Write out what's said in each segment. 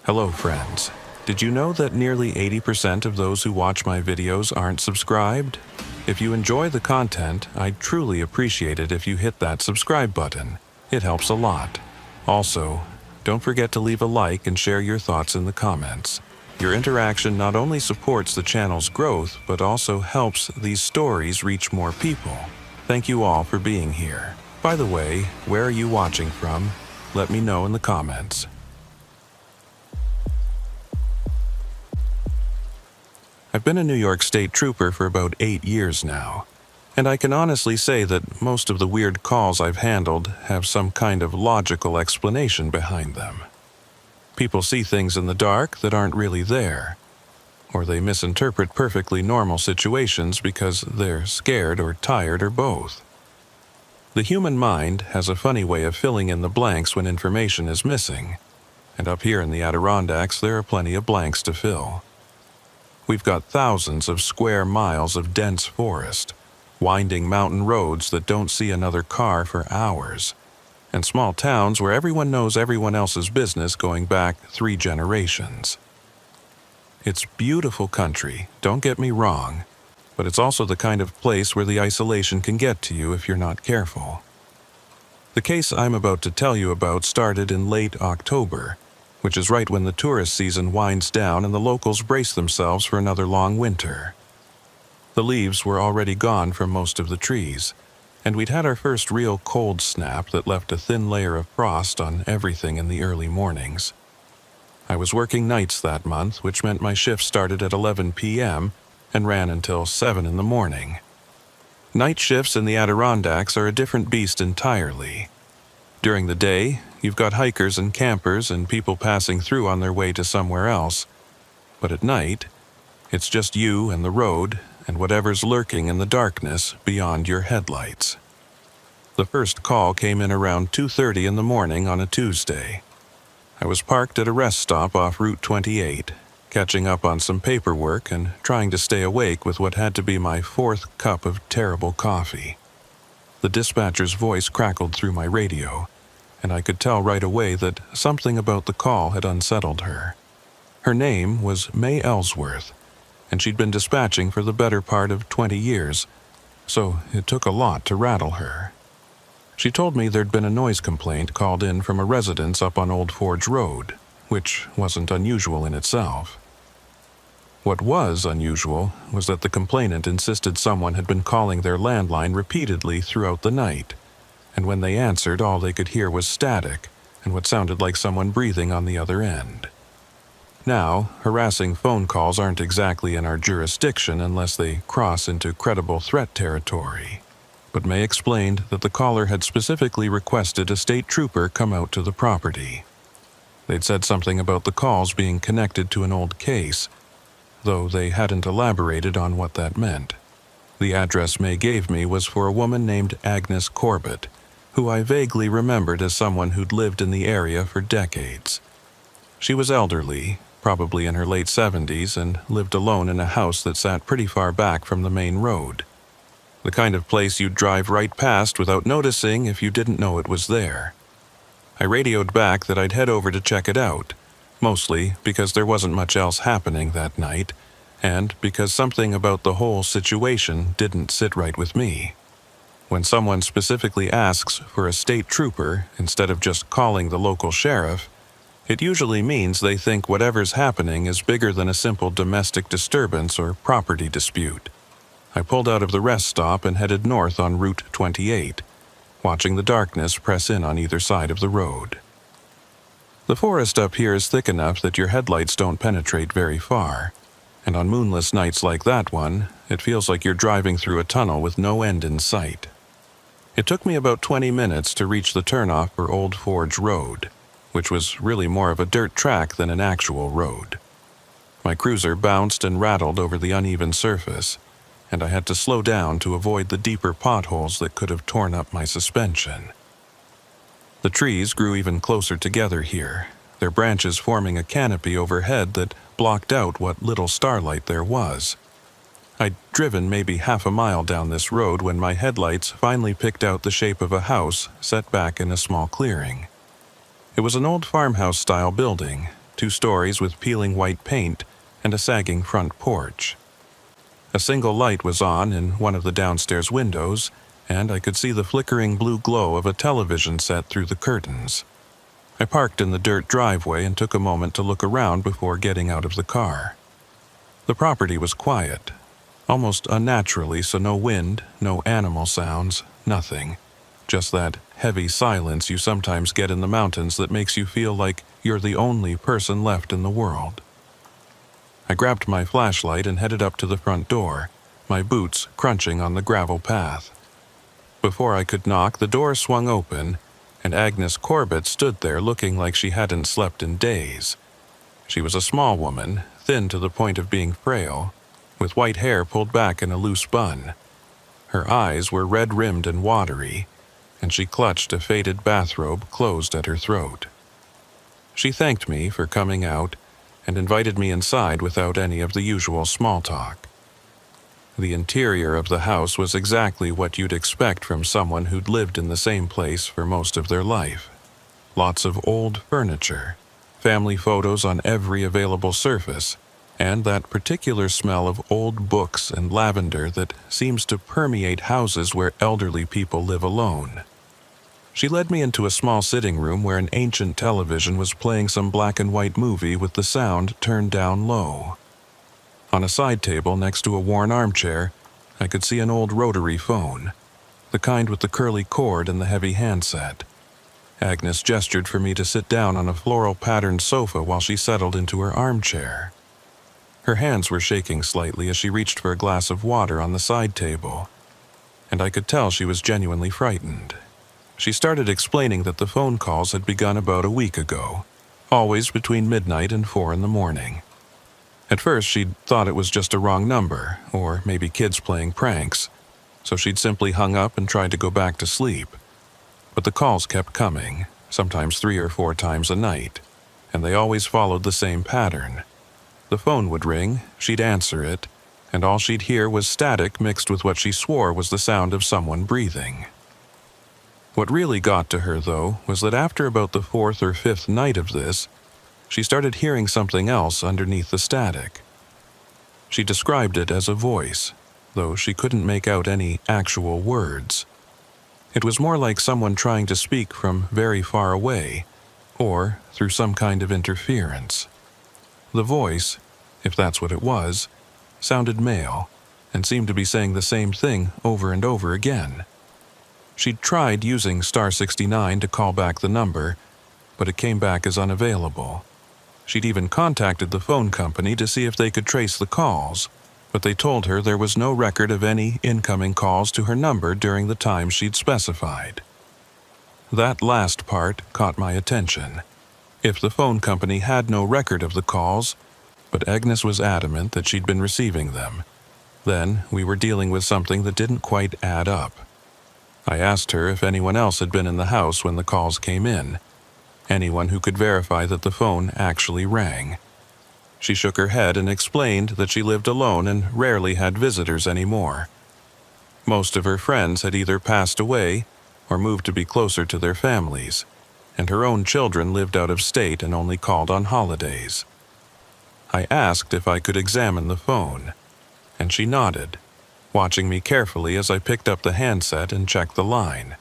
Hello friends. Did you know that nearly 80% of those who watch my videos aren't subscribed? If you enjoy the content, I'd truly appreciate it if you hit that subscribe button. It helps a lot. Also, don't forget to leave a like and share your thoughts in the comments. Your interaction not only supports the channel's growth, but also helps these stories reach more people. Thank you all for being here. By the way, where are you watching from? Let me know in the comments. I've been a New York State trooper for about 8 years now, and I can honestly say that most of the weird calls I've handled have some kind of logical explanation behind them. People see things in the dark that aren't really there, or they misinterpret perfectly normal situations because they're scared or tired or both. The human mind has a funny way of filling in the blanks when information is missing, and up here in the Adirondacks there are plenty of blanks to fill. We've got thousands of square miles of dense forest, winding mountain roads that don't see another car for hours, and small towns where everyone knows everyone else's business going back 3 generations. It's beautiful country, don't get me wrong, but it's also the kind of place where the isolation can get to you if you're not careful. The case I'm about to tell you about started in late October, which is right when the tourist season winds down and the locals brace themselves for another long winter. The leaves were already gone from most of the trees, and we'd had our first real cold snap that left a thin layer of frost on everything in the early mornings. I was working nights that month, which meant my shift started at 11 p.m. and ran until 7 in the morning. Night shifts in the Adirondacks are a different beast entirely. During the day, you've got hikers and campers and people passing through on their way to somewhere else. But at night, it's just you and the road and whatever's lurking in the darkness beyond your headlights. The first call came in around 2:30 in the morning on a Tuesday. I was parked at a rest stop off Route 28, catching up on some paperwork and trying to stay awake with what had to be my 4th cup of terrible coffee. The dispatcher's voice crackled through my radio, and I could tell right away that something about the call had unsettled her. Her name was May Ellsworth, and she'd been dispatching for the better part of 20 years, so it took a lot to rattle her. She told me there'd been a noise complaint called in from a residence up on Old Forge Road, which wasn't unusual in itself. What was unusual was that the complainant insisted someone had been calling their landline repeatedly throughout the night, and when they answered, all they could hear was static and what sounded like someone breathing on the other end. Now, harassing phone calls aren't exactly in our jurisdiction unless they cross into credible threat territory, but May explained that the caller had specifically requested a state trooper come out to the property. They'd said something about the calls being connected to an old case, though they hadn't elaborated on what that meant. The address May gave me was for a woman named Agnes Corbett, who I vaguely remembered as someone who'd lived in the area for decades. She was elderly, probably in her late 70s, and lived alone in a house that sat pretty far back from the main road. The kind of place you'd drive right past without noticing if you didn't know it was there. I radioed back that I'd head over to check it out, mostly because there wasn't much else happening that night, and because something about the whole situation didn't sit right with me. When someone specifically asks for a state trooper instead of just calling the local sheriff, it usually means they think whatever's happening is bigger than a simple domestic disturbance or property dispute. I pulled out of the rest stop and headed north on Route 28, watching the darkness press in on either side of the road. The forest up here is thick enough that your headlights don't penetrate very far, and on moonless nights like that one, it feels like you're driving through a tunnel with no end in sight. It took me about 20 minutes to reach the turnoff for Old Forge Road, which was really more of a dirt track than an actual road. My cruiser bounced and rattled over the uneven surface, and I had to slow down to avoid the deeper potholes that could have torn up my suspension. The trees grew even closer together here, their branches forming a canopy overhead that blocked out what little starlight there was. I'd driven maybe half a mile down this road when my headlights finally picked out the shape of a house set back in a small clearing. It was an old farmhouse-style building, 2 stories with peeling white paint, and a sagging front porch. A single light was on in one of the downstairs windows, and I could see the flickering blue glow of a television set through the curtains. I parked in the dirt driveway and took a moment to look around before getting out of the car. The property was quiet, almost unnaturally, so no wind, no animal sounds, nothing. Just that heavy silence you sometimes get in the mountains that makes you feel like you're the only person left in the world. I grabbed my flashlight and headed up to the front door, my boots crunching on the gravel path. Before I could knock, the door swung open, and Agnes Corbett stood there looking like she hadn't slept in days. She was a small woman, thin to the point of being frail, with white hair pulled back in a loose bun. Her eyes were red-rimmed and watery, and she clutched a faded bathrobe closed at her throat. She thanked me for coming out and invited me inside without any of the usual small talk. The interior of the house was exactly what you'd expect from someone who'd lived in the same place for most of their life. Lots of old furniture, family photos on every available surface, and that particular smell of old books and lavender that seems to permeate houses where elderly people live alone. She led me into a small sitting room where an ancient television was playing some black and white movie with the sound turned down low. On a side table next to a worn armchair, I could see an old rotary phone, the kind with the curly cord and the heavy handset. Agnes gestured for me to sit down on a floral-patterned sofa while she settled into her armchair. Her hands were shaking slightly as she reached for a glass of water on the side table, and I could tell she was genuinely frightened. She started explaining that the phone calls had begun about a week ago, always between midnight and 4 in the morning. At first, she'd thought it was just a wrong number, or maybe kids playing pranks, so she'd simply hung up and tried to go back to sleep. But the calls kept coming, sometimes 3 or 4 times a night, and they always followed the same pattern. The phone would ring, she'd answer it, and all she'd hear was static mixed with what she swore was the sound of someone breathing. What really got to her, though, was that after about the 4th or 5th night of this, she started hearing something else underneath the static. She described it as a voice, though she couldn't make out any actual words. It was more like someone trying to speak from very far away, or through some kind of interference. The voice, if that's what it was, sounded male, and seemed to be saying the same thing over and over again. She'd tried using *69 to call back the number, but it came back as unavailable. She'd even contacted the phone company to see if they could trace the calls, but they told her there was no record of any incoming calls to her number during the time she'd specified. That last part caught my attention. If the phone company had no record of the calls, but Agnes was adamant that she'd been receiving them, then we were dealing with something that didn't quite add up. I asked her if anyone else had been in the house when the calls came in, anyone who could verify that the phone actually rang. She shook her head and explained that she lived alone and rarely had visitors anymore. Most of her friends had either passed away or moved to be closer to their families, and her own children lived out of state and only called on holidays. I asked if I could examine the phone, and she nodded, watching me carefully as I picked up the handset and checked the line.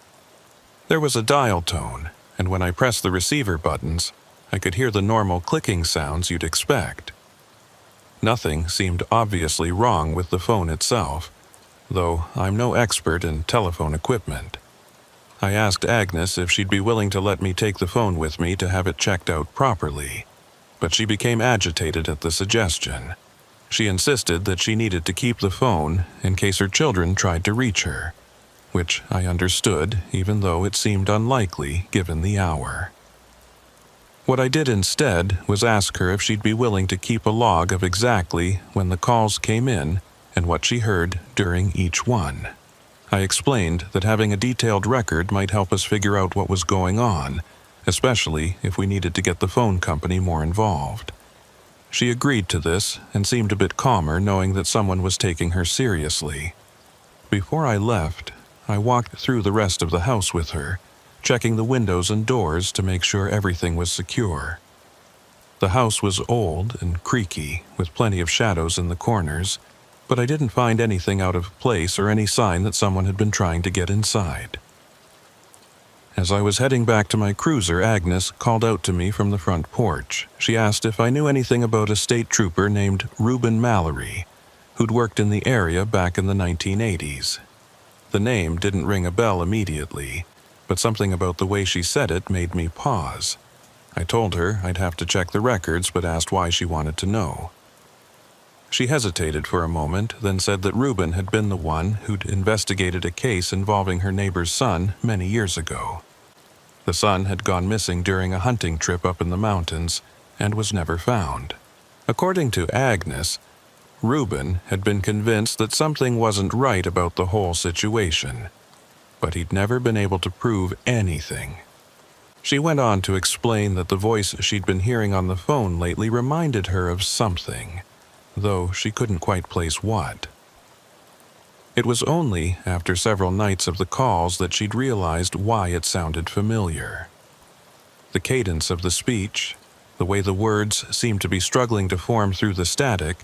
There was a dial tone, and when I pressed the receiver buttons, I could hear the normal clicking sounds you'd expect. Nothing seemed obviously wrong with the phone itself, though I'm no expert in telephone equipment. I asked Agnes if she'd be willing to let me take the phone with me to have it checked out properly, but she became agitated at the suggestion. She insisted that she needed to keep the phone in case her children tried to reach her, which I understood, even though it seemed unlikely given the hour. What I did instead was ask her if she'd be willing to keep a log of exactly when the calls came in and what she heard during each one. I explained that having a detailed record might help us figure out what was going on, especially if we needed to get the phone company more involved. She agreed to this and seemed a bit calmer knowing that someone was taking her seriously. Before I left, I walked through the rest of the house with her, checking the windows and doors to make sure everything was secure. The house was old and creaky, with plenty of shadows in the corners, but I didn't find anything out of place or any sign that someone had been trying to get inside. As I was heading back to my cruiser, Agnes called out to me from the front porch. She asked if I knew anything about a state trooper named Reuben Mallory, who'd worked in the area back in the 1980s. The name didn't ring a bell immediately, but something about the way she said it made me pause. I told her I'd have to check the records, but asked why she wanted to know. She hesitated for a moment, then said that Reuben had been the one who'd investigated a case involving her neighbor's son many years ago. The son had gone missing during a hunting trip up in the mountains and was never found. According to Agnes, Reuben had been convinced that something wasn't right about the whole situation, but he'd never been able to prove anything. She went on to explain that the voice she'd been hearing on the phone lately reminded her of something, though she couldn't quite place what. It was only after several nights of the calls that she'd realized why it sounded familiar. The cadence of the speech, the way the words seemed to be struggling to form through the static,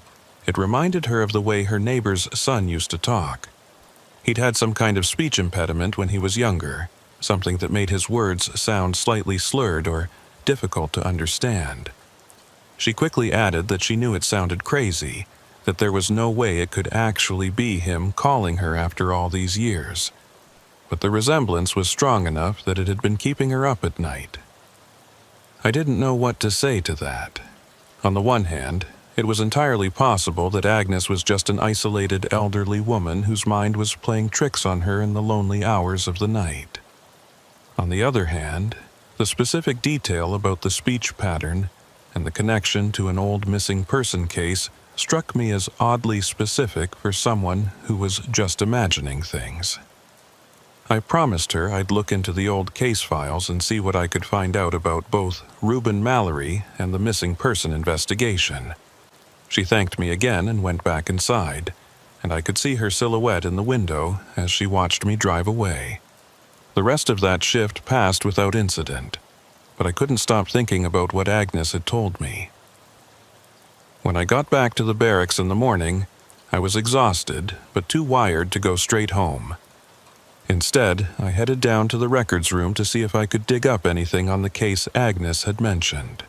it reminded her of the way her neighbor's son used to talk. He'd had some kind of speech impediment when he was younger, something that made his words sound slightly slurred or difficult to understand. She quickly added that she knew it sounded crazy, that there was no way it could actually be him calling her after all these years. But the resemblance was strong enough that it had been keeping her up at night. I didn't know what to say to that. On the one hand, it was entirely possible that Agnes was just an isolated elderly woman whose mind was playing tricks on her in the lonely hours of the night. On the other hand, the specific detail about the speech pattern and the connection to an old missing person case struck me as oddly specific for someone who was just imagining things. I promised her I'd look into the old case files and see what I could find out about both Reuben Mallory and the missing person investigation. She thanked me again and went back inside, and I could see her silhouette in the window as she watched me drive away. The rest of that shift passed without incident, but I couldn't stop thinking about what Agnes had told me. When I got back to the barracks in the morning, I was exhausted but too wired to go straight home. Instead, I headed down to the records room to see if I could dig up anything on the case Agnes had mentioned.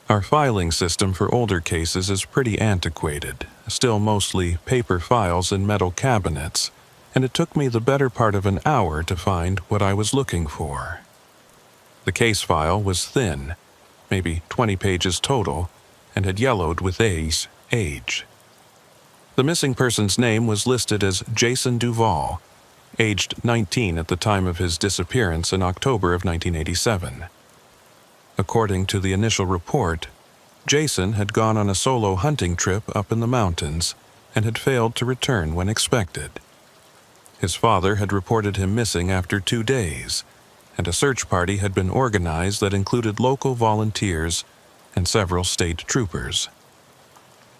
Our filing system for older cases is pretty antiquated, still mostly paper files in metal cabinets, and it took me the better part of an hour to find what I was looking for. The case file was thin, maybe 20 pages total, and had yellowed with age. The missing person's name was listed as Jason Duvall, aged 19 at the time of his disappearance in October of 1987. According to the initial report, Jason had gone on a solo hunting trip up in the mountains and had failed to return when expected. His father had reported him missing after 2 days, and a search party had been organized that included local volunteers and several state troopers.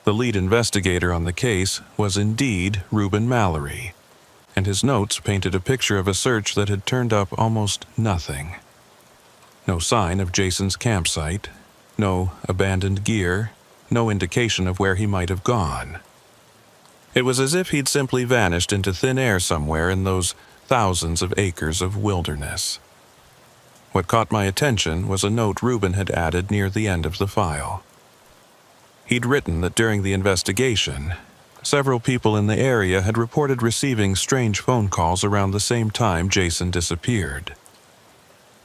The lead investigator on the case was indeed Reuben Mallory, and his notes painted a picture of a search that had turned up almost nothing. No sign of Jason's campsite, no abandoned gear, no indication of where he might have gone. It was as if he'd simply vanished into thin air somewhere in those thousands of acres of wilderness. What caught my attention was a note Reuben had added near the end of the file. He'd written that during the investigation, several people in the area had reported receiving strange phone calls around the same time Jason disappeared.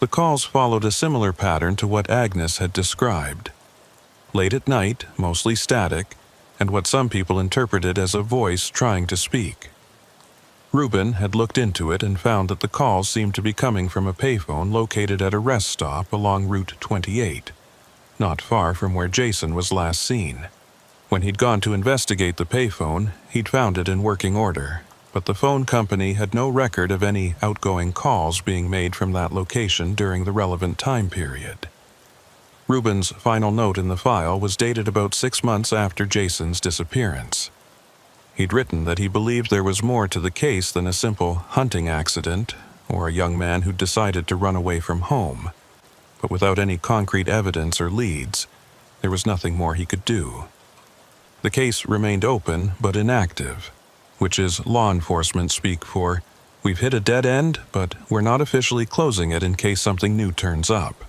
The calls followed a similar pattern to what Agnes had described. Late at night, mostly static, and what some people interpreted as a voice trying to speak. Reuben had looked into it and found that the calls seemed to be coming from a payphone located at a rest stop along Route 28, not far from where Jason was last seen. When he'd gone to investigate the payphone, he'd found it in working order, but the phone company had no record of any outgoing calls being made from that location during the relevant time period. Reuben's final note in the file was dated about 6 months after Jason's disappearance. He'd written that he believed there was more to the case than a simple hunting accident or a young man who decided to run away from home, but without any concrete evidence or leads, There was nothing more he could do. The case remained open but inactive, which is law enforcement speak for, we've hit a dead end, but we're not officially closing it in case something new turns up.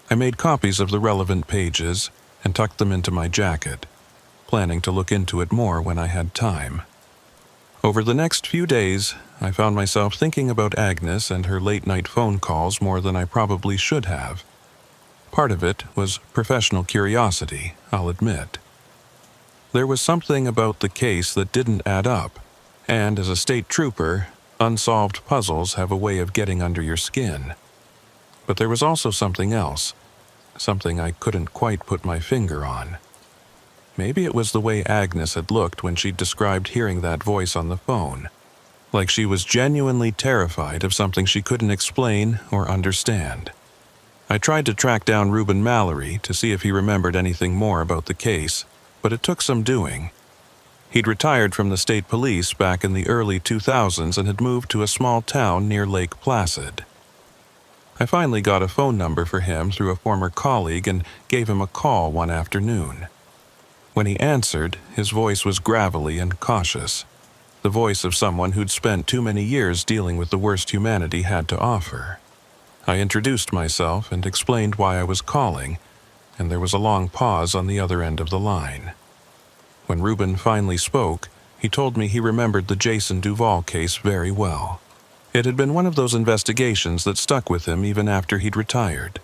I made copies of the relevant pages and tucked them into my jacket, planning to look into it more when I had time. Over the next few days, I found myself thinking about Agnes and her late-night phone calls more than I probably should have. Part of it was professional curiosity, I'll admit. There was something about the case that didn't add up, and as a state trooper, unsolved puzzles have a way of getting under your skin. But there was also something else, something I couldn't quite put my finger on. Maybe it was the way Agnes had looked when she described hearing that voice on the phone, like she was genuinely terrified of something she couldn't explain or understand. I tried to track down Reuben Mallory to see if he remembered anything more about the case, but it took some doing. He'd retired from the state police back in the early 2000s and had moved to a small town near Lake Placid. I finally got a phone number for him through a former colleague and gave him a call one afternoon. When he answered, his voice was gravelly and cautious, the voice of someone who'd spent too many years dealing with the worst humanity had to offer. I introduced myself and explained why I was calling, and there was a long pause on the other end of the line. When Reuben finally spoke, he told me he remembered the Jason Duval case very well. It had been one of those investigations that stuck with him even after he'd retired,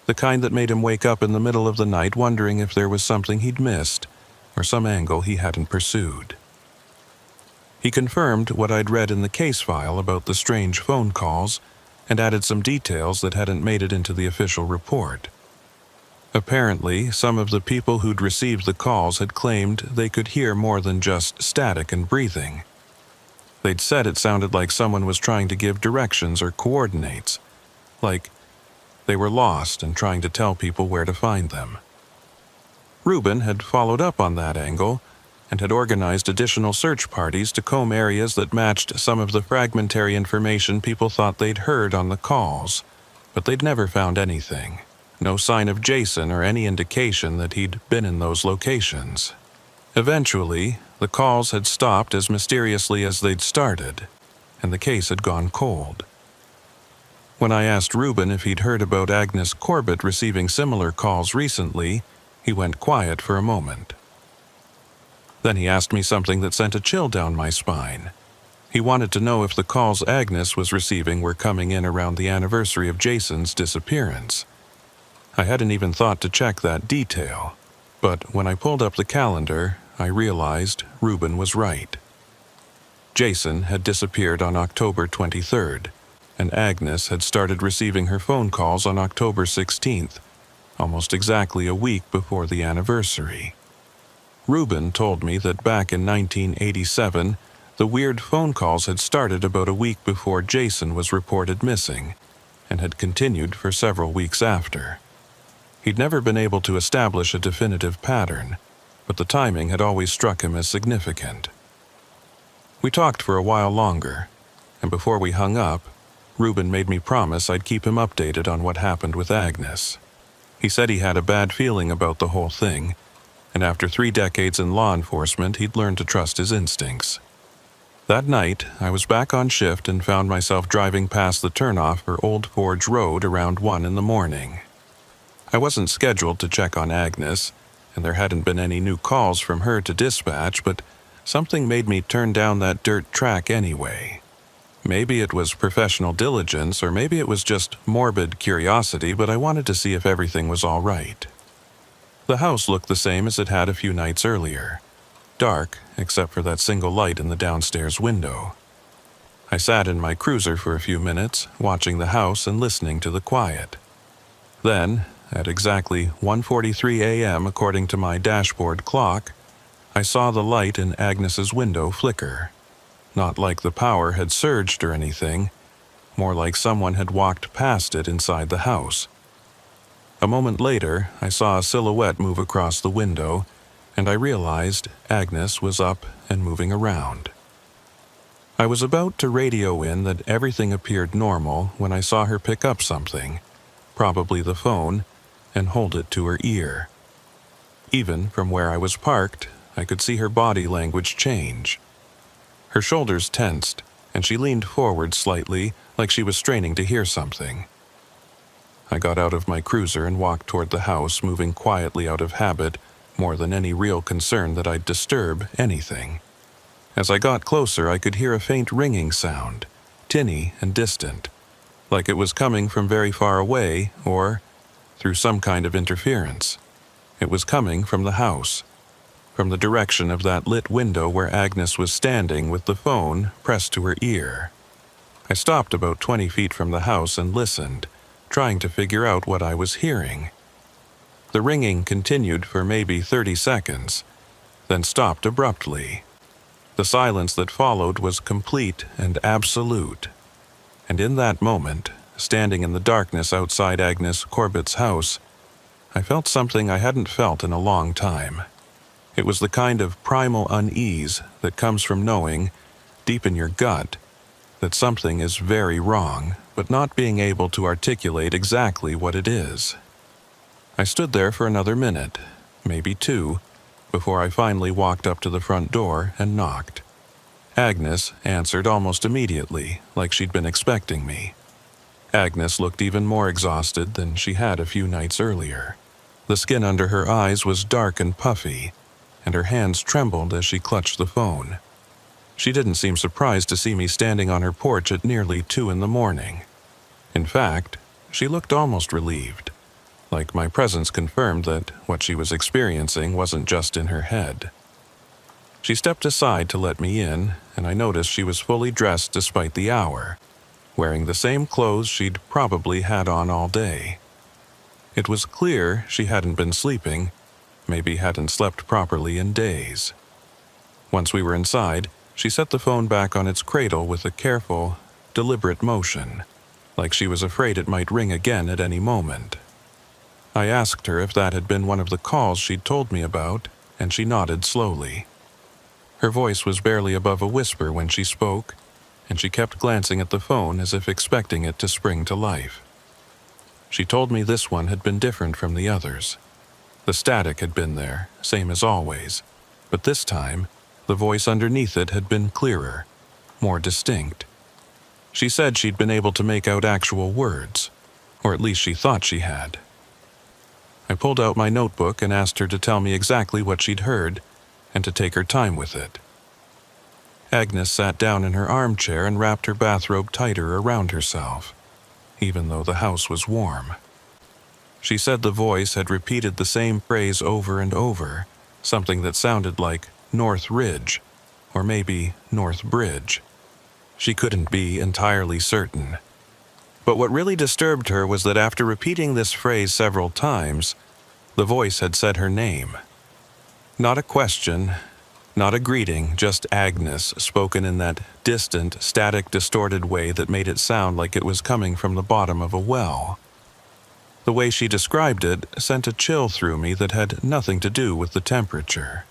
the kind that made him wake up in the middle of the night wondering if there was something he'd missed or some angle he hadn't pursued. He confirmed what I'd read in the case file about the strange phone calls and added some details that hadn't made it into the official report. Apparently, some of the people who'd received the calls had claimed they could hear more than just static and breathing. They'd said it sounded like someone was trying to give directions or coordinates, like they were lost and trying to tell people where to find them. Reuben had followed up on that angle and had organized additional search parties to comb areas that matched some of the fragmentary information people thought they'd heard on the calls, but they'd never found anything. No sign of Jason or any indication that he'd been in those locations. Eventually, the calls had stopped as mysteriously as they'd started, and the case had gone cold. When I asked Reuben if he'd heard about Agnes Corbett receiving similar calls recently, he went quiet for a moment. Then he asked me something that sent a chill down my spine. He wanted to know if the calls Agnes was receiving were coming in around the anniversary of Jason's disappearance. I hadn't even thought to check that detail, but when I pulled up the calendar, I realized Reuben was right. Jason had disappeared on October 23rd, and Agnes had started receiving her phone calls on October 16th, almost exactly a week before the anniversary. Reuben told me that back in 1987, the weird phone calls had started about a week before Jason was reported missing, and had continued for several weeks after. He'd never been able to establish a definitive pattern, but the timing had always struck him as significant. We talked for a while longer, and before we hung up, Reuben made me promise I'd keep him updated on what happened with Agnes. He said he had a bad feeling about the whole thing, and after 3 decades in law enforcement, he'd learned to trust his instincts. That night, I was back on shift and found myself driving past the turnoff for Old Forge Road around 1 in the morning. I wasn't scheduled to check on Agnes, and there hadn't been any new calls from her to dispatch, but something made me turn down that dirt track anyway. Maybe it was professional diligence, or maybe it was just morbid curiosity, but I wanted to see if everything was all right. The house looked the same as it had a few nights earlier, dark except for that single light in the downstairs window. I sat in my cruiser for a few minutes, watching the house and listening to the quiet. Then, at exactly 1:43 a.m. according to my dashboard clock, I saw the light in Agnes's window flicker. Not like the power had surged or anything, more like someone had walked past it inside the house. A moment later, I saw a silhouette move across the window, and I realized Agnes was up and moving around. I was about to radio in that everything appeared normal when I saw her pick up something, probably the phone, and hold it to her ear. Even from where I was parked, I could see her body language change. Her shoulders tensed, and she leaned forward slightly, like she was straining to hear something. I got out of my cruiser and walked toward the house, moving quietly out of habit, more than any real concern that I'd disturb anything. As I got closer, I could hear a faint ringing sound, tinny and distant, like it was coming from very far away or through some kind of interference. It was coming from the house, from the direction of that lit window where Agnes was standing with the phone pressed to her ear. I stopped about 20 feet from the house and listened, trying to figure out what I was hearing. The ringing continued for maybe 30 seconds, then stopped abruptly. The silence that followed was complete and absolute. And in that moment, standing in the darkness outside Agnes Corbett's house, I felt something I hadn't felt in a long time. It was the kind of primal unease that comes from knowing, deep in your gut, that something is very wrong, but not being able to articulate exactly what it is. I stood there for another minute, maybe 2, before I finally walked up to the front door and knocked. Agnes answered almost immediately, like she'd been expecting me. Agnes looked even more exhausted than she had a few nights earlier. The skin under her eyes was dark and puffy, and her hands trembled as she clutched the phone. She didn't seem surprised to see me standing on her porch at nearly 2 in the morning. In fact, she looked almost relieved, like my presence confirmed that what she was experiencing wasn't just in her head. She stepped aside to let me in, and I noticed she was fully dressed despite the hour, wearing the same clothes she'd probably had on all day. It was clear she hadn't been sleeping, maybe hadn't slept properly in days. Once we were inside, she set the phone back on its cradle with a careful, deliberate motion, like she was afraid it might ring again at any moment. I asked her if that had been one of the calls she'd told me about, and she nodded slowly. Her voice was barely above a whisper when she spoke, and she kept glancing at the phone as if expecting it to spring to life. She told me this one had been different from the others. The static had been there, same as always, but this time, the voice underneath it had been clearer, more distinct. She said she'd been able to make out actual words, or at least she thought she had. I pulled out my notebook and asked her to tell me exactly what she'd heard, and to take her time with it. Agnes sat down in her armchair and wrapped her bathrobe tighter around herself, even though the house was warm. She said the voice had repeated the same phrase over and over, something that sounded like North Ridge, or maybe North Bridge. She couldn't be entirely certain. But what really disturbed her was that after repeating this phrase several times, the voice had said her name. Not a question, not a greeting, just Agnes, spoken in that distant, static, distorted way that made it sound like it was coming from the bottom of a well. The way she described it sent a chill through me that had nothing to do with the temperature.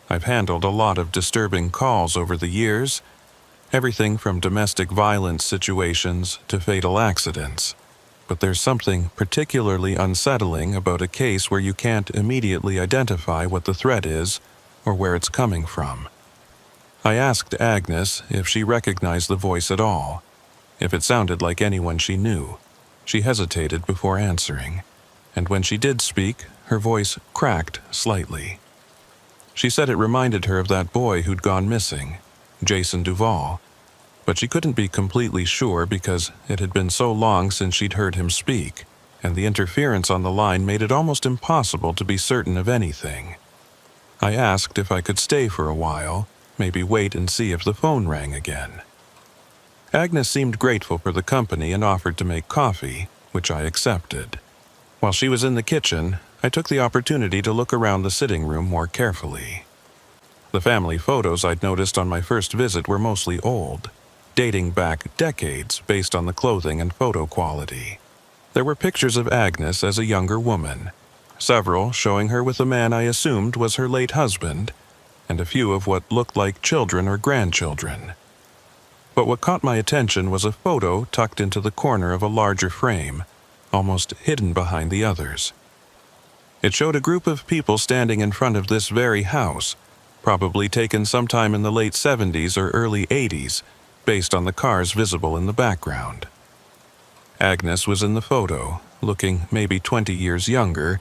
I've handled a lot of disturbing calls over the years, everything from domestic violence situations to fatal accidents. But there's something particularly unsettling about a case where you can't immediately identify what the threat is or where it's coming from. I asked Agnes if she recognized the voice at all, if it sounded like anyone she knew. She hesitated before answering, and when she did speak, her voice cracked slightly. She said it reminded her of that boy who'd gone missing, Jason Duvall, but she couldn't be completely sure because it had been so long since she'd heard him speak, and the interference on the line made it almost impossible to be certain of anything. I asked if I could stay for a while, maybe wait and see if the phone rang again. Agnes seemed grateful for the company and offered to make coffee, which I accepted. While she was in the kitchen, I took the opportunity to look around the sitting room more carefully. The family photos I'd noticed on my first visit were mostly old, dating back decades based on the clothing and photo quality. There were pictures of Agnes as a younger woman, several showing her with a man I assumed was her late husband, and a few of what looked like children or grandchildren. But what caught my attention was a photo tucked into the corner of a larger frame, almost hidden behind the others. It showed a group of people standing in front of this very house, probably taken sometime in the late 70s or early 80s, based on the cars visible in the background. Agnes was in the photo, looking maybe 20 years younger,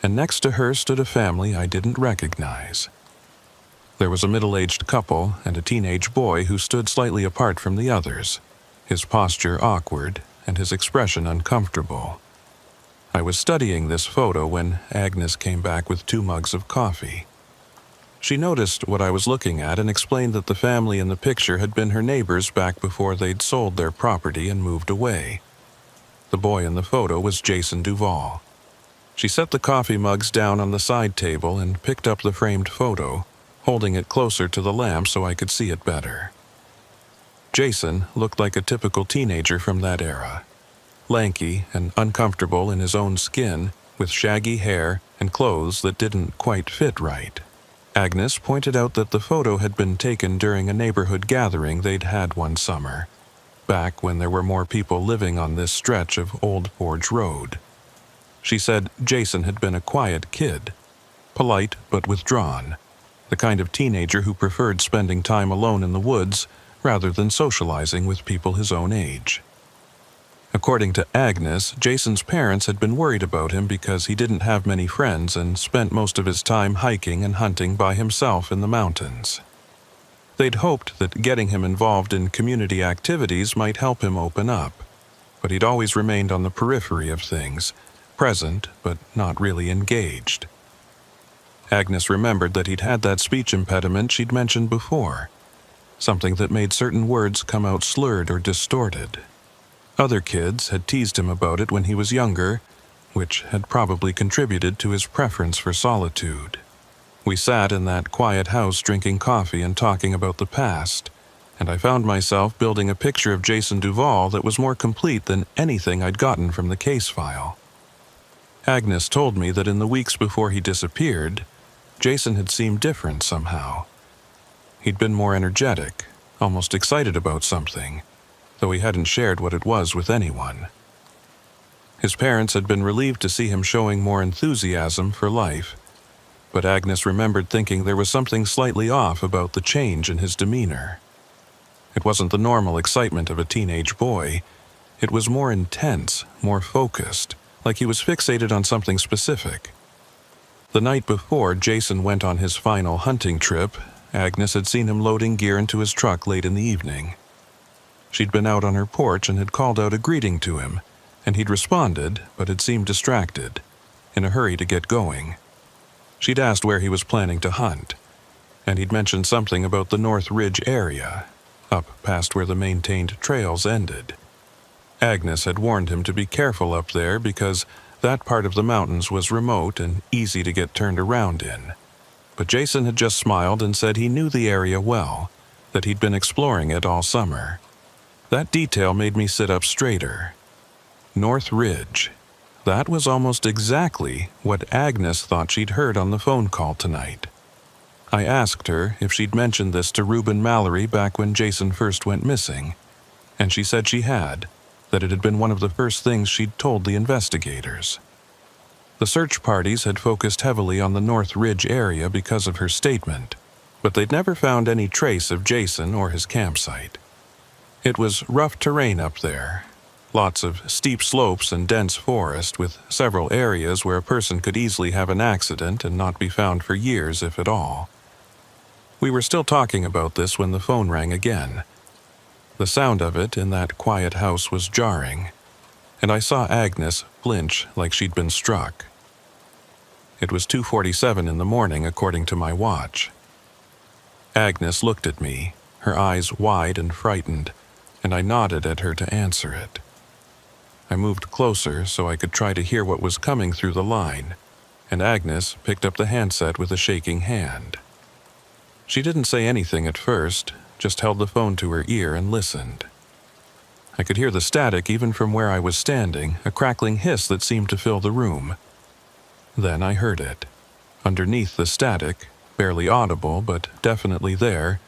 and next to her stood a family I didn't recognize. There was a middle-aged couple and a teenage boy who stood slightly apart from the others, his posture awkward and his expression uncomfortable. I was studying this photo when Agnes came back with 2 mugs of coffee. She noticed what I was looking at and explained that the family in the picture had been her neighbors back before they'd sold their property and moved away. The boy in the photo was Jason Duvall. She set the coffee mugs down on the side table and picked up the framed photo, holding it closer to the lamp so I could see it better. Jason looked like a typical teenager from that era, lanky and uncomfortable in his own skin, with shaggy hair and clothes that didn't quite fit right. Agnes pointed out that the photo had been taken during a neighborhood gathering they'd had one summer, back when there were more people living on this stretch of Old Forge Road. She said Jason had been a quiet kid, polite but withdrawn, the kind of teenager who preferred spending time alone in the woods rather than socializing with people his own age. According to Agnes, Jason's parents had been worried about him because he didn't have many friends and spent most of his time hiking and hunting by himself in the mountains. They'd hoped that getting him involved in community activities might help him open up, but he'd always remained on the periphery of things, present but not really engaged. Agnes remembered that he'd had that speech impediment she'd mentioned before, something that made certain words come out slurred or distorted. Other kids had teased him about it when he was younger, which had probably contributed to his preference for solitude. We sat in that quiet house drinking coffee and talking about the past, and I found myself building a picture of Jason Duvall that was more complete than anything I'd gotten from the case file. Agnes told me that in the weeks before he disappeared, Jason had seemed different somehow. He'd been more energetic, almost excited about something, though he hadn't shared what it was with anyone. His parents had been relieved to see him showing more enthusiasm for life, but Agnes remembered thinking there was something slightly off about the change in his demeanor. It wasn't the normal excitement of a teenage boy. It was more intense, more focused, like he was fixated on something specific. The night before Jason went on his final hunting trip, Agnes had seen him loading gear into his truck late in the evening. She'd been out on her porch and had called out a greeting to him, and he'd responded, but had seemed distracted, in a hurry to get going. She'd asked where he was planning to hunt, and he'd mentioned something about the North Ridge area, up past where the maintained trails ended. Agnes had warned him to be careful up there because that part of the mountains was remote and easy to get turned around in. But Jason had just smiled and said he knew the area well, that he'd been exploring it all summer. That detail made me sit up straighter. North Ridge. That was almost exactly what Agnes thought she'd heard on the phone call tonight. I asked her if she'd mentioned this to Reuben Mallory back when Jason first went missing, and she said she had, that it had been one of the first things she'd told the investigators. The search parties had focused heavily on the North Ridge area because of her statement, but they'd never found any trace of Jason or his campsite. It was rough terrain up there, lots of steep slopes and dense forest with several areas where a person could easily have an accident and not be found for years, if at all. We were still talking about this when the phone rang again. The sound of it in that quiet house was jarring, and I saw Agnes flinch like she'd been struck. It was 2:47 in the morning according to my watch. Agnes looked at me, her eyes wide and frightened, and I nodded at her to answer it. I moved closer so I could try to hear what was coming through the line, and Agnes picked up the handset with a shaking hand. She didn't say anything at first, just held the phone to her ear and listened. I could hear the static even from where I was standing, a crackling hiss that seemed to fill the room. Then I heard it. Underneath the static, barely audible but definitely there,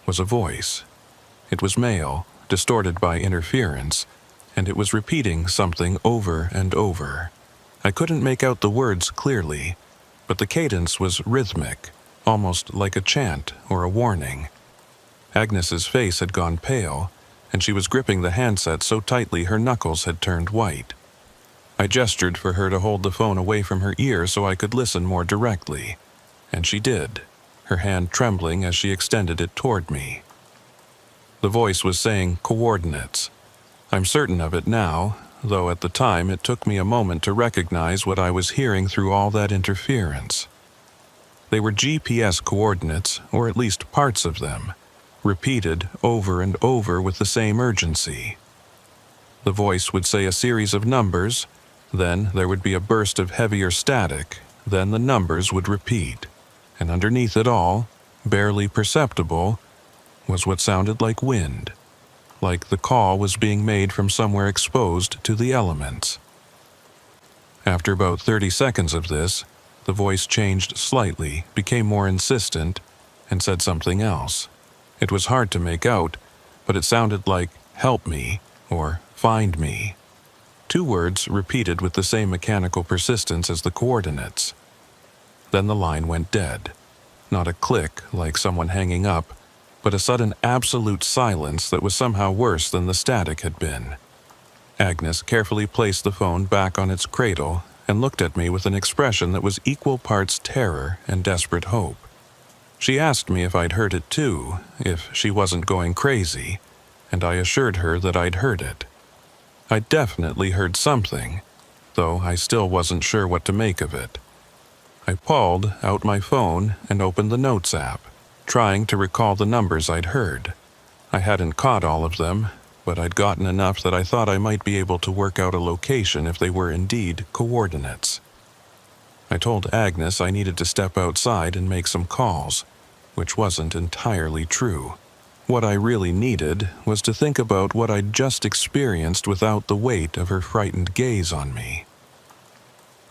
was a voice. It was male, distorted by interference, and it was repeating something over and over. I couldn't make out the words clearly, but the cadence was rhythmic, almost like a chant or a warning. Agnes's face had gone pale, and she was gripping the handset so tightly her knuckles had turned white. I gestured for her to hold the phone away from her ear so I could listen more directly, and she did, her hand trembling as she extended it toward me. The voice was saying coordinates. I'm certain of it now, though at the time it took me a moment to recognize what I was hearing through all that interference. They were GPS coordinates, or at least parts of them, repeated over and over with the same urgency. The voice would say a series of numbers, then there would be a burst of heavier static, then the numbers would repeat, and underneath it all, barely perceptible, was what sounded like wind, like the call was being made from somewhere exposed to the elements. After about 30 seconds of this, the voice changed slightly, became more insistent, and said something else. It was hard to make out, but it sounded like "help me" or "find me." 2 words repeated with the same mechanical persistence as the coordinates. Then the line went dead. Not a click like someone hanging up, but a sudden absolute silence that was somehow worse than the static had been. Agnes carefully placed the phone back on its cradle and looked at me with an expression that was equal parts terror and desperate hope. She asked me if I'd heard it too, if she wasn't going crazy, and I assured her that I'd heard it. I definitely heard something, though I still wasn't sure what to make of it. I pulled out my phone and opened the Notes app, trying to recall the numbers I'd heard. I hadn't caught all of them, but I'd gotten enough that I thought I might be able to work out a location if they were indeed coordinates. I told Agnes I needed to step outside and make some calls, which wasn't entirely true. What I really needed was to think about what I'd just experienced without the weight of her frightened gaze on me.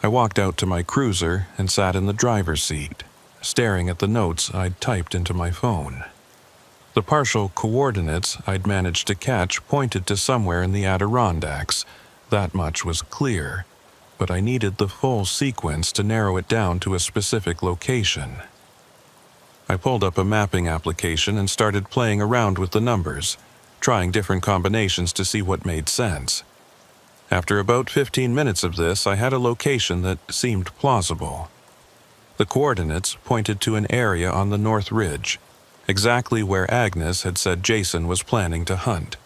I walked out to my cruiser and sat in the driver's seat, staring at the notes I'd typed into my phone. The partial coordinates I'd managed to catch pointed to somewhere in the Adirondacks. That much was clear, but I needed the full sequence to narrow it down to a specific location. I pulled up a mapping application and started playing around with the numbers, trying different combinations to see what made sense. After about 15 minutes of this, I had a location that seemed plausible. The coordinates pointed to an area on the North Ridge, exactly where Agnes had said Jason was planning to hunt.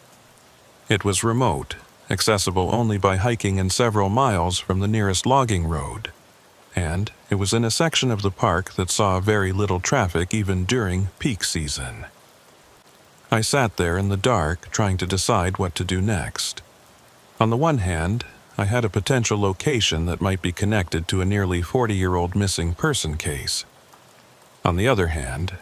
It was remote, accessible only by hiking in several miles from the nearest logging road, and it was in a section of the park that saw very little traffic even during peak season. I sat there in the dark trying to decide what to do next. On the one hand, I had a potential location that might be connected to a nearly 40-year-old missing person case. On the other hand,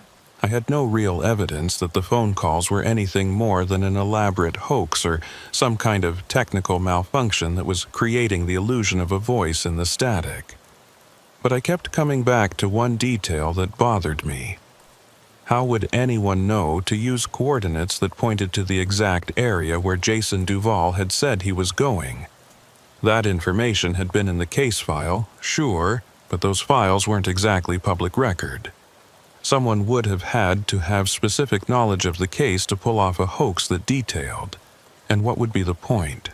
I had no real evidence that the phone calls were anything more than an elaborate hoax or some kind of technical malfunction that was creating the illusion of a voice in the static. But I kept coming back to one detail that bothered me. How would anyone know to use coordinates that pointed to the exact area where Jason Duvall had said he was going? That information had been in the case file, sure, but those files weren't exactly public record. Someone would have had to have specific knowledge of the case to pull off a hoax that detailed. And what would be the point?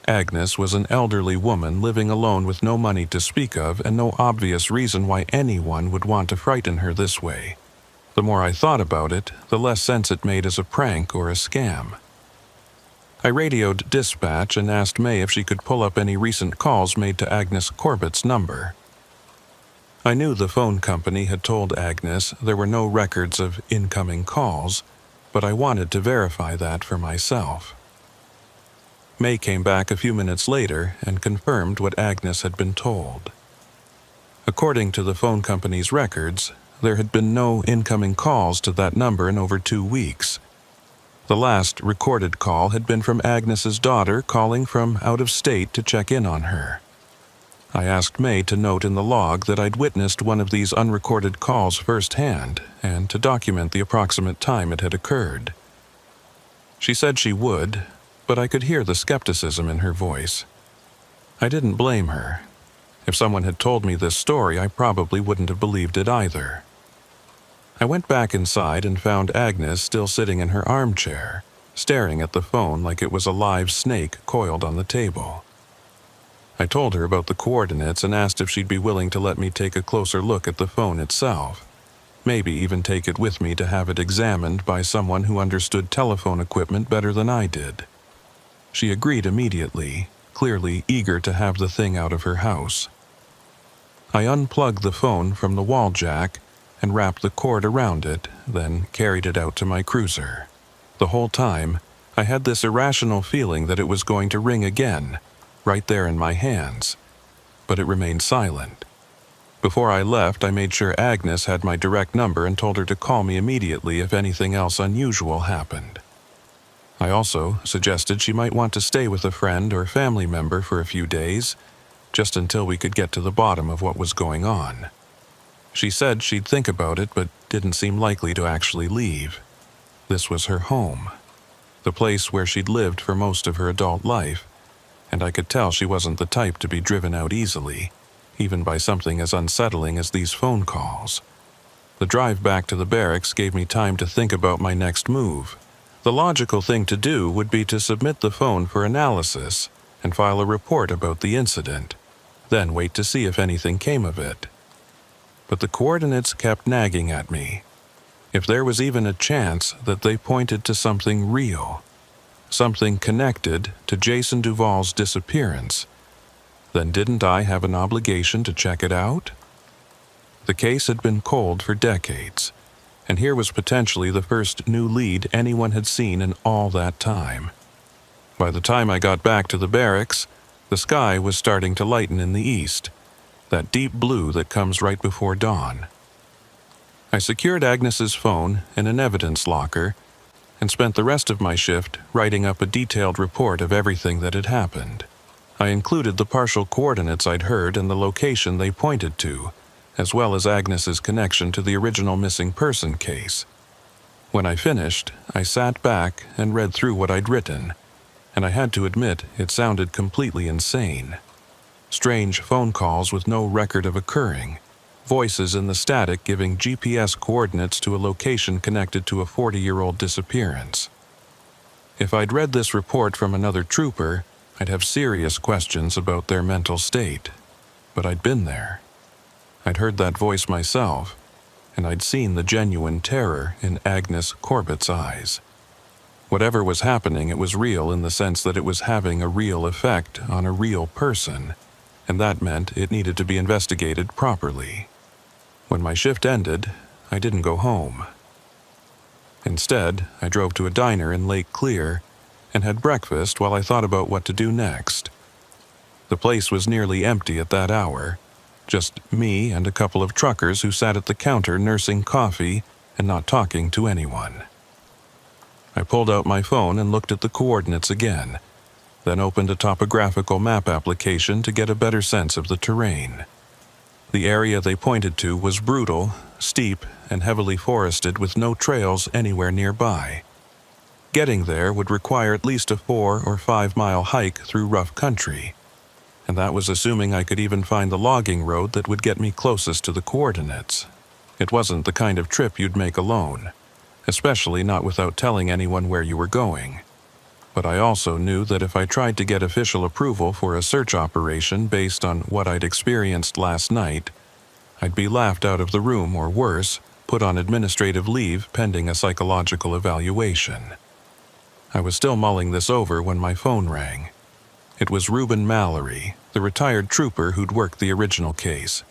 Agnes was an elderly woman living alone with no money to speak of and no obvious reason why anyone would want to frighten her this way. The more I thought about it, the less sense it made as a prank or a scam. I radioed dispatch and asked May if she could pull up any recent calls made to Agnes Corbett's number. I knew the phone company had told Agnes there were no records of incoming calls, but I wanted to verify that for myself. May came back a few minutes later and confirmed what Agnes had been told. According to the phone company's records, there had been no incoming calls to that number in over 2 weeks. The last recorded call had been from Agnes's daughter calling from out of state to check in on her. I asked May to note in the log that I'd witnessed one of these unrecorded calls firsthand and to document the approximate time it had occurred. She said she would, but I could hear the skepticism in her voice. I didn't blame her. If someone had told me this story, I probably wouldn't have believed it either. I went back inside and found Agnes still sitting in her armchair, staring at the phone like it was a live snake coiled on the table. I told her about the coordinates and asked if she'd be willing to let me take a closer look at the phone itself, maybe even take it with me to have it examined by someone who understood telephone equipment better than I did. She agreed immediately, clearly eager to have the thing out of her house. I unplugged the phone from the wall jack and wrapped the cord around it, then carried it out to my cruiser. The whole time, I had this irrational feeling that it was going to ring again, right there in my hands, but it remained silent. Before I left, I made sure Agnes had my direct number and told her to call me immediately if anything else unusual happened. I also suggested she might want to stay with a friend or family member for a few days, just until we could get to the bottom of what was going on. She said she'd think about it, but didn't seem likely to actually leave. This was her home, the place where she'd lived for most of her adult life, and I could tell she wasn't the type to be driven out easily, even by something as unsettling as these phone calls. The drive back to the barracks gave me time to think about my next move. The logical thing to do would be to submit the phone for analysis and file a report about the incident, then wait to see if anything came of it. But the coordinates kept nagging at me. If there was even a chance that they pointed to something real, something connected to Jason Duvall's disappearance, then didn't I have an obligation to check it out? The case had been cold for decades, and here was potentially the first new lead anyone had seen in all that time. By the time I got back to the barracks, the sky was starting to lighten in the east, that deep blue that comes right before dawn. I secured Agnes's phone in an evidence locker and spent the rest of my shift writing up a detailed report of everything that had happened. I included the partial coordinates I'd heard and the location they pointed to, as well as Agnes's connection to the original missing person case. When I finished, I sat back and read through what I'd written, and I had to admit it sounded completely insane. Strange phone calls with no record of occurring, voices in the static giving GPS coordinates to a location connected to a 40-year-old disappearance. If I'd read this report from another trooper, I'd have serious questions about their mental state. But I'd been there. I'd heard that voice myself, and I'd seen the genuine terror in Agnes Corbett's eyes. Whatever was happening, it was real in the sense that it was having a real effect on a real person, and that meant it needed to be investigated properly. When my shift ended, I didn't go home. Instead, I drove to a diner in Lake Clear and had breakfast while I thought about what to do next. The place was nearly empty at that hour, just me and a couple of truckers who sat at the counter nursing coffee and not talking to anyone. I pulled out my phone and looked at the coordinates again, then opened a topographical map application to get a better sense of the terrain. The area they pointed to was brutal, steep, and heavily forested with no trails anywhere nearby. Getting there would require at least a 4 or 5 mile hike through rough country, and that was assuming I could even find the logging road that would get me closest to the coordinates. It wasn't the kind of trip you'd make alone, especially not without telling anyone where you were going. But I also knew that if I tried to get official approval for a search operation based on what I'd experienced last night, I'd be laughed out of the room or worse, put on administrative leave pending a psychological evaluation. I was still mulling this over when my phone rang. It was Reuben Mallory, the retired trooper who'd worked the original case.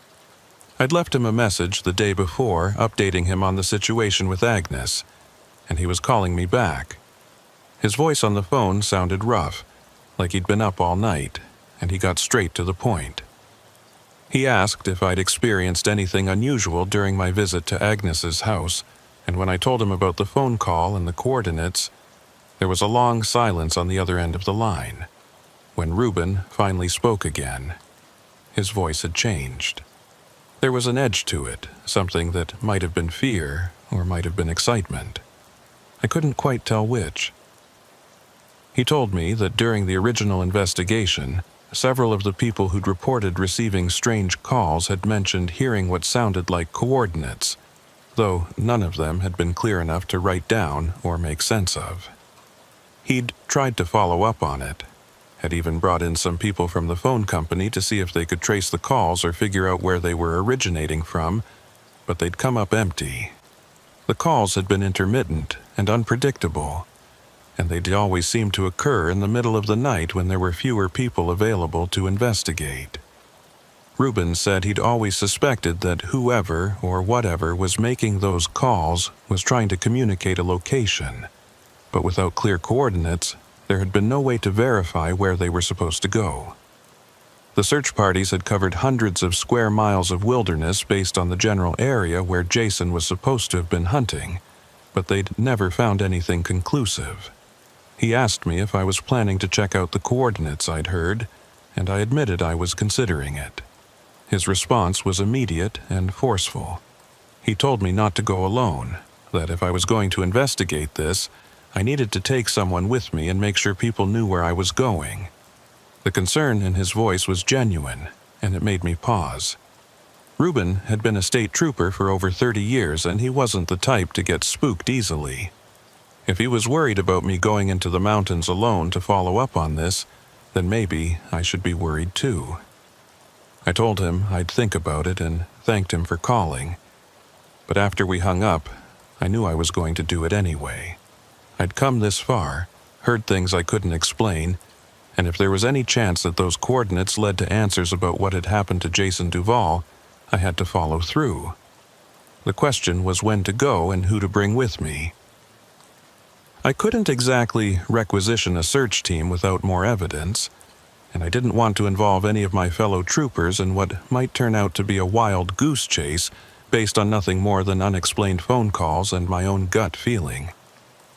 I'd left him a message the day before updating him on the situation with Agnes, and he was calling me back. His voice on the phone sounded rough, like he'd been up all night, and he got straight to the point. He asked if I'd experienced anything unusual during my visit to Agnes's house, and when I told him about the phone call and the coordinates, there was a long silence on the other end of the line. When Reuben finally spoke again, his voice had changed. There was an edge to it, something that might have been fear or might have been excitement. I couldn't quite tell which. He told me that during the original investigation, several of the people who'd reported receiving strange calls had mentioned hearing what sounded like coordinates, though none of them had been clear enough to write down or make sense of. He'd tried to follow up on it, had even brought in some people from the phone company to see if they could trace the calls or figure out where they were originating from, but they'd come up empty. The calls had been intermittent and unpredictable, and they'd always seemed to occur in the middle of the night when there were fewer people available to investigate. Reuben said he'd always suspected that whoever or whatever was making those calls was trying to communicate a location, but without clear coordinates, there had been no way to verify where they were supposed to go. The search parties had covered hundreds of square miles of wilderness based on the general area where Jason was supposed to have been hunting, but they'd never found anything conclusive. He asked me if I was planning to check out the coordinates I'd heard, and I admitted I was considering it. His response was immediate and forceful. He told me not to go alone, that if I was going to investigate this, I needed to take someone with me and make sure people knew where I was going. The concern in his voice was genuine, and it made me pause. Reuben had been a state trooper for over 30 years, and he wasn't the type to get spooked easily. If he was worried about me going into the mountains alone to follow up on this, then maybe I should be worried too. I told him I'd think about it and thanked him for calling. But after we hung up, I knew I was going to do it anyway. I'd come this far, heard things I couldn't explain, and if there was any chance that those coordinates led to answers about what had happened to Jason Duvall, I had to follow through. The question was when to go and who to bring with me. I couldn't exactly requisition a search team without more evidence, and I didn't want to involve any of my fellow troopers in what might turn out to be a wild goose chase based on nothing more than unexplained phone calls and my own gut feeling.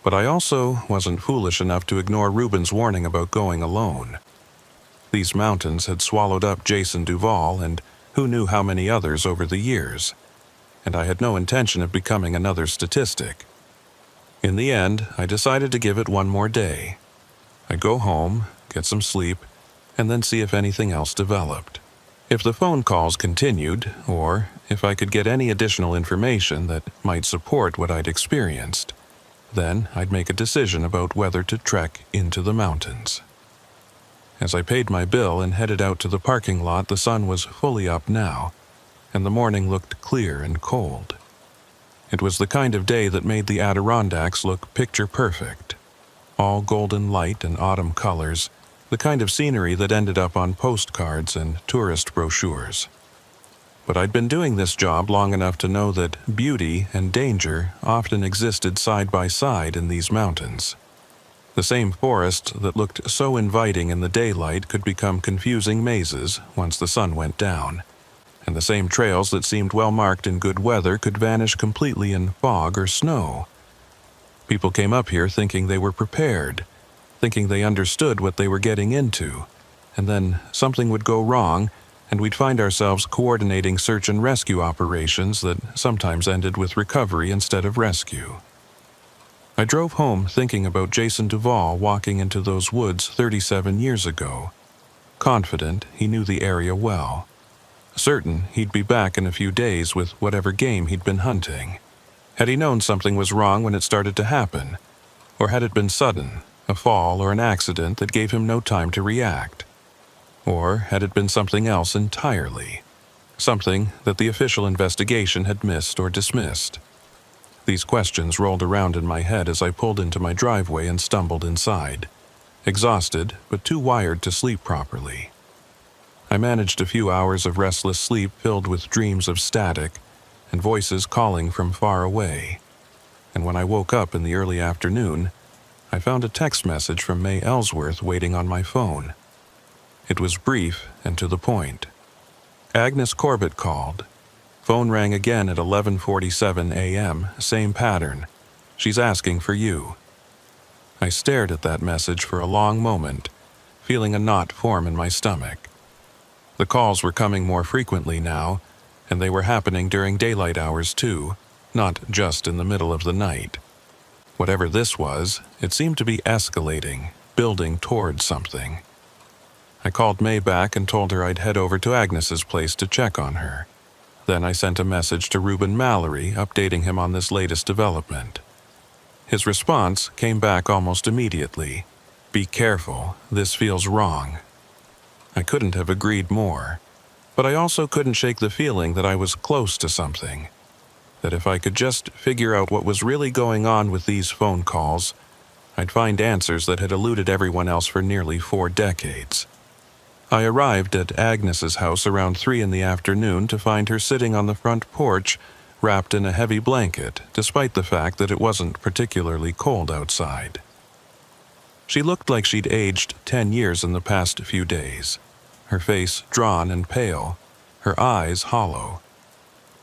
But I also wasn't foolish enough to ignore Reuben's warning about going alone. These mountains had swallowed up Jason Duvall and who knew how many others over the years, and I had no intention of becoming another statistic. In the end, I decided to give it one more day. I'd go home, get some sleep, and then see if anything else developed. If the phone calls continued, or if I could get any additional information that might support what I'd experienced, then I'd make a decision about whether to trek into the mountains. As I paid my bill and headed out to the parking lot, the sun was fully up now, and the morning looked clear and cold. It was the kind of day that made the Adirondacks look picture perfect. All golden light and autumn colors, the kind of scenery that ended up on postcards and tourist brochures. But I'd been doing this job long enough to know that beauty and danger often existed side by side in these mountains. The same forest that looked so inviting in the daylight could become confusing mazes once the sun went down, and the same trails that seemed well marked in good weather could vanish completely in fog or snow. People came up here thinking they were prepared, thinking they understood what they were getting into, and then something would go wrong, and we'd find ourselves coordinating search and rescue operations that sometimes ended with recovery instead of rescue. I drove home thinking about Jason Duvall walking into those woods 37 years ago, confident he knew the area well, certain he'd be back in a few days with whatever game he'd been hunting. Had he known something was wrong when it started to happen, or had it been sudden, a fall or an accident that gave him no time to react? Or had it been something else entirely? Something that the official investigation had missed or dismissed? These questions rolled around in my head as I pulled into my driveway and stumbled inside, exhausted but too wired to sleep properly. I managed a few hours of restless sleep filled with dreams of static and voices calling from far away. And when I woke up in the early afternoon, I found a text message from May Ellsworth waiting on my phone. It was brief and to the point. Agnes Corbett called. Phone rang again at 11:47 a.m., same pattern. She's asking for you. I stared at that message for a long moment, feeling a knot form in my stomach. The calls were coming more frequently now, and they were happening during daylight hours too, not just in the middle of the night. Whatever this was, it seemed to be escalating, building towards something. I called May back and told her I'd head over to Agnes's place to check on her. Then I sent a message to Reuben Mallory, updating him on this latest development. His response came back almost immediately. "Be careful, this feels wrong." I couldn't have agreed more, but I also couldn't shake the feeling that I was close to something. That if I could just figure out what was really going on with these phone calls, I'd find answers that had eluded everyone else for nearly 4 decades. I arrived at Agnes's house around 3 in the afternoon to find her sitting on the front porch, wrapped in a heavy blanket, despite the fact that it wasn't particularly cold outside. She looked like she'd aged 10 years in the past few days, her face drawn and pale, her eyes hollow.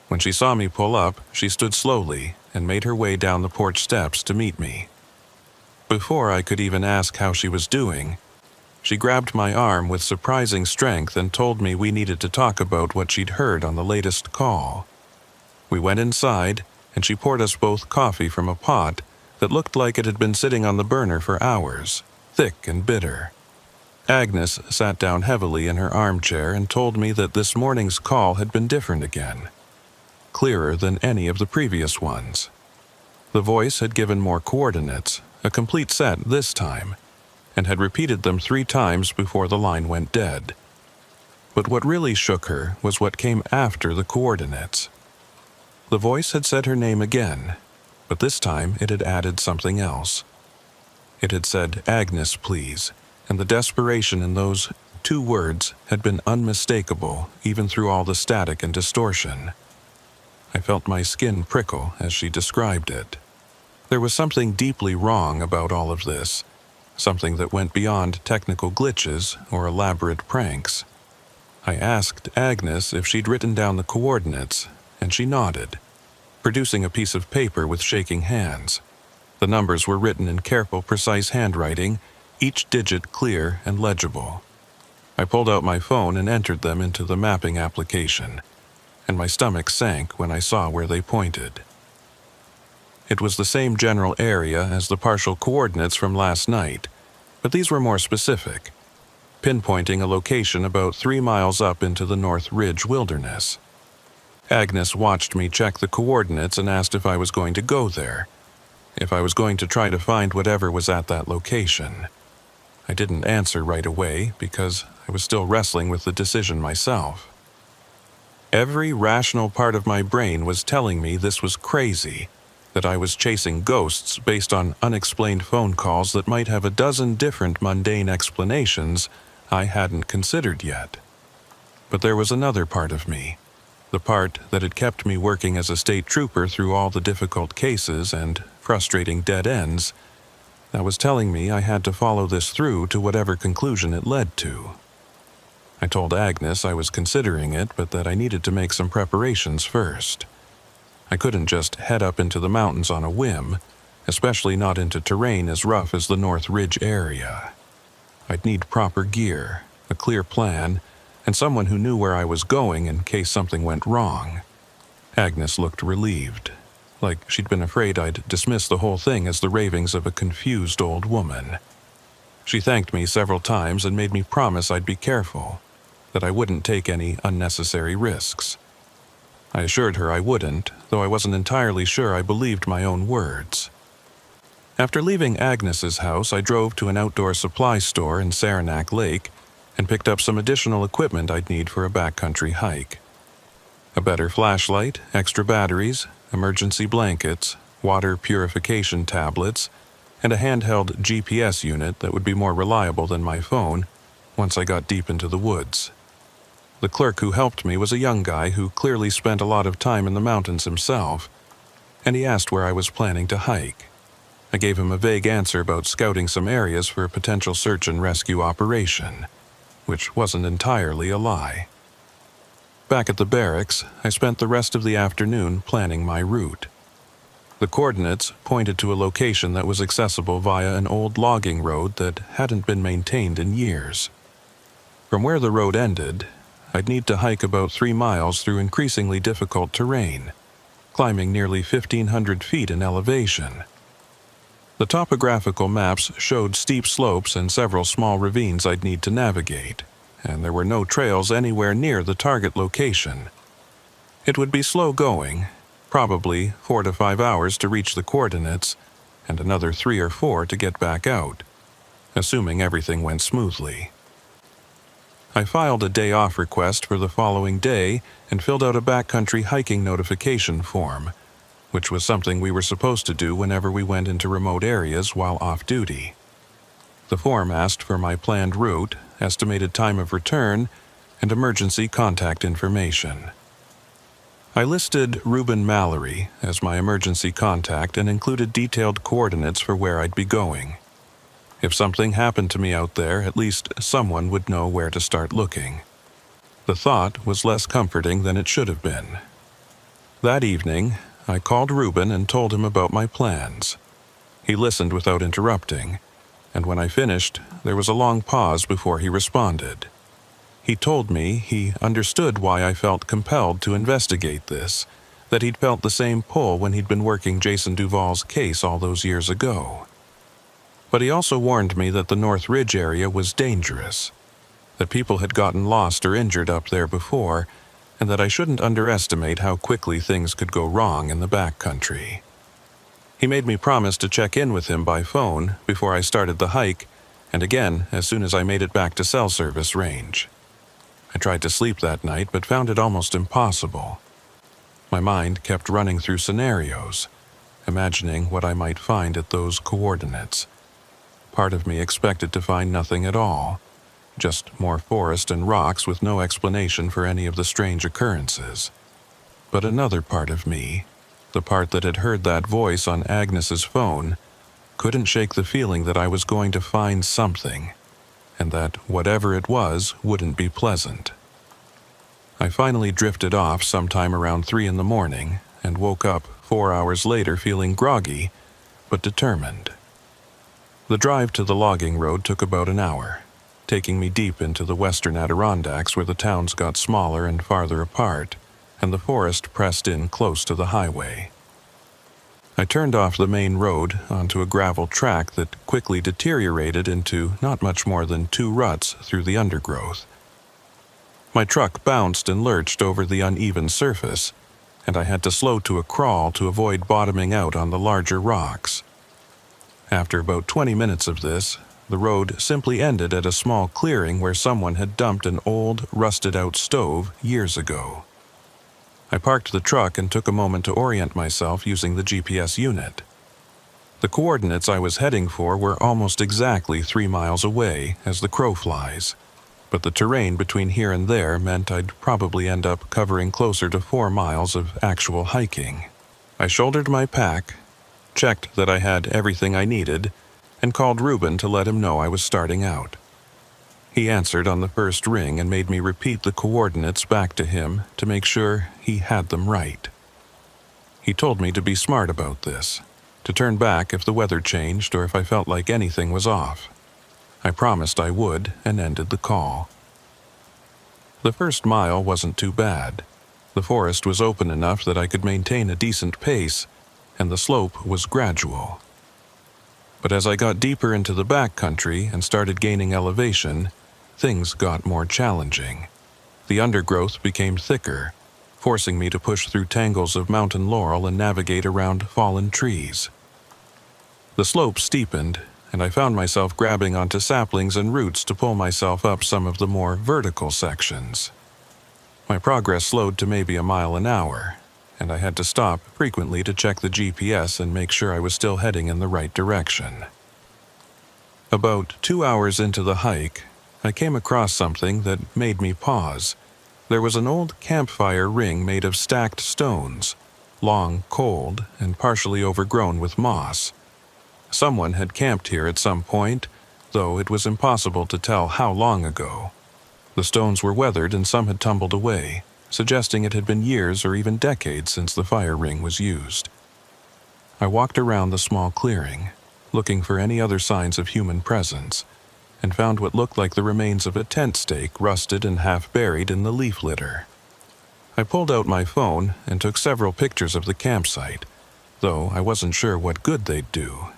When she saw me pull up, she stood slowly and made her way down the porch steps to meet me. Before I could even ask how she was doing, she grabbed my arm with surprising strength and told me we needed to talk about what she'd heard on the latest call. We went inside, and she poured us both coffee from a pot that looked like it had been sitting on the burner for hours, thick and bitter. Agnes sat down heavily in her armchair and told me that this morning's call had been different again, clearer than any of the previous ones. The voice had given more coordinates, a complete set this time, and had repeated them 3 times before the line went dead. But what really shook her was what came after the coordinates. The voice had said her name again, but this time it had added something else. It had said, "Agnes, please," and the desperation in those 2 words had been unmistakable even through all the static and distortion. I felt my skin prickle as she described it. There was something deeply wrong about all of this, something that went beyond technical glitches or elaborate pranks. I asked Agnes if she'd written down the coordinates, and she nodded, producing a piece of paper with shaking hands. The numbers were written in careful, precise handwriting, each digit clear and legible. I pulled out my phone and entered them into the mapping application, and my stomach sank when I saw where they pointed. It was the same general area as the partial coordinates from last night, but these were more specific, pinpointing a location about 3 miles up into the North Ridge wilderness. Agnes watched me check the coordinates and asked if I was going to go there, if I was going to try to find whatever was at that location. I didn't answer right away because I was still wrestling with the decision myself. Every rational part of my brain was telling me this was crazy, that I was chasing ghosts based on unexplained phone calls that might have a dozen different mundane explanations I hadn't considered yet. But there was another part of me, the part that had kept me working as a state trooper through all the difficult cases and frustrating dead ends, that was telling me I had to follow this through to whatever conclusion it led to. I told Agnes I was considering it, but that I needed to make some preparations first. I couldn't just head up into the mountains on a whim, especially not into terrain as rough as the North Ridge area. I'd need proper gear, a clear plan, and someone who knew where I was going in case something went wrong. Agnes looked relieved, like she'd been afraid I'd dismiss the whole thing as the ravings of a confused old woman. She thanked me several times and made me promise I'd be careful, that I wouldn't take any unnecessary risks. I assured her I wouldn't, though I wasn't entirely sure I believed my own words. After leaving Agnes's house, I drove to an outdoor supply store in Saranac Lake and picked up some additional equipment I'd need for a backcountry hike. A better flashlight, extra batteries, emergency blankets, water purification tablets, and a handheld GPS unit that would be more reliable than my phone once I got deep into the woods. The clerk who helped me was a young guy who clearly spent a lot of time in the mountains himself, and he asked where I was planning to hike. I gave him a vague answer about scouting some areas for a potential search and rescue operation, which wasn't entirely a lie. Back at the barracks, I spent the rest of the afternoon planning my route. The coordinates pointed to a location that was accessible via an old logging road that hadn't been maintained in years. From where the road ended, I'd need to hike about 3 miles through increasingly difficult terrain, climbing nearly 1,500 feet in elevation. The topographical maps showed steep slopes and several small ravines I'd need to navigate, and there were no trails anywhere near the target location. It would be slow going, probably 4 to 5 hours to reach the coordinates, and another 3 or 4 to get back out, assuming everything went smoothly. I filed a day-off request for the following day and filled out a backcountry hiking notification form, which was something we were supposed to do whenever we went into remote areas while off-duty. The form asked for my planned route, estimated time of return, and emergency contact information. I listed Reuben Mallory as my emergency contact and included detailed coordinates for where I'd be going. If something happened to me out there, at least someone would know where to start looking. The thought was less comforting than it should have been. That evening, I called Reuben and told him about my plans. He listened without interrupting, and when I finished, there was a long pause before he responded. He told me he understood why I felt compelled to investigate this, that he'd felt the same pull when he'd been working Jason Duvall's case all those years ago. But he also warned me that the North Ridge area was dangerous, that people had gotten lost or injured up there before, and that I shouldn't underestimate how quickly things could go wrong in the backcountry. He made me promise to check in with him by phone before I started the hike, and again as soon as I made it back to cell service range. I tried to sleep that night but found it almost impossible. My mind kept running through scenarios, imagining what I might find at those coordinates. Part of me expected to find nothing at all, just more forest and rocks with no explanation for any of the strange occurrences. But another part of me, the part that had heard that voice on Agnes's phone, couldn't shake the feeling that I was going to find something, and that whatever it was wouldn't be pleasant. I finally drifted off sometime around 3 in the morning and woke up 4 hours later feeling groggy, but determined. The drive to the logging road took about an hour, taking me deep into the western Adirondacks where the towns got smaller and farther apart, and the forest pressed in close to the highway. I turned off the main road onto a gravel track that quickly deteriorated into not much more than 2 ruts through the undergrowth. My truck bounced and lurched over the uneven surface, and I had to slow to a crawl to avoid bottoming out on the larger rocks. After about 20 minutes of this, the road simply ended at a small clearing where someone had dumped an old, rusted-out stove years ago. I parked the truck and took a moment to orient myself using the GPS unit. The coordinates I was heading for were almost exactly 3 miles away as the crow flies, but the terrain between here and there meant I'd probably end up covering closer to 4 miles of actual hiking. I shouldered my pack, checked that I had everything I needed, and called Reuben to let him know I was starting out. He answered on the first ring and made me repeat the coordinates back to him to make sure he had them right. He told me to be smart about this, to turn back if the weather changed or if I felt like anything was off. I promised I would and ended the call. The first mile wasn't too bad. The forest was open enough that I could maintain a decent pace, and the slope was gradual. But as I got deeper into the backcountry and started gaining elevation, things got more challenging. The undergrowth became thicker, forcing me to push through tangles of mountain laurel and navigate around fallen trees. The slope steepened, and I found myself grabbing onto saplings and roots to pull myself up some of the more vertical sections. My progress slowed to maybe a mile an hour, and I had to stop frequently to check the GPS and make sure I was still heading in the right direction. About 2 hours into the hike, I came across something that made me pause. There was an old campfire ring made of stacked stones, long, cold, and partially overgrown with moss. Someone had camped here at some point, though it was impossible to tell how long ago. The stones were weathered and some had tumbled away, suggesting it had been years or even decades since the fire ring was used. I walked around the small clearing, looking for any other signs of human presence, and found what looked like the remains of a tent stake rusted and half buried in the leaf litter. I pulled out my phone and took several pictures of the campsite, though I wasn't sure what good they'd do.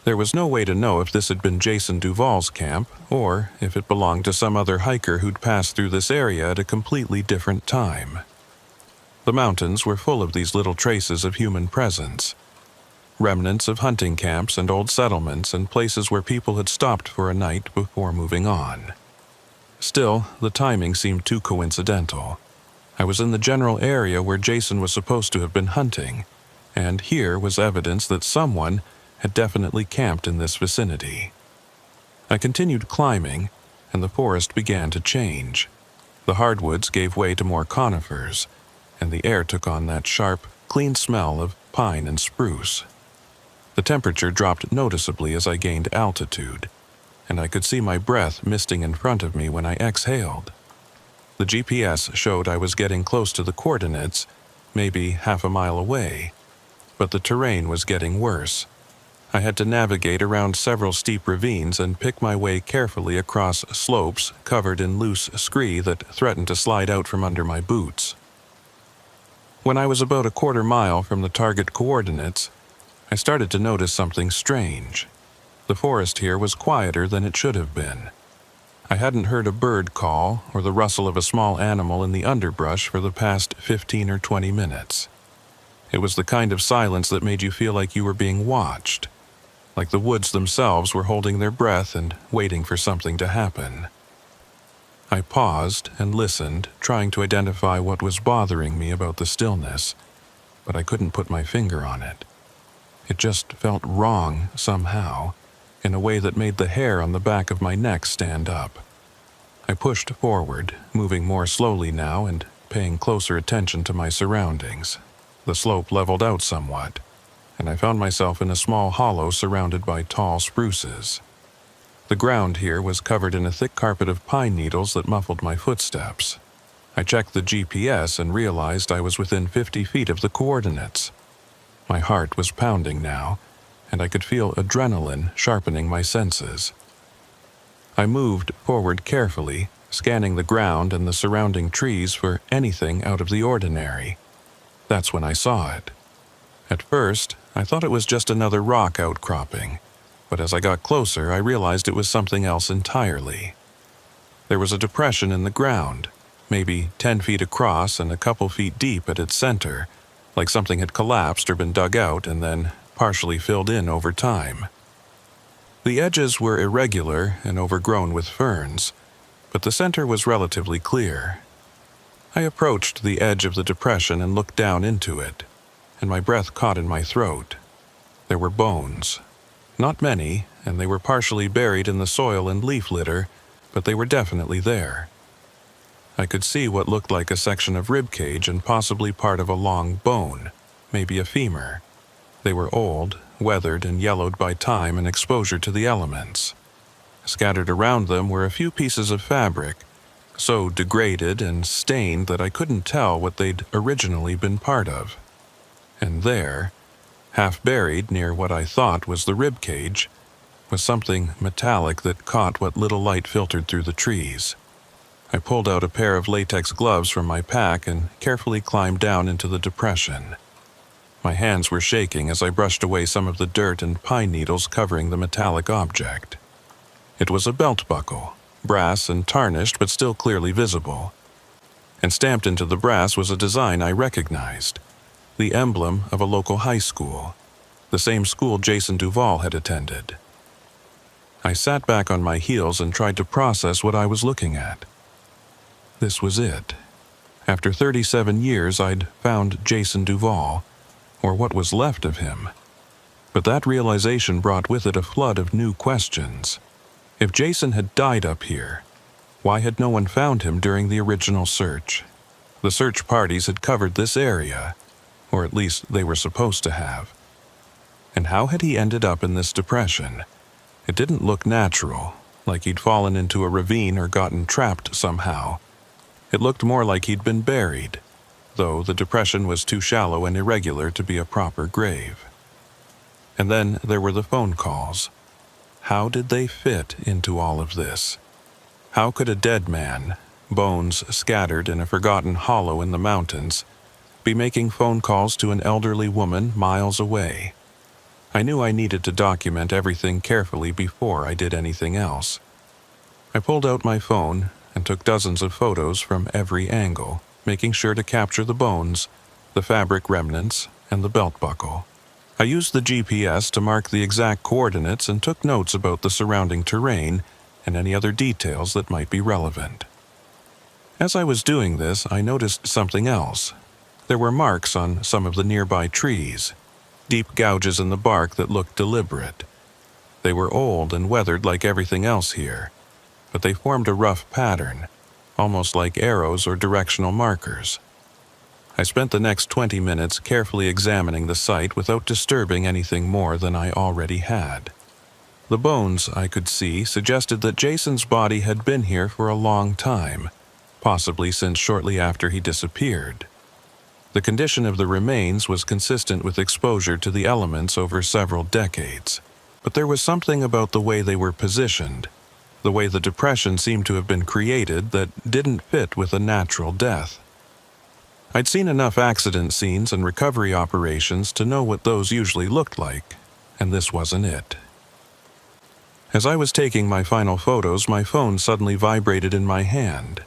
There was no way to know if this had been Jason Duval's camp or if it belonged to some other hiker who'd passed through this area at a completely different time. The mountains were full of these little traces of human presence, remnants of hunting camps and old settlements and places where people had stopped for a night before moving on. Still, the timing seemed too coincidental. I was in the general area where Jason was supposed to have been hunting, and here was evidence that someone had definitely camped in this vicinity. I continued climbing, and the forest began to change. The hardwoods gave way to more conifers, and the air took on that sharp, clean smell of pine and spruce. The temperature dropped noticeably as I gained altitude, and I could see my breath misting in front of me when I exhaled. The GPS showed I was getting close to the coordinates, maybe half a mile away, but the terrain was getting worse. I had to navigate around several steep ravines and pick my way carefully across slopes covered in loose scree that threatened to slide out from under my boots. When I was about a quarter mile from the target coordinates, I started to notice something strange. The forest here was quieter than it should have been. I hadn't heard a bird call or the rustle of a small animal in the underbrush for the past 15 or 20 minutes. It was the kind of silence that made you feel like you were being watched, like the woods themselves were holding their breath and waiting for something to happen. I paused and listened, trying to identify what was bothering me about the stillness, but I couldn't put my finger on it. It just felt wrong somehow, in a way that made the hair on the back of my neck stand up. I pushed forward, moving more slowly now and paying closer attention to my surroundings. The slope leveled out somewhat, and I found myself in a small hollow surrounded by tall spruces. The ground here was covered in a thick carpet of pine needles that muffled my footsteps. I checked the GPS and realized I was within 50 feet of the coordinates. My heart was pounding now, and I could feel adrenaline sharpening my senses. I moved forward carefully, scanning the ground and the surrounding trees for anything out of the ordinary. That's when I saw it. At first, I thought it was just another rock outcropping, but as I got closer, I realized it was something else entirely. There was a depression in the ground, maybe 10 feet across and a couple feet deep at its center, like something had collapsed or been dug out and then partially filled in over time. The edges were irregular and overgrown with ferns, but the center was relatively clear. I approached the edge of the depression and looked down into it, and my breath caught in my throat. There were bones. Not many, and they were partially buried in the soil and leaf litter, but they were definitely there. I could see what looked like a section of rib cage and possibly part of a long bone, maybe a femur. They were old, weathered, and yellowed by time and exposure to the elements. Scattered around them were a few pieces of fabric, so degraded and stained that I couldn't tell what they'd originally been part of. And there, half buried near what I thought was the rib cage, was something metallic that caught what little light filtered through the trees. I pulled out a pair of latex gloves from my pack and carefully climbed down into the depression. My hands were shaking as I brushed away some of the dirt and pine needles covering the metallic object. It was a belt buckle, brass and tarnished but still clearly visible. And stamped into the brass was a design I recognized, the emblem of a local high school, the same school Jason Duval had attended. I sat back on my heels and tried to process what I was looking at. This was it. After 37 years, I'd found Jason Duval, or what was left of him. But that realization brought with it a flood of new questions. If Jason had died up here, why had no one found him during the original search? The search parties had covered this area, or at least they were supposed to have. And how had he ended up in this depression? It didn't look natural, like he'd fallen into a ravine or gotten trapped somehow. It looked more like he'd been buried, though the depression was too shallow and irregular to be a proper grave. And then there were the phone calls. How did they fit into all of this? How could a dead man, bones scattered in a forgotten hollow in the mountains, be making phone calls to an elderly woman miles away? I knew I needed to document everything carefully before I did anything else. I pulled out my phone and took dozens of photos from every angle, making sure to capture the bones, the fabric remnants, and the belt buckle. I used the GPS to mark the exact coordinates and took notes about the surrounding terrain and any other details that might be relevant. As I was doing this, I noticed something else. There were marks on some of the nearby trees, deep gouges in the bark that looked deliberate. They were old and weathered like everything else here, but they formed a rough pattern, almost like arrows or directional markers. I spent the next 20 minutes carefully examining the site without disturbing anything more than I already had. The bones, I could see, suggested that Jason's body had been here for a long time, possibly since shortly after he disappeared. The condition of the remains was consistent with exposure to the elements over several decades, but there was something about the way they were positioned, the way the depression seemed to have been created, that didn't fit with a natural death. I'd seen enough accident scenes and recovery operations to know what those usually looked like, and this wasn't it. As I was taking my final photos, my phone suddenly vibrated in my hand.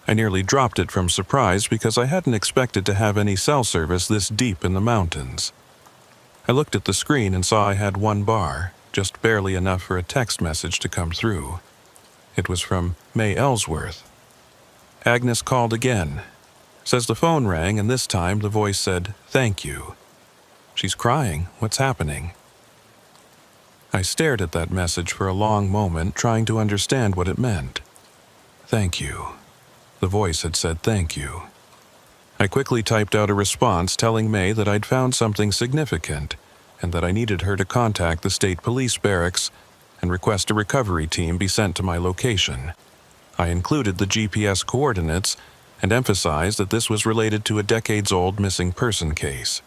I nearly dropped it from surprise because I hadn't expected to have any cell service this deep in the mountains. I looked at the screen and saw I had one bar, just barely enough for a text message to come through. It was from May Ellsworth. Agnes called again. Says the phone rang, and this time the voice said, "Thank you." She's crying. What's happening? I stared at that message for a long moment, trying to understand what it meant. Thank you. The voice had said thank you. I quickly typed out a response telling May that I'd found something significant and that I needed her to contact the state police barracks and request a recovery team be sent to my location. I included the GPS coordinates and emphasized that this was related to a decades-old missing person case.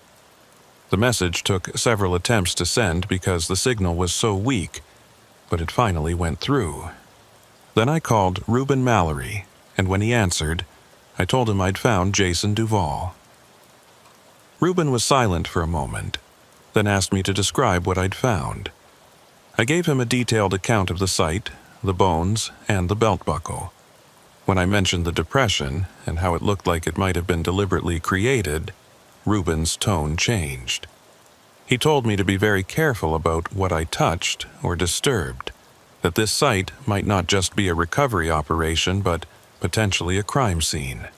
The message took several attempts to send because the signal was so weak, but it finally went through. Then I called Reuben Mallory, and when he answered, I told him I'd found Jason Duvall. Reuben was silent for a moment, then asked me to describe what I'd found. I gave him a detailed account of the site, the bones, and the belt buckle. When I mentioned the depression and how it looked like it might have been deliberately created, Reuben's tone changed. He told me to be very careful about what I touched or disturbed, that this site might not just be a recovery operation but potentially a crime scene.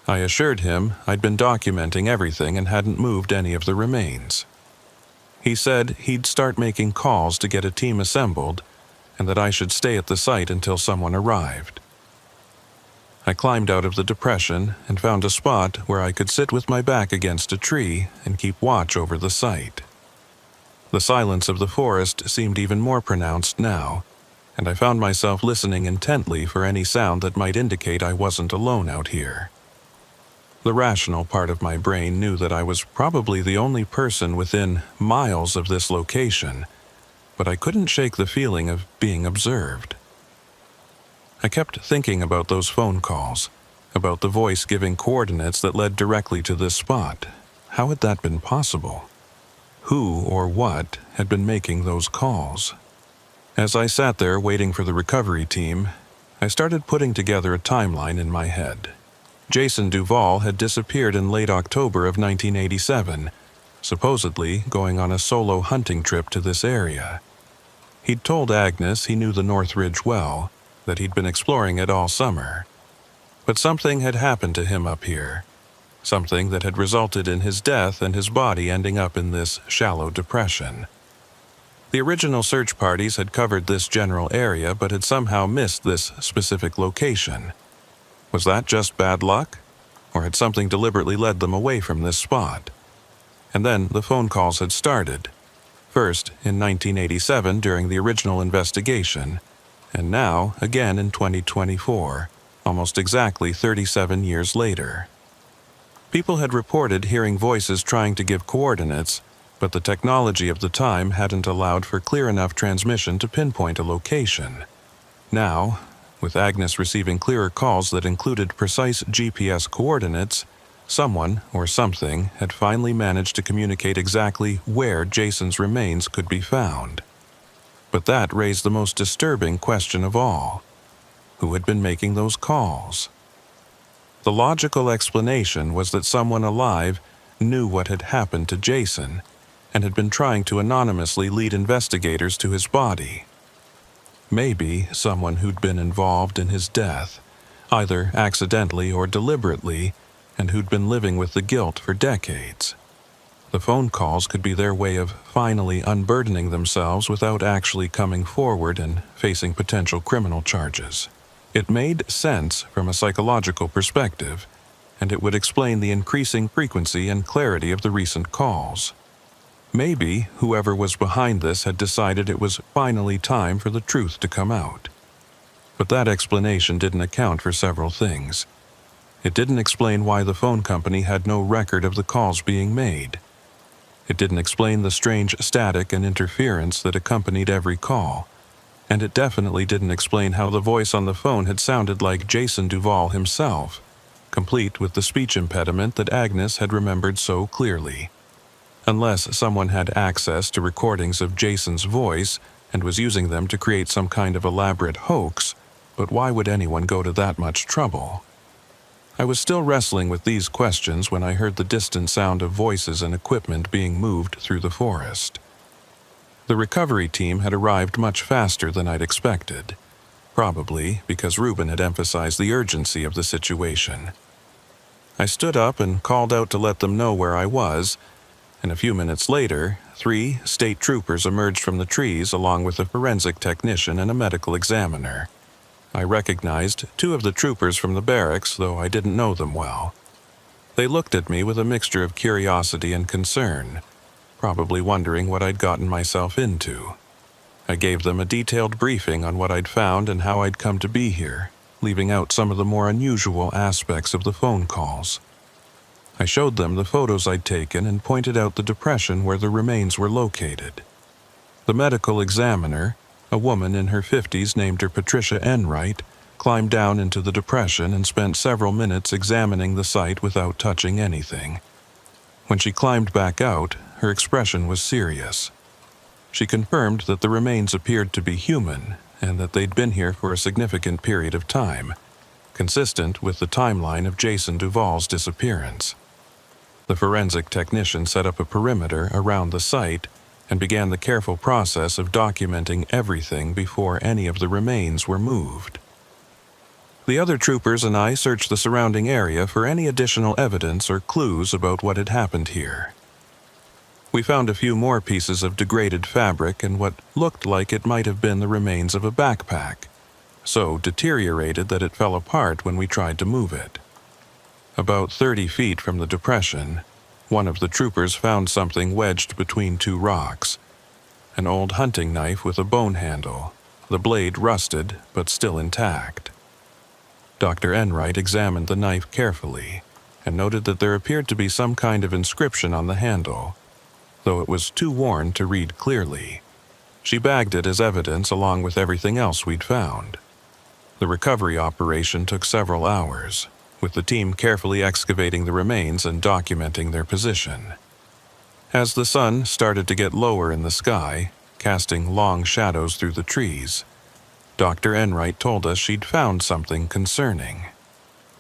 I assured him I'd been documenting everything and hadn't moved any of the remains. He said he'd start making calls to get a team assembled and that I should stay at the site until someone arrived. I climbed out of the depression and found a spot where I could sit with my back against a tree and keep watch over the site. The silence of the forest seemed even more pronounced now, and I found myself listening intently for any sound that might indicate I wasn't alone out here. The rational part of my brain knew that I was probably the only person within miles of this location, but I couldn't shake the feeling of being observed. I kept thinking about those phone calls, about the voice giving coordinates that led directly to this spot. How had that been possible? Who or what had been making those calls? As I sat there waiting for the recovery team, I started putting together a timeline in my head. Jason Duvall had disappeared in late October of 1987, supposedly going on a solo hunting trip to this area. He'd told Agnes he knew the North Ridge well, that he'd been exploring it all summer. But something had happened to him up here, something that had resulted in his death and his body ending up in this shallow depression. The original search parties had covered this general area but had somehow missed this specific location. Was that just bad luck? Or had something deliberately led them away from this spot? And then the phone calls had started. First in 1987 during the original investigation, and now again in 2024, almost exactly 37 years later. People had reported hearing voices trying to give coordinates, but the technology of the time hadn't allowed for clear enough transmission to pinpoint a location. Now, with Agnes receiving clearer calls that included precise GPS coordinates, Someone, or something, had finally managed to communicate exactly where Jason's remains could be found. But that raised the most disturbing question of all. Who had been making those calls? The logical explanation was that someone alive knew what had happened to Jason and had been trying to anonymously lead investigators to his body. Maybe someone who'd been involved in his death, either accidentally or deliberately, and who'd been living with the guilt for decades. The phone calls could be their way of finally unburdening themselves without actually coming forward and facing potential criminal charges. It made sense from a psychological perspective, and it would explain the increasing frequency and clarity of the recent calls. Maybe whoever was behind this had decided it was finally time for the truth to come out. But that explanation didn't account for several things. It didn't explain why the phone company had no record of the calls being made. It didn't explain the strange static and interference that accompanied every call. And it definitely didn't explain how the voice on the phone had sounded like Jason Duvall himself, complete with the speech impediment that Agnes had remembered so clearly. Unless someone had access to recordings of Jason's voice and was using them to create some kind of elaborate hoax, but why would anyone go to that much trouble? I was still wrestling with these questions when I heard the distant sound of voices and equipment being moved through the forest. The recovery team had arrived much faster than I'd expected, probably because Reuben had emphasized the urgency of the situation. I stood up and called out to let them know where I was, and a few minutes later, 3 state troopers emerged from the trees along with a forensic technician and a medical examiner. I recognized 2 of the troopers from the barracks, though I didn't know them well. They looked at me with a mixture of curiosity and concern, probably wondering what I'd gotten myself into. I gave them a detailed briefing on what I'd found and how I'd come to be here, leaving out some of the more unusual aspects of the phone calls. I showed them the photos I'd taken and pointed out the depression where the remains were located. The medical examiner, a woman in her 50s named her Patricia Enright, climbed down into the depression and spent several minutes examining the site without touching anything. When she climbed back out, her expression was serious. She confirmed that the remains appeared to be human and that they'd been here for a significant period of time, consistent with the timeline of Jason Duvall's disappearance. The forensic technician set up a perimeter around the site and began the careful process of documenting everything before any of the remains were moved. The other troopers and I searched the surrounding area for any additional evidence or clues about what had happened here. We found a few more pieces of degraded fabric and what looked like it might have been the remains of a backpack, so deteriorated that it fell apart when we tried to move it. About 30 feet from the depression, one of the troopers found something wedged between 2 rocks, an old hunting knife with a bone handle, the blade rusted but still intact. Dr. Enright examined the knife carefully and noted that there appeared to be some kind of inscription on the handle, though it was too worn to read clearly. She bagged it as evidence along with everything else we'd found. The recovery operation took several hours, with the team carefully excavating the remains and documenting their position. As the sun started to get lower in the sky, casting long shadows through the trees, Dr. Enright told us she'd found something concerning.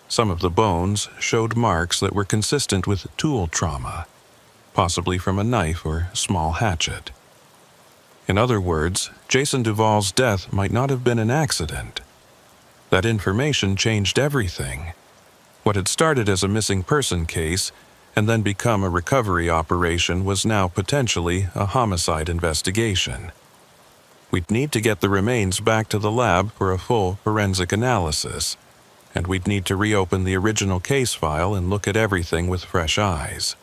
Some of the bones showed marks that were consistent with tool trauma, possibly from a knife or small hatchet. In other words, Jason Duvall's death might not have been an accident. That information changed everything. What had started as a missing person case and then become a recovery operation was now potentially a homicide investigation. We'd need to get the remains back to the lab for a full forensic analysis, and we'd need to reopen the original case file and look at everything with fresh eyes.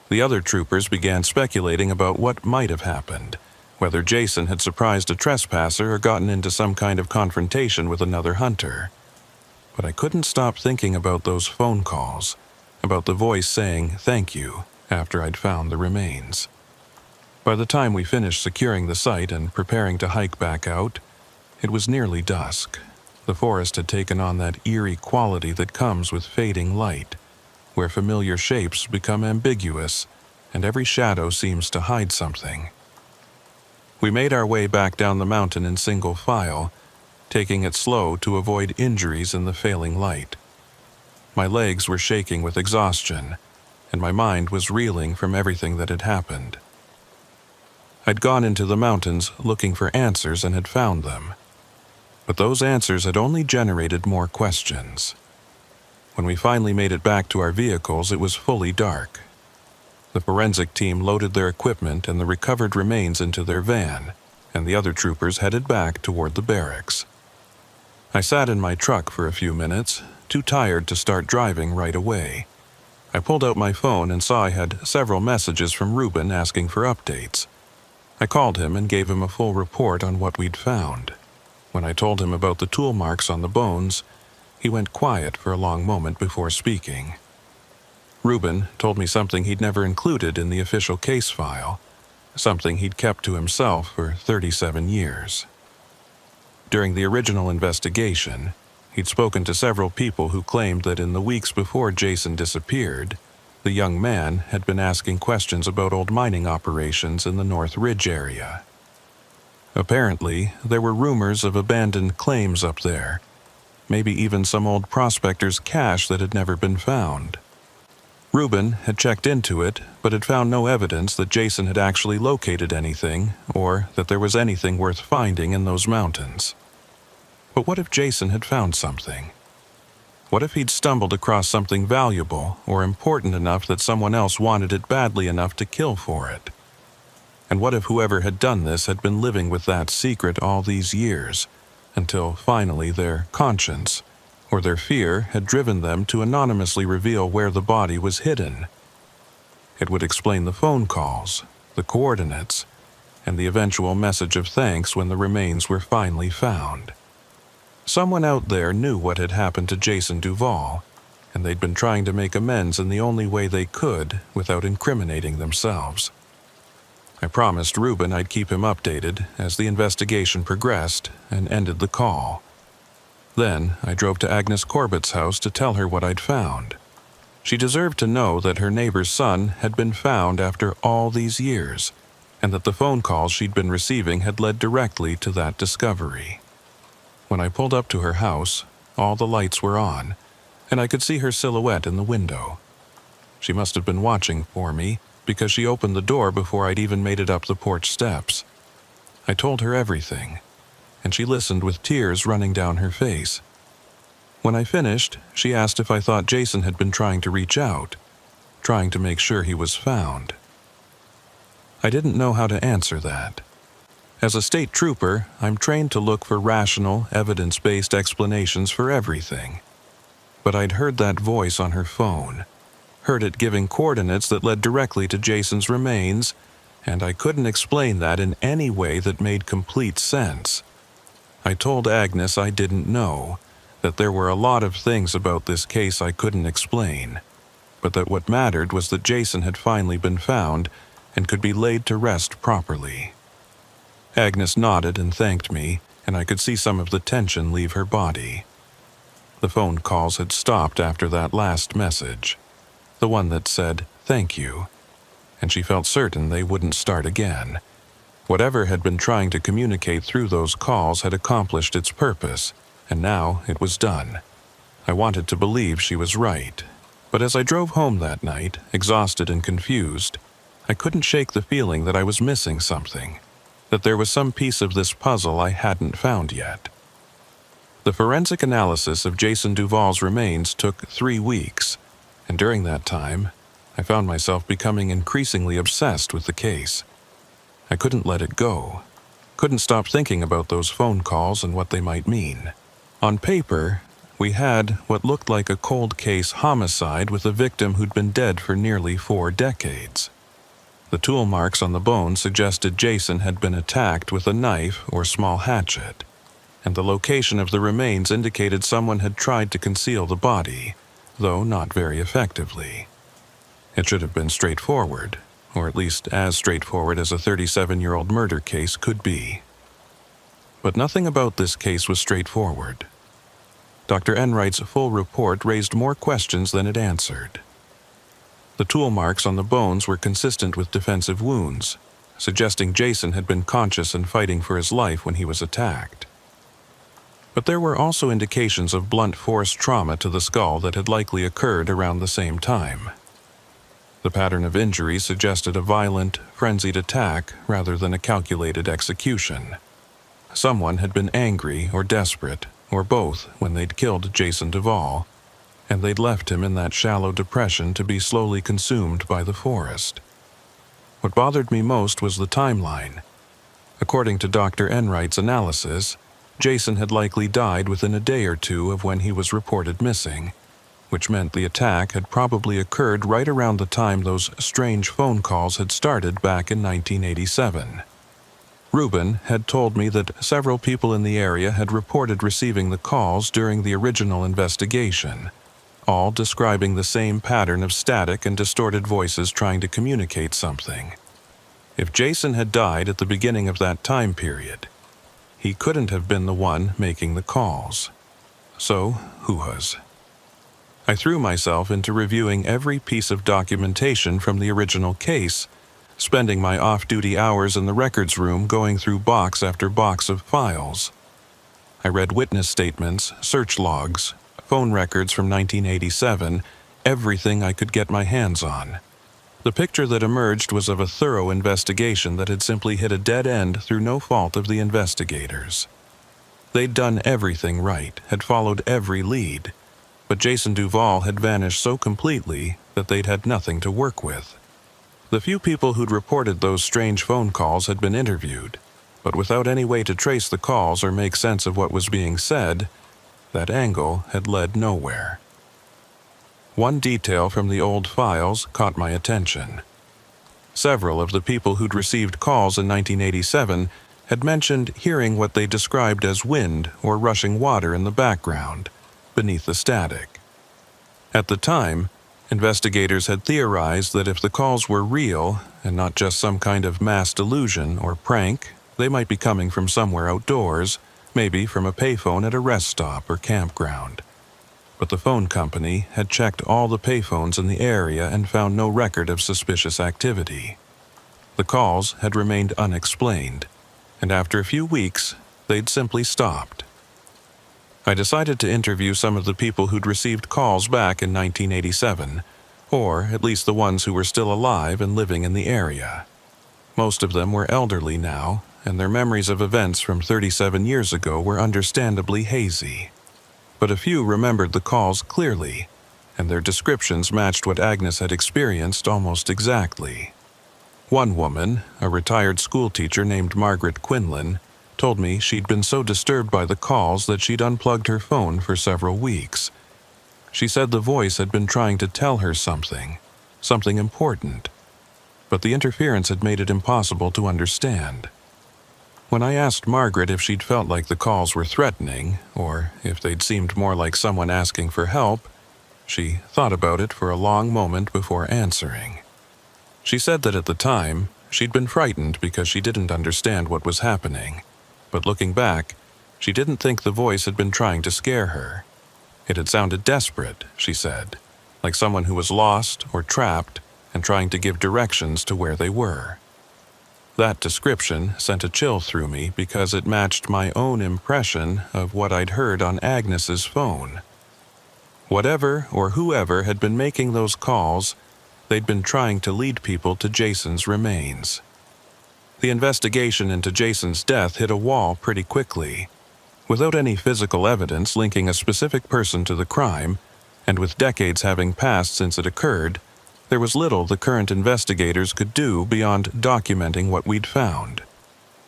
The other troopers began speculating about what might have happened, whether Jason had surprised a trespasser or gotten into some kind of confrontation with another hunter. But I couldn't stop thinking about those phone calls, about the voice saying thank you after I'd found the remains. By the time we finished securing the site and preparing to hike back out, it was nearly dusk. The forest had taken on that eerie quality that comes with fading light, where familiar shapes become ambiguous and every shadow seems to hide something. We made our way back down the mountain in single file, taking it slow to avoid injuries in the failing light. My legs were shaking with exhaustion, and my mind was reeling from everything that had happened. I'd gone into the mountains looking for answers and had found them. But those answers had only generated more questions. When we finally made it back to our vehicles, it was fully dark. The forensic team loaded their equipment and the recovered remains into their van, and the other troopers headed back toward the barracks. I sat in my truck for a few minutes, too tired to start driving right away. I pulled out my phone and saw I had several messages from Ruben asking for updates. I called him and gave him a full report on what we'd found. When I told him about the tool marks on the bones, he went quiet for a long moment before speaking. Ruben told me something he'd never included in the official case file, something he'd kept to himself for 37 years. During the original investigation, he'd spoken to several people who claimed that in the weeks before Jason disappeared, the young man had been asking questions about old mining operations in the North Ridge area. Apparently, there were rumors of abandoned claims up there, maybe even some old prospectors' cache that had never been found. Ruben had checked into it, but had found no evidence that Jason had actually located anything, or that there was anything worth finding in those mountains. But what if Jason had found something? What if he'd stumbled across something valuable or important enough that someone else wanted it badly enough to kill for it? And what if whoever had done this had been living with that secret all these years, until finally their conscience or their fear had driven them to anonymously reveal where the body was hidden? It would explain the phone calls, the coordinates, and the eventual message of thanks when the remains were finally found. Someone out there knew what had happened to Jason Duvall, and they'd been trying to make amends in the only way they could without incriminating themselves. I promised Ruben I'd keep him updated as the investigation progressed and ended the call. Then I drove to Agnes Corbett's house to tell her what I'd found. She deserved to know that her neighbor's son had been found after all these years, and that the phone calls she'd been receiving had led directly to that discovery. When I pulled up to her house, all the lights were on, and I could see her silhouette in the window. She must have been watching for me, because she opened the door before I'd even made it up the porch steps. I told her everything, and she listened with tears running down her face. When I finished, she asked if I thought Jason had been trying to reach out, trying to make sure he was found. I didn't know how to answer that. As a state trooper, I'm trained to look for rational, evidence-based explanations for everything. But I'd heard that voice on her phone, heard it giving coordinates that led directly to Jason's remains, and I couldn't explain that in any way that made complete sense. I told Agnes I didn't know, that there were a lot of things about this case I couldn't explain, but that what mattered was that Jason had finally been found and could be laid to rest properly. Agnes nodded and thanked me, and I could see some of the tension leave her body. The phone calls had stopped after that last message, the one that said, "Thank you," and she felt certain they wouldn't start again. Whatever had been trying to communicate through those calls had accomplished its purpose, and now it was done. I wanted to believe she was right, but as I drove home that night, exhausted and confused, I couldn't shake the feeling that I was missing something, that there was some piece of this puzzle I hadn't found yet. The forensic analysis of Jason Duvall's remains took 3 weeks, and during that time, I found myself becoming increasingly obsessed with the case. I couldn't let it go, couldn't stop thinking about those phone calls and what they might mean. On paper, we had what looked like a cold case homicide with a victim who'd been dead for nearly 4 decades. The tool marks on the bone suggested Jason had been attacked with a knife or small hatchet, and the location of the remains indicated someone had tried to conceal the body, though not very effectively. It should have been straightforward, or at least as straightforward as a 37-year-old murder case could be. But nothing about this case was straightforward. Dr. Enright's full report raised more questions than it answered. The tool marks on the bones were consistent with defensive wounds, suggesting Jason had been conscious and fighting for his life when he was attacked. But there were also indications of blunt force trauma to the skull that had likely occurred around the same time. The pattern of injury suggested a violent, frenzied attack rather than a calculated execution. Someone had been angry or desperate, or both, when they'd killed Jason Duvall, and they'd left him in that shallow depression to be slowly consumed by the forest. What bothered me most was the timeline. According to Dr. Enright's analysis, Jason had likely died within a day or two of when he was reported missing, which meant the attack had probably occurred right around the time those strange phone calls had started back in 1987. Ruben had told me that several people in the area had reported receiving the calls during the original investigation, all describing the same pattern of static and distorted voices trying to communicate something. If Jason had died at the beginning of that time period, he couldn't have been the one making the calls. So, who was? I threw myself into reviewing every piece of documentation from the original case, spending my off-duty hours in the records room going through box after box of files. I read witness statements, search logs, phone records from 1987, everything I could get my hands on. The picture that emerged was of a thorough investigation that had simply hit a dead end through no fault of the investigators. They'd done everything right, had followed every lead, but Jason Duvall had vanished so completely that they'd had nothing to work with. The few people who'd reported those strange phone calls had been interviewed, but without any way to trace the calls or make sense of what was being said, that angle had led nowhere. One detail from the old files caught my attention. Several of the people who'd received calls in 1987 had mentioned hearing what they described as wind or rushing water in the background, beneath the static. At the time, investigators had theorized that if the calls were real and not just some kind of mass delusion or prank, they might be coming from somewhere outdoors, maybe from a payphone at a rest stop or campground. But the phone company had checked all the payphones in the area and found no record of suspicious activity. The calls had remained unexplained, and after a few weeks, they'd simply stopped. I decided to interview some of the people who'd received calls back in 1987, or at least the ones who were still alive and living in the area. Most of them were elderly now, and their memories of events from 37 years ago were understandably hazy. But a few remembered the calls clearly, and their descriptions matched what Agnes had experienced almost exactly. One woman, a retired schoolteacher named Margaret Quinlan, told me she'd been so disturbed by the calls that she'd unplugged her phone for several weeks. She said the voice had been trying to tell her something important, but the interference had made it impossible to understand. When I asked Margaret if she'd felt like the calls were threatening, or if they'd seemed more like someone asking for help, she thought about it for a long moment before answering. She said that at the time, she'd been frightened because she didn't understand what was happening, but looking back, she didn't think the voice had been trying to scare her. It had sounded desperate, she said, like someone who was lost or trapped and trying to give directions to where they were. That description sent a chill through me because it matched my own impression of what I'd heard on Agnes's phone. Whatever or whoever had been making those calls, they'd been trying to lead people to Jason's remains. The investigation into Jason's death hit a wall pretty quickly. Without any physical evidence linking a specific person to the crime, and with decades having passed since it occurred, there was little the current investigators could do beyond documenting what we'd found.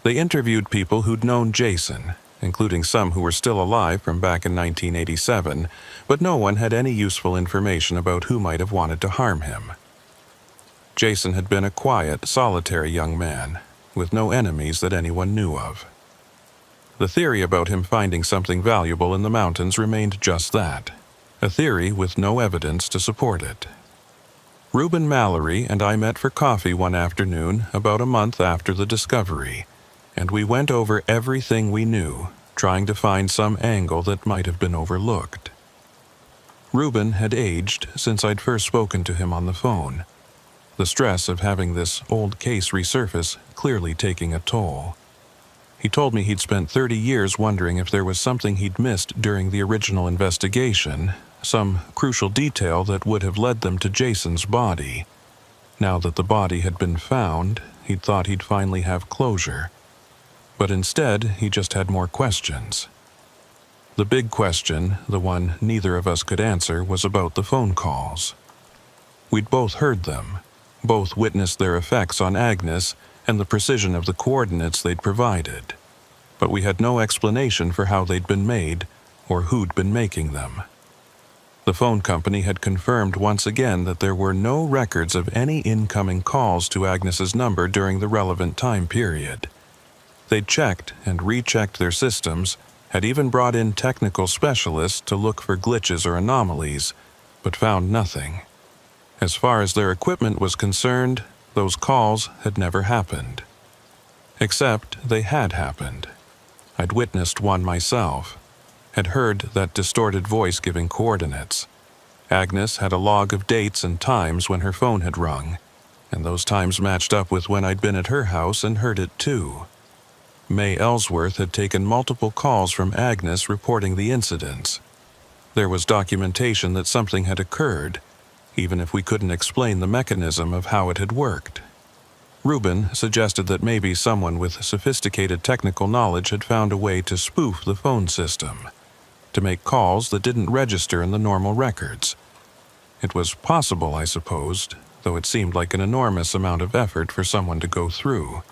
They interviewed people who'd known Jason, including some who were still alive from back in 1987, but no one had any useful information about who might have wanted to harm him. Jason had been a quiet, solitary young man, with no enemies that anyone knew of. The theory about him finding something valuable in the mountains remained just that, a theory with no evidence to support it. Reuben Mallory and I met for coffee one afternoon about a month after the discovery, and we went over everything we knew, trying to find some angle that might have been overlooked. Reuben had aged since I'd first spoken to him on the phone, the stress of having this old case resurface clearly taking a toll. He told me he'd spent 30 years wondering if there was something he'd missed during the original investigation, some crucial detail that would have led them to Jason's body. Now that the body had been found, he'd thought he'd finally have closure. But instead, he just had more questions. The big question, the one neither of us could answer, was about the phone calls. We'd both heard them, both witnessed their effects on Agnes and the precision of the coordinates they'd provided, but we had no explanation for how they'd been made or who'd been making them. The phone company had confirmed once again that there were no records of any incoming calls to Agnes's number during the relevant time period. They'd checked and rechecked their systems, had even brought in technical specialists to look for glitches or anomalies, but found nothing. As far as their equipment was concerned, those calls had never happened. Except they had happened. I'd witnessed one myself, had heard that distorted voice giving coordinates. Agnes had a log of dates and times when her phone had rung, and those times matched up with when I'd been at her house and heard it too. May Ellsworth had taken multiple calls from Agnes reporting the incidents. There was documentation that something had occurred, even if we couldn't explain the mechanism of how it had worked. Reuben suggested that maybe someone with sophisticated technical knowledge had found a way to spoof the phone system, to make calls that didn't register in the normal records. It was possible, I supposed, though it seemed like an enormous amount of effort for someone to go through.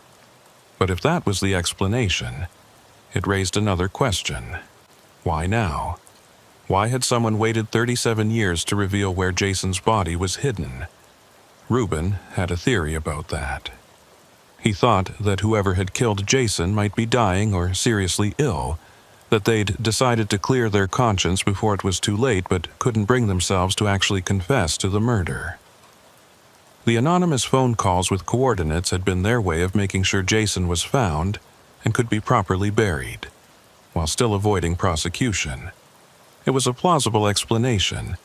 But if that was the explanation, it raised another question. Why now? Why had someone waited 37 years to reveal where Jason's body was hidden? Reuben had a theory about that. He thought that whoever had killed Jason might be dying or seriously ill, that they'd decided to clear their conscience before it was too late but couldn't bring themselves to actually confess to the murder. The anonymous phone calls with coordinates had been their way of making sure Jason was found and could be properly buried, while still avoiding prosecution. It was a plausible explanation,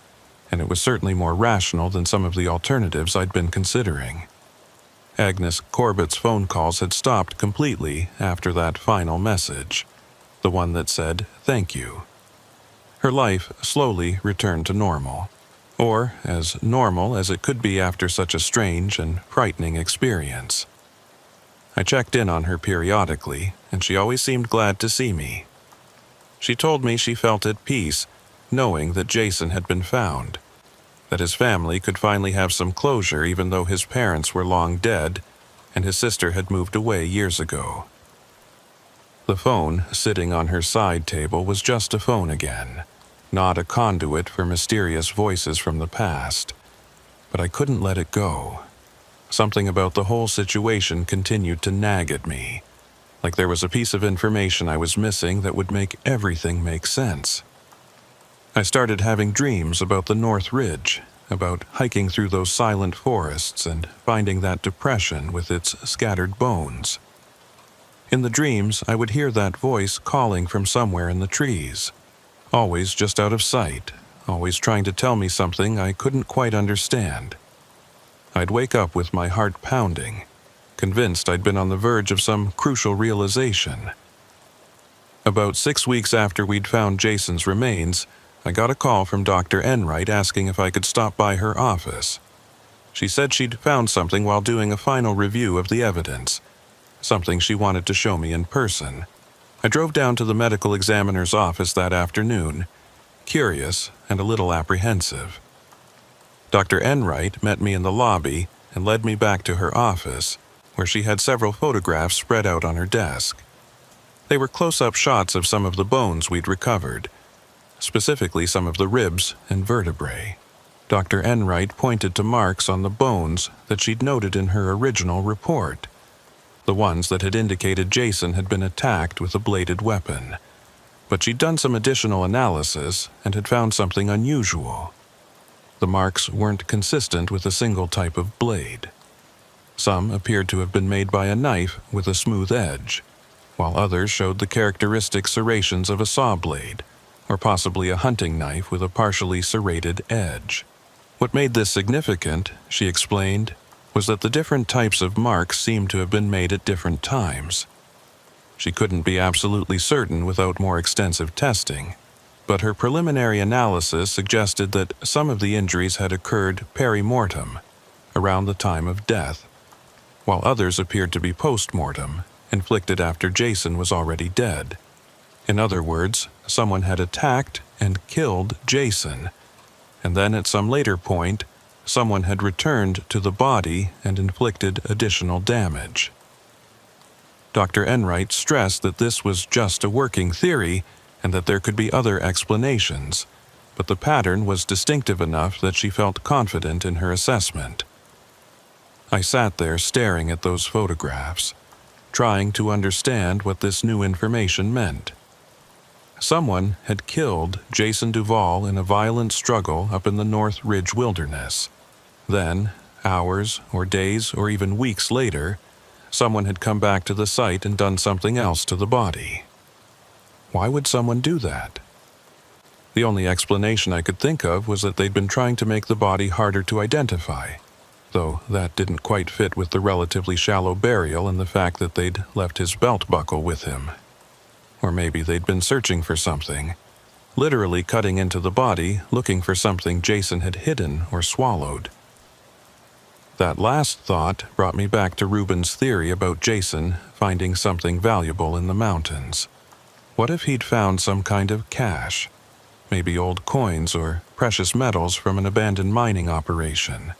and it was certainly more rational than some of the alternatives I'd been considering. Agnes Corbett's phone calls had stopped completely after that final message, the one that said, "Thank you." Her life slowly returned to normal, or as normal as it could be after such a strange and frightening experience. I checked in on her periodically, and she always seemed glad to see me. She told me she felt at peace knowing that Jason had been found, that his family could finally have some closure even though his parents were long dead and his sister had moved away years ago. The phone sitting on her side table was just a phone again, not a conduit for mysterious voices from the past. But I couldn't let it go. Something about the whole situation continued to nag at me, like there was a piece of information I was missing that would make everything make sense. I started having dreams about the North Ridge, about hiking through those silent forests and finding that depression with its scattered bones. In the dreams, I would hear that voice calling from somewhere in the trees, always just out of sight, always trying to tell me something I couldn't quite understand. I'd wake up with my heart pounding, convinced I'd been on the verge of some crucial realization. About 6 weeks after we'd found Jason's remains, I got a call from Dr. Enright asking if I could stop by her office. She said she'd found something while doing a final review of the evidence, something she wanted to show me in person. I drove down to the medical examiner's office that afternoon, curious and a little apprehensive. Dr. Enright met me in the lobby and led me back to her office, where she had several photographs spread out on her desk. They were close-up shots of some of the bones we'd recovered, specifically some of the ribs and vertebrae. Dr. Enright pointed to marks on the bones that she'd noted in her original report, the ones that had indicated Jason had been attacked with a bladed weapon. But she'd done some additional analysis and had found something unusual. The marks weren't consistent with a single type of blade. Some appeared to have been made by a knife with a smooth edge, while others showed the characteristic serrations of a saw blade, or possibly a hunting knife with a partially serrated edge. What made this significant, she explained, was that the different types of marks seemed to have been made at different times. She couldn't be absolutely certain without more extensive testing, but her preliminary analysis suggested that some of the injuries had occurred peri-mortem, around the time of death, while others appeared to be post-mortem, inflicted after Jason was already dead. In other words, someone had attacked and killed Jason, and then at some later point, someone had returned to the body and inflicted additional damage. Dr. Enright stressed that this was just a working theory and that there could be other explanations, but the pattern was distinctive enough that she felt confident in her assessment. I sat there staring at those photographs, trying to understand what this new information meant. Someone had killed Jason Duvall in a violent struggle up in the North Ridge Wilderness. Then, hours or days or even weeks later, someone had come back to the site and done something else to the body. Why would someone do that? The only explanation I could think of was that they'd been trying to make the body harder to identify, though that didn't quite fit with the relatively shallow burial and the fact that they'd left his belt buckle with him. Or maybe they'd been searching for something, literally cutting into the body, looking for something Jason had hidden or swallowed. That last thought brought me back to Reuben's theory about Jason finding something valuable in the mountains. What if he'd found some kind of cache, maybe old coins or precious metals from an abandoned mining operation?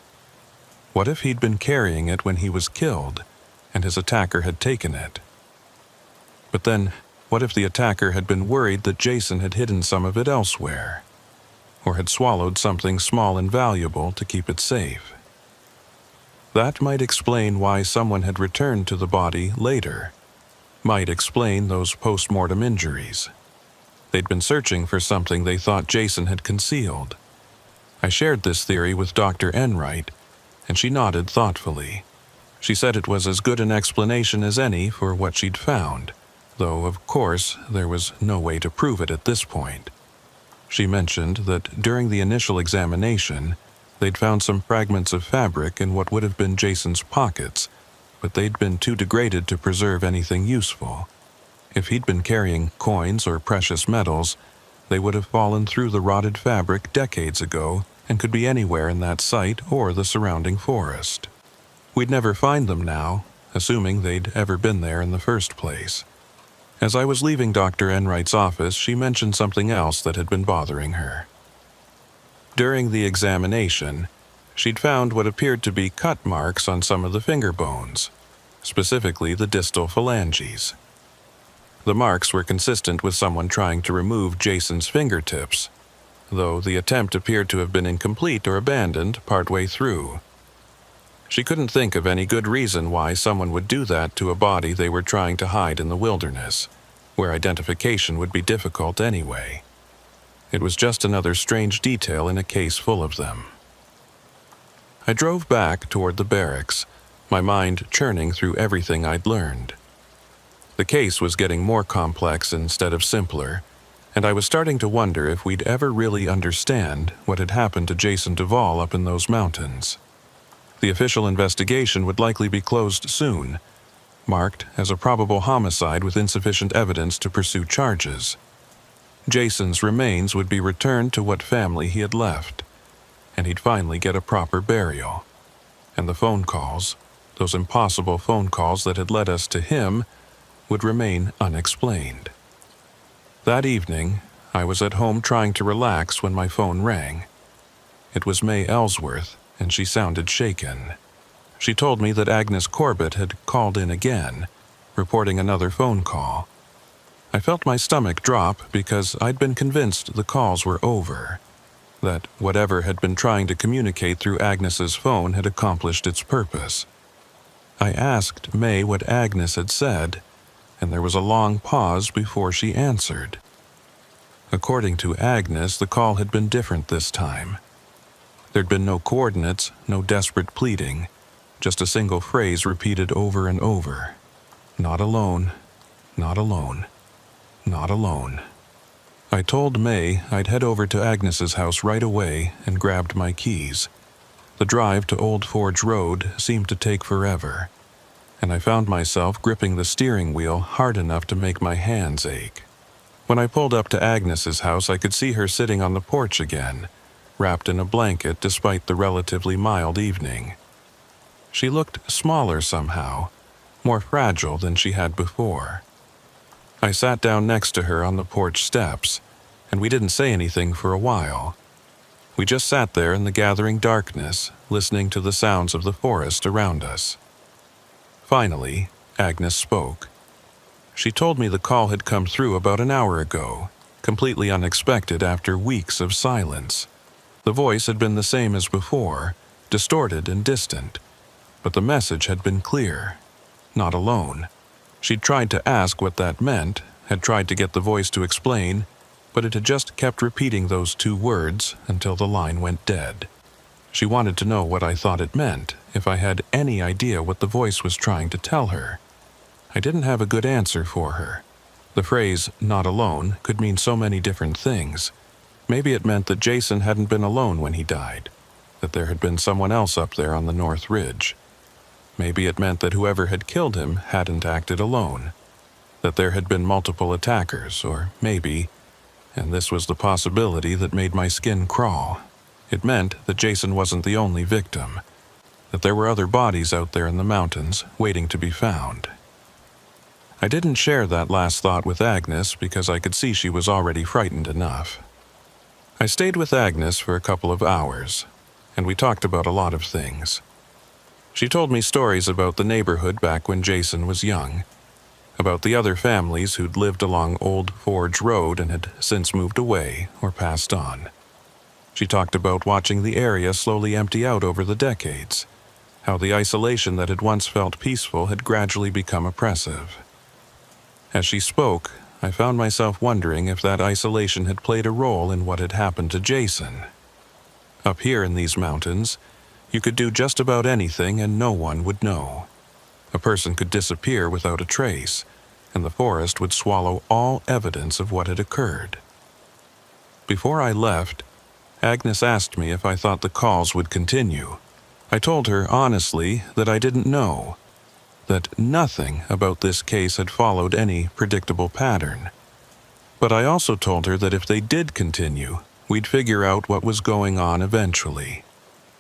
What if he'd been carrying it when he was killed, and his attacker had taken it? But then, what if the attacker had been worried that Jason had hidden some of it elsewhere, or had swallowed something small and valuable to keep it safe? That might explain why someone had returned to the body later, might explain those post-mortem injuries. They'd been searching for something they thought Jason had concealed. I shared this theory with Dr. Enright, and she nodded thoughtfully. She said it was as good an explanation as any for what she'd found, though, of course, there was no way to prove it at this point. She mentioned that during the initial examination, they'd found some fragments of fabric in what would have been Jason's pockets, but they'd been too degraded to preserve anything useful. If he'd been carrying coins or precious metals, they would have fallen through the rotted fabric decades ago and could be anywhere in that site or the surrounding forest. We'd never find them now, assuming they'd ever been there in the first place. As I was leaving Dr. Enright's office, she mentioned something else that had been bothering her. During the examination, she'd found what appeared to be cut marks on some of the finger bones, specifically the distal phalanges. The marks were consistent with someone trying to remove Jason's fingertips, though the attempt appeared to have been incomplete or abandoned partway through. She couldn't think of any good reason why someone would do that to a body they were trying to hide in the wilderness, where identification would be difficult anyway. It was just another strange detail in a case full of them. I drove back toward the barracks, my mind churning through everything I'd learned. The case was getting more complex instead of simpler, and I was starting to wonder if we'd ever really understand what had happened to Jason Duvall up in those mountains. The official investigation would likely be closed soon, marked as a probable homicide with insufficient evidence to pursue charges. Jason's remains would be returned to what family he had left, and he'd finally get a proper burial. And the phone calls, those impossible phone calls that had led us to him, would remain unexplained. That evening, I was at home trying to relax when my phone rang. It was May Ellsworth, and she sounded shaken. She told me that Agnes Corbett had called in again, reporting another phone call. I felt my stomach drop because I'd been convinced the calls were over, that whatever had been trying to communicate through Agnes's phone had accomplished its purpose. I asked May what Agnes had said, and there was a long pause before she answered. According to Agnes, the call had been different this time. There'd been no coordinates, no desperate pleading, just a single phrase repeated over and over. Not alone, not alone, not alone. I told May I'd head over to Agnes's house right away and grabbed my keys. The drive to Old Forge Road seemed to take forever, and I found myself gripping the steering wheel hard enough to make my hands ache. When I pulled up to Agnes's house, I could see her sitting on the porch again, wrapped in a blanket despite the relatively mild evening. She looked smaller somehow, more fragile than she had before. I sat down next to her on the porch steps, and we didn't say anything for a while. We just sat there in the gathering darkness, listening to the sounds of the forest around us. Finally, Agnes spoke. She told me the call had come through about an hour ago, completely unexpected after weeks of silence. The voice had been the same as before, distorted and distant, but the message had been clear. Not alone. She'd tried to ask what that meant, had tried to get the voice to explain, but it had just kept repeating those two words until the line went dead. She wanted to know what I thought it meant, if I had any idea what the voice was trying to tell her. I didn't have a good answer for her. The phrase, "not alone," could mean so many different things. Maybe it meant that Jason hadn't been alone when he died, that there had been someone else up there on the North Ridge. Maybe it meant that whoever had killed him hadn't acted alone, that there had been multiple attackers, or maybe, and this was the possibility that made my skin crawl, it meant that Jason wasn't the only victim, that there were other bodies out there in the mountains waiting to be found. I didn't share that last thought with Agnes because I could see she was already frightened enough. I stayed with Agnes for a couple of hours, and we talked about a lot of things. She told me stories about the neighborhood back when Jason was young, about the other families who'd lived along Old Forge Road and had since moved away or passed on. She talked about watching the area slowly empty out over the decades, how the isolation that had once felt peaceful had gradually become oppressive. As she spoke, I found myself wondering if that isolation had played a role in what had happened to Jason. Up here in these mountains, you could do just about anything and no one would know. A person could disappear without a trace, and the forest would swallow all evidence of what had occurred. Before I left, Agnes asked me if I thought the calls would continue. I told her honestly that I didn't know, that nothing about this case had followed any predictable pattern. But I also told her that if they did continue, we'd figure out what was going on eventually.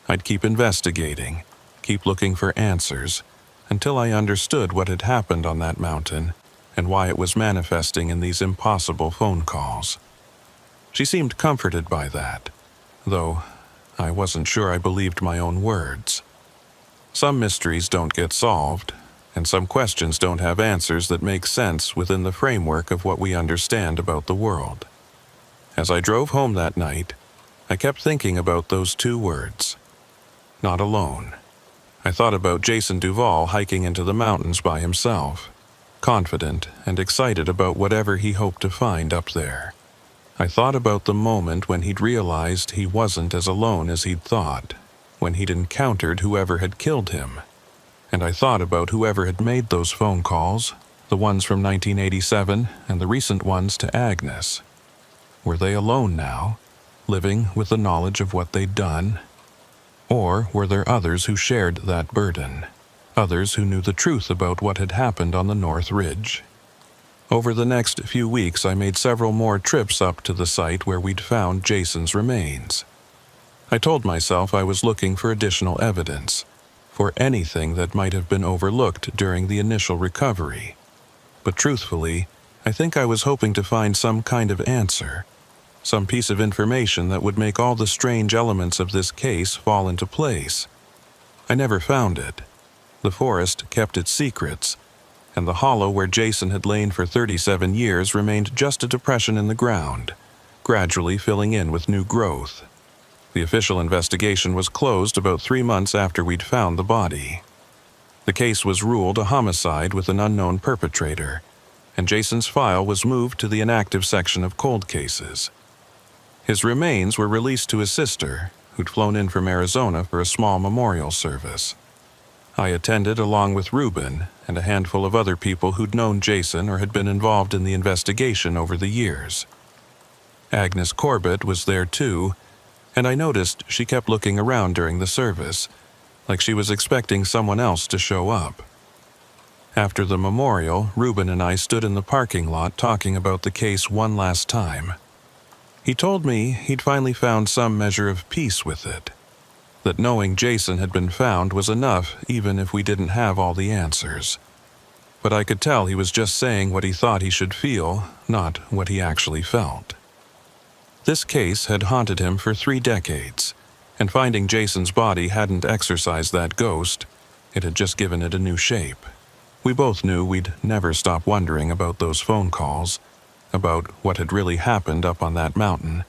I'd keep investigating, keep looking for answers, until I understood what had happened on that mountain and why it was manifesting in these impossible phone calls. She seemed comforted by that, though I wasn't sure I believed my own words. Some mysteries don't get solved, and some questions don't have answers that make sense within the framework of what we understand about the world. As I drove home that night, I kept thinking about those two words, not alone. I thought about Jason Duvall hiking into the mountains by himself, confident and excited about whatever he hoped to find up there. I thought about the moment when he'd realized he wasn't as alone as he'd thought, when he'd encountered whoever had killed him. And I thought about whoever had made those phone calls, the ones from 1987 and the recent ones to Agnes. Were they alone now, living with the knowledge of what they'd done? Or were there others who shared that burden, others who knew the truth about what had happened on the North Ridge? Over the next few weeks, I made several more trips up to the site where we'd found Jason's remains. I told myself I was looking for additional evidence, for anything that might have been overlooked during the initial recovery. But truthfully, I think I was hoping to find some kind of answer, some piece of information that would make all the strange elements of this case fall into place. I never found it. The forest kept its secrets, and the hollow where Jason had lain for 37 years remained just a depression in the ground, gradually filling in with new growth. The official investigation was closed about 3 months after we'd found the body. The case was ruled a homicide with an unknown perpetrator, and Jason's file was moved to the inactive section of cold cases. His remains were released to his sister, who'd flown in from Arizona for a small memorial service. I attended along with Ruben and a handful of other people who'd known Jason or had been involved in the investigation over the years. Agnes Corbett was there too, and I noticed she kept looking around during the service, like she was expecting someone else to show up. After the memorial, Reuben and I stood in the parking lot talking about the case one last time. He told me he'd finally found some measure of peace with it, that knowing Jason had been found was enough even if we didn't have all the answers. But I could tell he was just saying what he thought he should feel, not what he actually felt. This case had haunted him for 3 decades, and finding Jason's body hadn't exorcised that ghost, it had just given it a new shape. We both knew we'd never stop wondering about those phone calls, about what had really happened up on that mountain,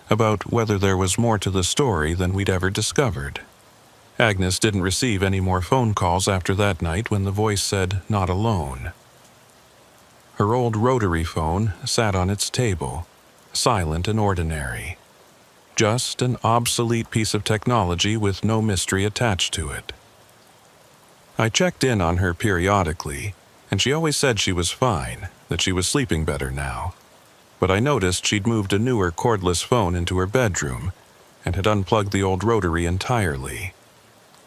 about whether there was more to the story than we'd ever discovered. Agnes didn't receive any more phone calls after that night when the voice said, "Not alone." Her old rotary phone sat on its table, silent and ordinary. Just an obsolete piece of technology with no mystery attached to it. I checked in on her periodically, and she always said she was fine, that she was sleeping better now. But I noticed she'd moved a newer cordless phone into her bedroom and had unplugged the old rotary entirely.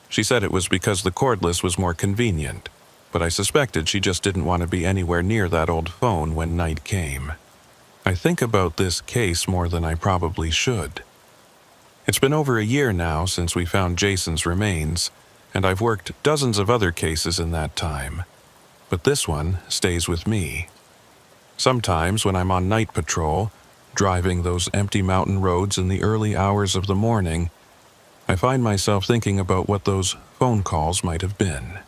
She said it was because the cordless was more convenient, but I suspected she just didn't want to be anywhere near that old phone when night came. I think about this case more than I probably should. It's been over a year now since we found Jason's remains, and I've worked dozens of other cases in that time. But this one stays with me. Sometimes when I'm on night patrol, driving those empty mountain roads in the early hours of the morning, I find myself thinking about what those phone calls might have been.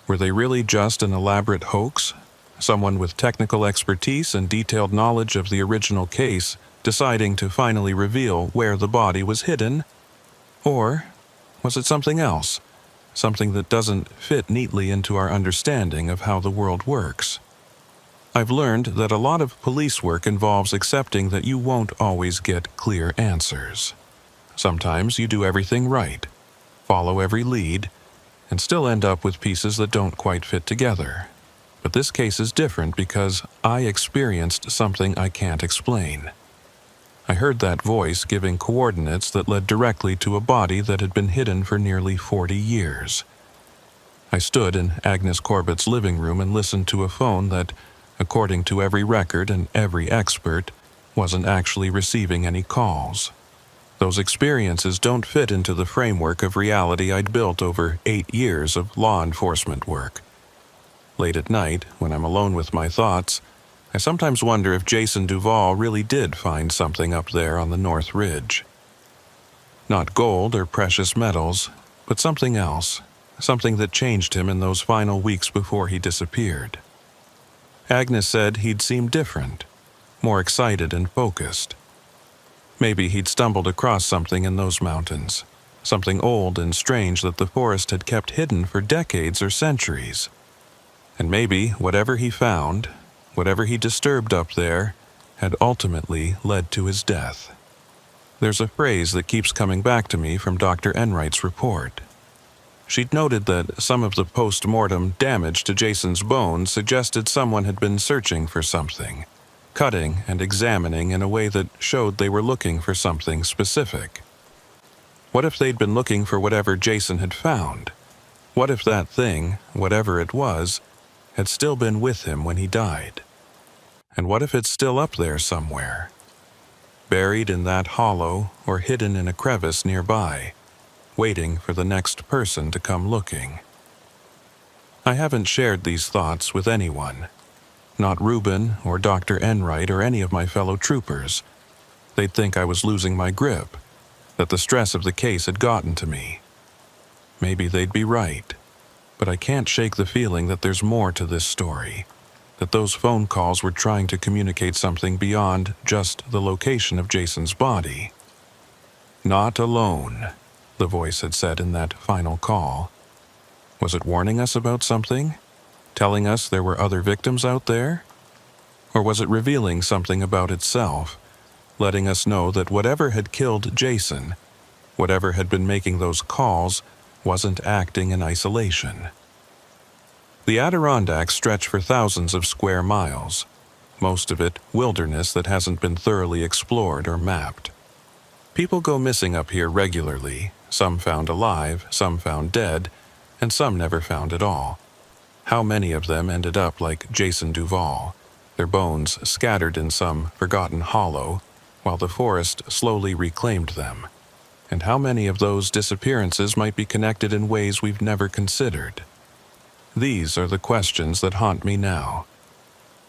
Were they really just an elaborate hoax? Someone with technical expertise and detailed knowledge of the original case deciding to finally reveal where the body was hidden? Or was it something else? Something that doesn't fit neatly into our understanding of how the world works. I've learned that a lot of police work involves accepting that you won't always get clear answers. Sometimes you do everything right, follow every lead, and still end up with pieces that don't quite fit together. But this case is different because I experienced something I can't explain. I heard that voice giving coordinates that led directly to a body that had been hidden for nearly 40 years. I stood in Agnes Corbett's living room and listened to a phone that, according to every record and every expert, wasn't actually receiving any calls. Those experiences don't fit into the framework of reality I'd built over 8 years of law enforcement work. Late at night, when I'm alone with my thoughts, I sometimes wonder if Jason Duvall really did find something up there on the North Ridge. Not gold or precious metals, but something else, something that changed him in those final weeks before he disappeared. Agnes said he'd seemed different, more excited and focused. Maybe he'd stumbled across something in those mountains, something old and strange that the forest had kept hidden for decades or centuries. And maybe whatever he found, whatever he disturbed up there, had ultimately led to his death. There's a phrase that keeps coming back to me from Dr. Enright's report. She'd noted that some of the post-mortem damage to Jason's bones suggested someone had been searching for something, cutting and examining in a way that showed they were looking for something specific. What if they'd been looking for whatever Jason had found? What if that thing, whatever it was, had still been with him when he died? And what if it's still up there somewhere, buried in that hollow or hidden in a crevice nearby, waiting for the next person to come looking? I haven't shared these thoughts with anyone, not Reuben or Dr. Enright or any of my fellow troopers. They'd think I was losing my grip, that the stress of the case had gotten to me. Maybe they'd be right. But I can't shake the feeling that there's more to this story, that those phone calls were trying to communicate something beyond just the location of Jason's body. "Not alone," the voice had said in that final call. Was it warning us about something? Telling us there were other victims out there? Or was it revealing something about itself, letting us know that whatever had killed Jason, whatever had been making those calls, wasn't acting in isolation? The Adirondacks stretch for thousands of square miles. most of it wilderness that hasn't been thoroughly explored or mapped. People go missing up here regularly, some found alive, some found dead, and some never found at all. How many of them ended up like Jason Duval, their bones scattered in some forgotten hollow, while the forest slowly reclaimed them? And how many of those disappearances might be connected in ways we've never considered? These are the questions that haunt me now.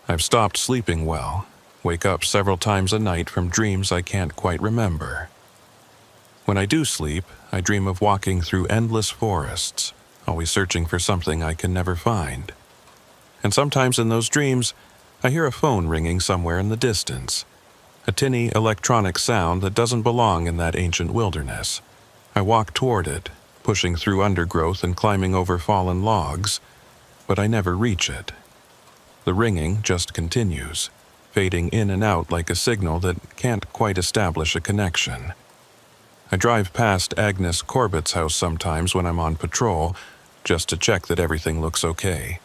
I've stopped sleeping well, wake up several times a night from dreams I can't quite remember. When I do sleep, I dream of walking through endless forests, always searching for something I can never find. And sometimes in those dreams, I hear a phone ringing somewhere in the distance, a tinny electronic sound that doesn't belong in that ancient wilderness. I walk toward it, pushing through undergrowth and climbing over fallen logs, but I never reach it. The ringing just continues, fading in and out like a signal that can't quite establish a connection. I drive past Agnes Corbett's house sometimes when I'm on patrol, just to check that everything looks okay.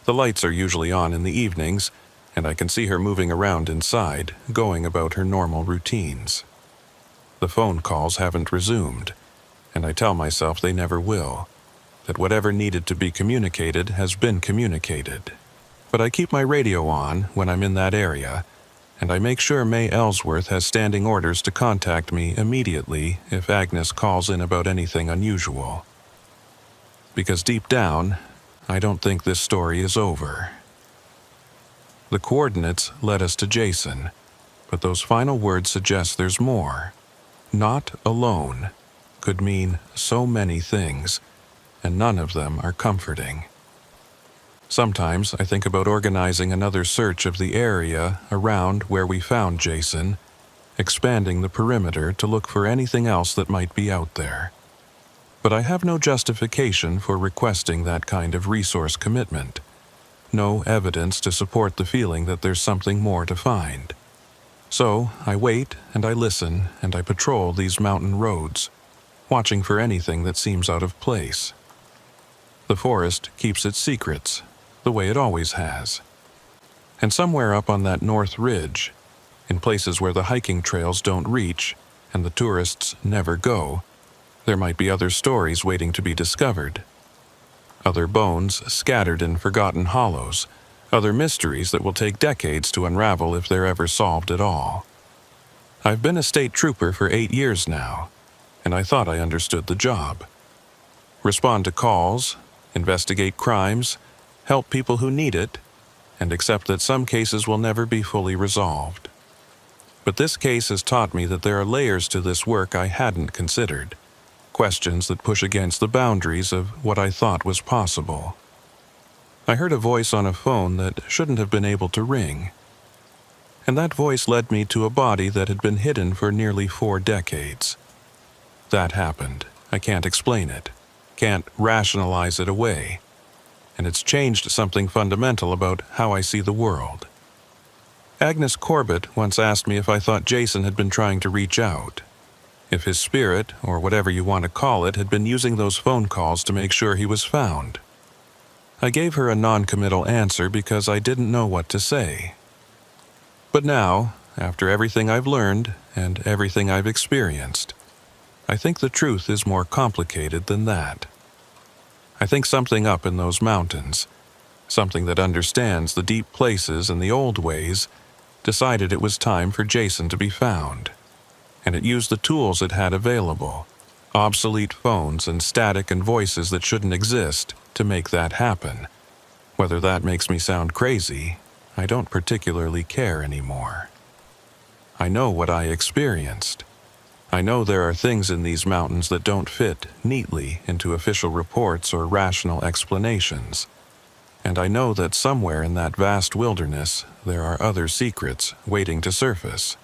The lights are usually on in the evenings, and I can see her moving around inside, going about her normal routines. The phone calls haven't resumed, and I tell myself they never will, that whatever needed to be communicated has been communicated. But I keep my radio on when I'm in that area, and I make sure May Ellsworth has standing orders to contact me immediately if Agnes calls in about anything unusual. Because deep down, I don't think this story is over. The coordinates led us to Jason, but those final words suggest there's more. Not alone could mean so many things, and none of them are comforting. Sometimes I think about organizing another search of the area around where we found Jason, expanding the perimeter to look for anything else that might be out there. But I have no justification for requesting that kind of resource commitment. No evidence to support the feeling that there's something more to find. So I wait and I listen and I patrol these mountain roads, watching for anything that seems out of place. The forest keeps its secrets, the way it always has. And somewhere up on that north ridge, in places where the hiking trails don't reach and the tourists never go, there might be other stories waiting to be discovered. Other bones scattered in forgotten hollows, other mysteries that will take decades to unravel if they're ever solved at all. I've been a state trooper for 8 years now, and I thought I understood the job. Respond to calls, investigate crimes, help people who need it, and accept that some cases will never be fully resolved. But this case has taught me that there are layers to this work I hadn't considered, questions that push against the boundaries of what I thought was possible. I heard a voice on a phone that shouldn't have been able to ring, and that voice led me to a body that had been hidden for nearly 4 decades. That happened. I can't explain it, can't rationalize it away, and it's changed something fundamental about how I see the world. Agnes Corbett once asked me if I thought Jason had been trying to reach out, if his spirit, or whatever you want to call it, had been using those phone calls to make sure he was found. I gave her a non-committal answer because I didn't know what to say. But now, after everything I've learned and everything I've experienced, I think the truth is more complicated than that. I think something up in those mountains, something that understands the deep places and the old ways, decided it was time for Jason to be found. And it used the tools it had available, obsolete phones and static and voices that shouldn't exist, to make that happen. Whether that makes me sound crazy, I don't particularly care anymore. I know what I experienced. I know there are things in these mountains that don't fit neatly into official reports or rational explanations. And I know that somewhere in that vast wilderness there are other secrets waiting to surface.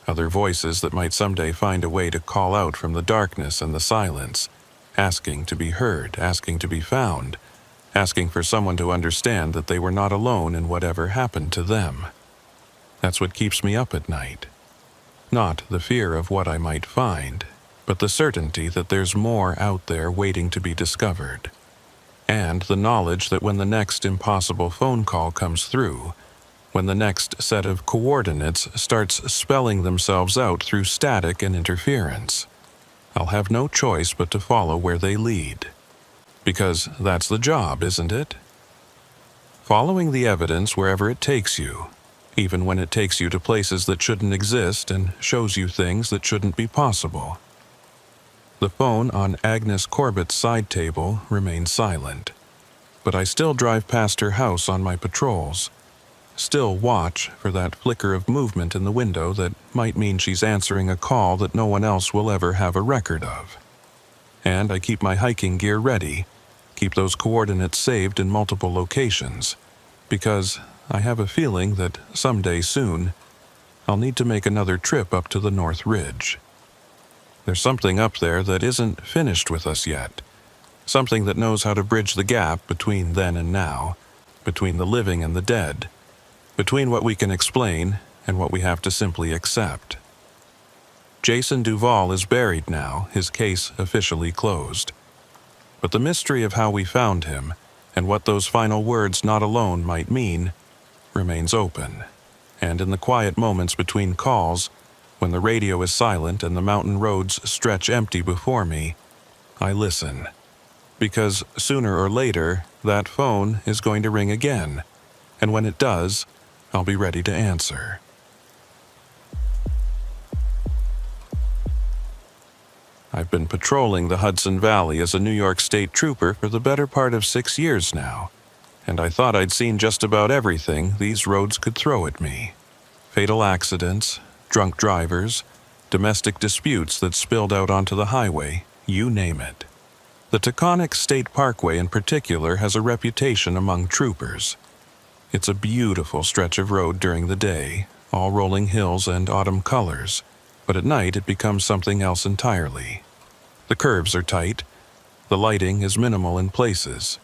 Other voices that might someday find a way to call out from the darkness and the silence, asking to be heard, asking to be found, asking for someone to understand that they were not alone in whatever happened to them. That's what keeps me up at night. Not the fear of what I might find, but the certainty that there's more out there waiting to be discovered. And the knowledge that when the next impossible phone call comes through, when the next set of coordinates starts spelling themselves out through static and interference. I'll have no choice but to follow where they lead. Because that's the job, isn't it? Following the evidence wherever it takes you, even when it takes you to places that shouldn't exist and shows you things that shouldn't be possible. The phone on Agnes Corbett's side table remains silent, but I still drive past her house on my patrols, still watch for that flicker of movement in the window that might mean she's answering a call that no one else will ever have a record of. And I keep my hiking gear ready, keep those coordinates saved in multiple locations, because I have a feeling that someday soon, I'll need to make another trip up to the North Ridge. There's something up there that isn't finished with us yet, something that knows how to bridge the gap between then and now, between the living and the dead, between what we can explain and what we have to simply accept. Jason Duvall is buried now, his case officially closed. But the mystery of how we found him, and what those final words "not alone" might mean, remains open. And in the quiet moments between calls, when the radio is silent and the mountain roads stretch empty before me, I listen. Because sooner or later, that phone is going to ring again, and when it does, I'll be ready to answer. I've been patrolling the Hudson Valley as a New York State Trooper for the better part of 6 years now, and I thought I'd seen just about everything these roads could throw at me. Fatal accidents, drunk drivers, domestic disputes that spilled out onto the highway, you name it. The Taconic State Parkway in particular has a reputation among troopers. It's a beautiful stretch of road during the day, all rolling hills and autumn colors, but at night it becomes something else entirely. The curves are tight, the lighting is minimal in places,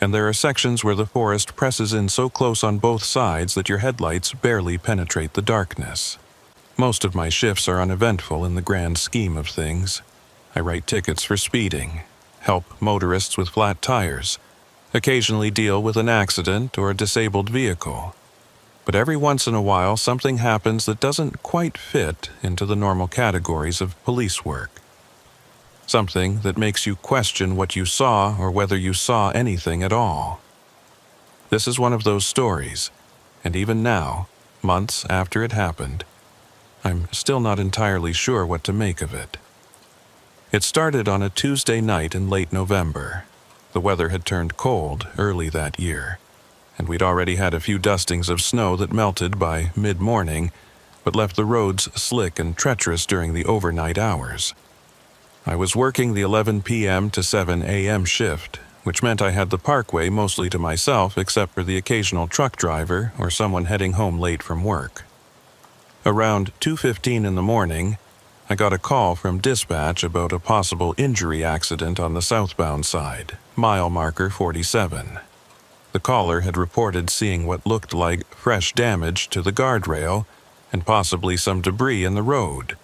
and there are sections where the forest presses in so close on both sides that your headlights barely penetrate the darkness. Most of my shifts are uneventful in the grand scheme of things. I write tickets for speeding, help motorists with flat tires, occasionally deal with an accident or a disabled vehicle. But every once in a while something happens that doesn't quite fit into the normal categories of police work. Something that makes you question what you saw or whether you saw anything at all. This is one of those stories, and even now, months after it happened, I'm still not entirely sure what to make of it. It started on a Tuesday night in late November. The weather had turned cold early that year, and we'd already had a few dustings of snow that melted by mid-morning, but left the roads slick and treacherous during the overnight hours. I was working the 11 p.m. to 7 a.m. shift, which meant I had the parkway mostly to myself except for the occasional truck driver or someone heading home late from work. Around 2:15 in the morning, I got a call from dispatch about a possible injury accident on the southbound side, mile marker 47. The caller had reported seeing what looked like fresh damage to the guardrail and possibly some debris in the road,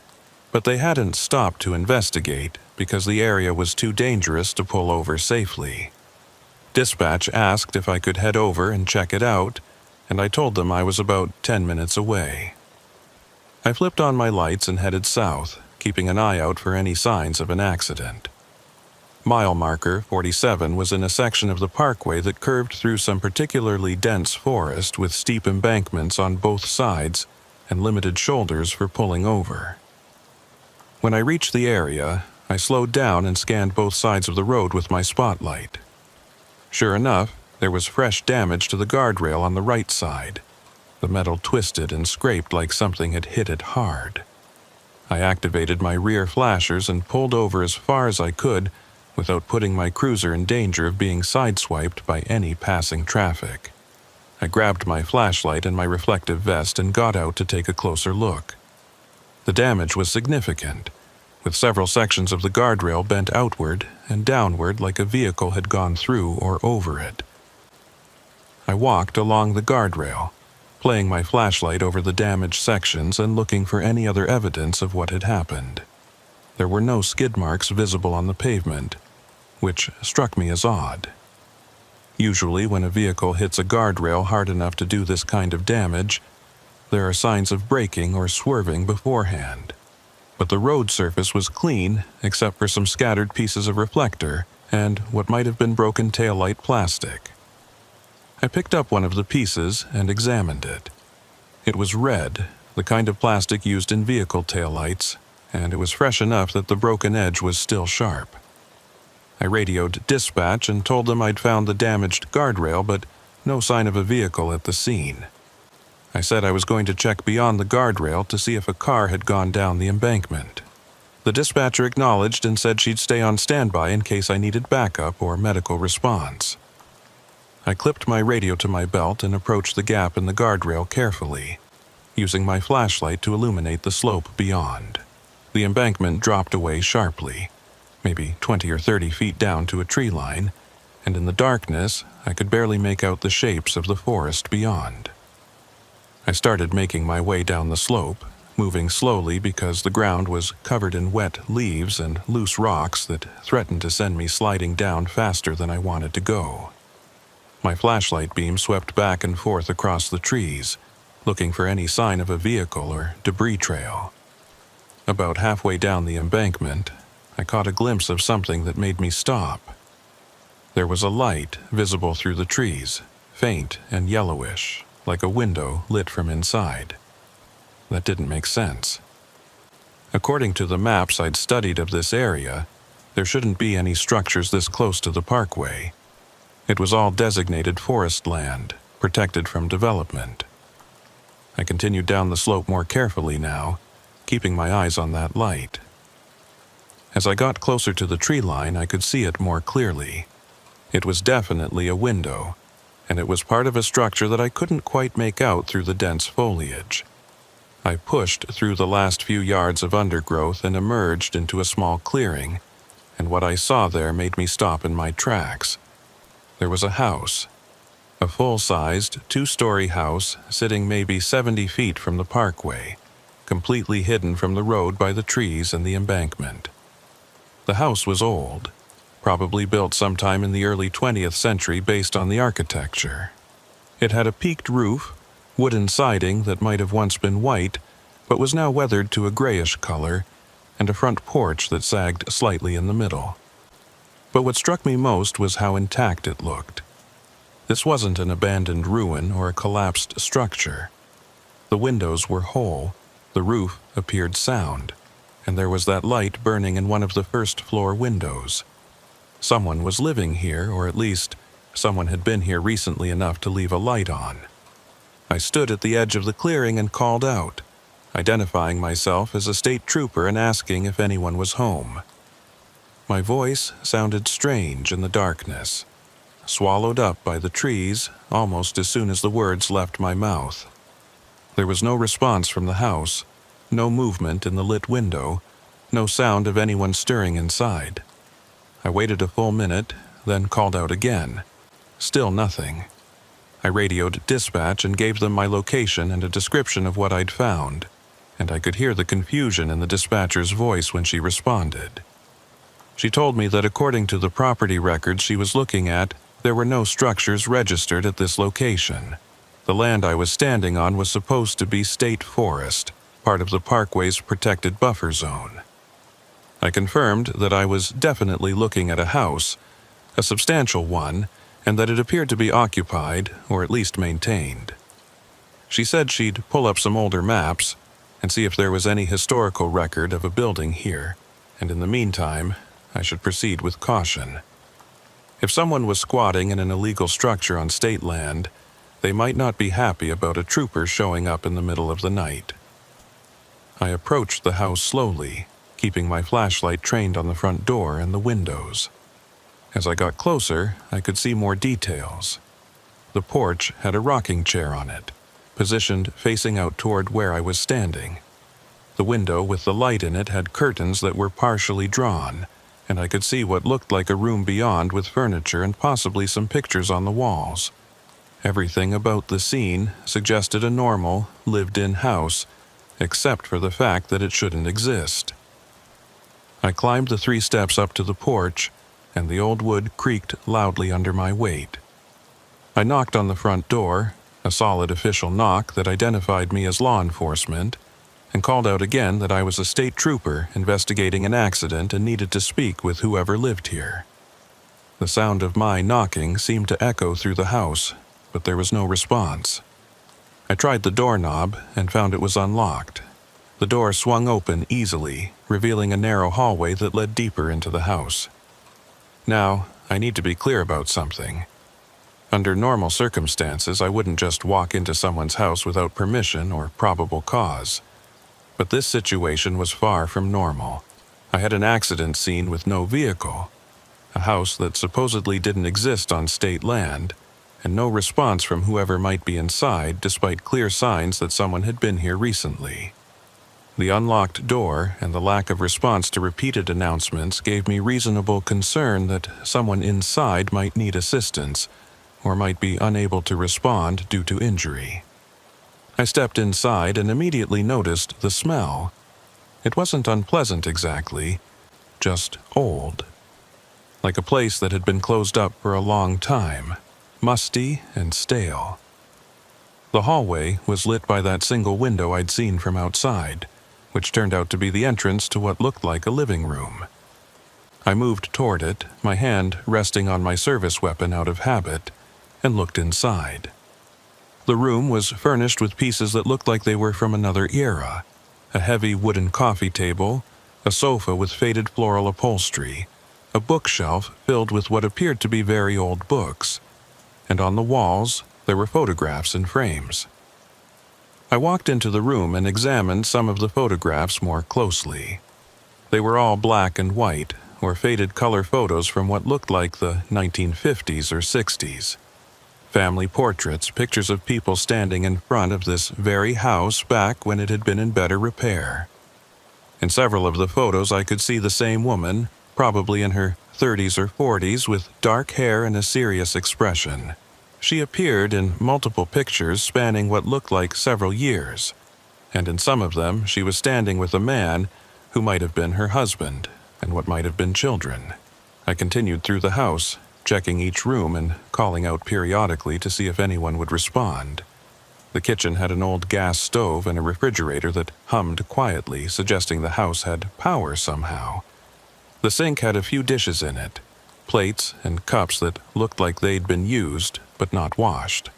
but they hadn't stopped to investigate because the area was too dangerous to pull over safely. Dispatch asked if I could head over and check it out, and I told them I was about 10 minutes away. I flipped on my lights and headed south, keeping an eye out for any signs of an accident. Mile marker 47 was in a section of the parkway that curved through some particularly dense forest with steep embankments on both sides and limited shoulders for pulling over. When I reached the area, I slowed down and scanned both sides of the road with my spotlight. Sure enough, there was fresh damage to the guardrail on the right side. The metal twisted and scraped like something had hit it hard. I activated my rear flashers and pulled over as far as I could without putting my cruiser in danger of being sideswiped by any passing traffic. I grabbed my flashlight and my reflective vest and got out to take a closer look. The damage was significant, with several sections of the guardrail bent outward and downward like a vehicle had gone through or over it. I walked along the guardrail, playing my flashlight over the damaged sections and looking for any other evidence of what had happened. There were no skid marks visible on the pavement, which struck me as odd. Usually, when a vehicle hits a guardrail hard enough to do this kind of damage, there are signs of braking or swerving beforehand. But the road surface was clean except for some scattered pieces of reflector and what might have been broken taillight plastic. I picked up one of the pieces and examined it. It was red, the kind of plastic used in vehicle taillights, and it was fresh enough that the broken edge was still sharp. I radioed dispatch and told them I'd found the damaged guardrail, but no sign of a vehicle at the scene. I said I was going to check beyond the guardrail to see if a car had gone down the embankment. The dispatcher acknowledged and said she'd stay on standby in case I needed backup or medical response. I clipped my radio to my belt and approached the gap in the guardrail carefully, using my flashlight to illuminate the slope beyond. The embankment dropped away sharply, maybe 20 or 30 feet down to a tree line, and in the darkness, I could barely make out the shapes of the forest beyond. I started making my way down the slope, moving slowly because the ground was covered in wet leaves and loose rocks that threatened to send me sliding down faster than I wanted to go. My flashlight beam swept back and forth across the trees, looking for any sign of a vehicle or debris trail. About halfway down the embankment, I caught a glimpse of something that made me stop. There was a light visible through the trees, faint and yellowish, like a window lit from inside. That didn't make sense. According to the maps I'd studied of this area, there shouldn't be any structures this close to the parkway. It was all designated forest land, protected from development. I continued down the slope more carefully now, keeping my eyes on that light. As I got closer to the tree line, I could see it more clearly. It was definitely a window, and it was part of a structure that I couldn't quite make out through the dense foliage. I pushed through the last few yards of undergrowth and emerged into a small clearing, and what I saw there made me stop in my tracks. There was a house, a full-sized, two-story house sitting maybe 70 feet from the parkway, completely hidden from the road by the trees and the embankment. The house was old, probably built sometime in the early 20th century based on the architecture. It had a peaked roof, wooden siding that might have once been white, but was now weathered to a grayish color, and a front porch that sagged slightly in the middle. But what struck me most was how intact it looked. This wasn't an abandoned ruin or a collapsed structure. The windows were whole, the roof appeared sound, and there was that light burning in one of the first-floor windows. Someone was living here, or at least someone had been here recently enough to leave a light on. I stood at the edge of the clearing and called out, identifying myself as a state trooper and asking if anyone was home. My voice sounded strange in the darkness, swallowed up by the trees almost as soon as the words left my mouth. There was no response from the house, no movement in the lit window, no sound of anyone stirring inside. I waited a full minute, then called out again. Still nothing. I radioed dispatch and gave them my location and a description of what I'd found, and I could hear the confusion in the dispatcher's voice when she responded. She told me that according to the property records she was looking at, there were no structures registered at this location. The land I was standing on was supposed to be state forest, part of the parkway's protected buffer zone. I confirmed that I was definitely looking at a house, a substantial one, and that it appeared to be occupied, or at least maintained. She said she'd pull up some older maps and see if there was any historical record of a building here, and in the meantime, I should proceed with caution. If someone was squatting in an illegal structure on state land, they might not be happy about a trooper showing up in the middle of the night. I approached the house slowly, keeping my flashlight trained on the front door and the windows. As I got closer, I could see more details. The porch had a rocking chair on it, positioned facing out toward where I was standing. The window with the light in it had curtains that were partially drawn, and I could see what looked like a room beyond with furniture and possibly some pictures on the walls. Everything about the scene suggested a normal, lived-in house, except for the fact that it shouldn't exist. I climbed the 3 steps up to the porch, and the old wood creaked loudly under my weight. I knocked on the front door, a solid official knock that identified me as law enforcement, and called out again that I was a state trooper investigating an accident and needed to speak with whoever lived here. The sound of my knocking seemed to echo through the house, but there was no response. I tried the doorknob and found it was unlocked. The door swung open easily, revealing a narrow hallway that led deeper into the house. Now, I need to be clear about something. Under normal circumstances, I wouldn't just walk into someone's house without permission or probable cause. But this situation was far from normal. I had an accident scene with no vehicle, a house that supposedly didn't exist on state land, and no response from whoever might be inside despite clear signs that someone had been here recently. The unlocked door and the lack of response to repeated announcements gave me reasonable concern that someone inside might need assistance or might be unable to respond due to injury. I stepped inside and immediately noticed the smell. It wasn't unpleasant exactly, just old. Like a place that had been closed up for a long time, musty and stale. The hallway was lit by that single window I'd seen from outside, which turned out to be the entrance to what looked like a living room. I moved toward it, my hand resting on my service weapon out of habit, and looked inside. The room was furnished with pieces that looked like they were from another era: a heavy wooden coffee table, a sofa with faded floral upholstery, a bookshelf filled with what appeared to be very old books, and on the walls there were photographs in frames. I walked into the room and examined some of the photographs more closely. They were all black and white, or faded color photos from what looked like the 1950s or 60s. Family portraits, pictures of people standing in front of this very house back when it had been in better repair. In several of the photos I could see the same woman, probably in her 30s or 40s, with dark hair and a serious expression. She appeared in multiple pictures spanning what looked like several years, and in some of them she was standing with a man who might have been her husband and what might have been children. I continued through the house, checking each room and calling out periodically to see if anyone would respond. The kitchen had an old gas stove and a refrigerator that hummed quietly, suggesting the house had power somehow. The sink had a few dishes in it, plates and cups that looked like they'd been used but not washed.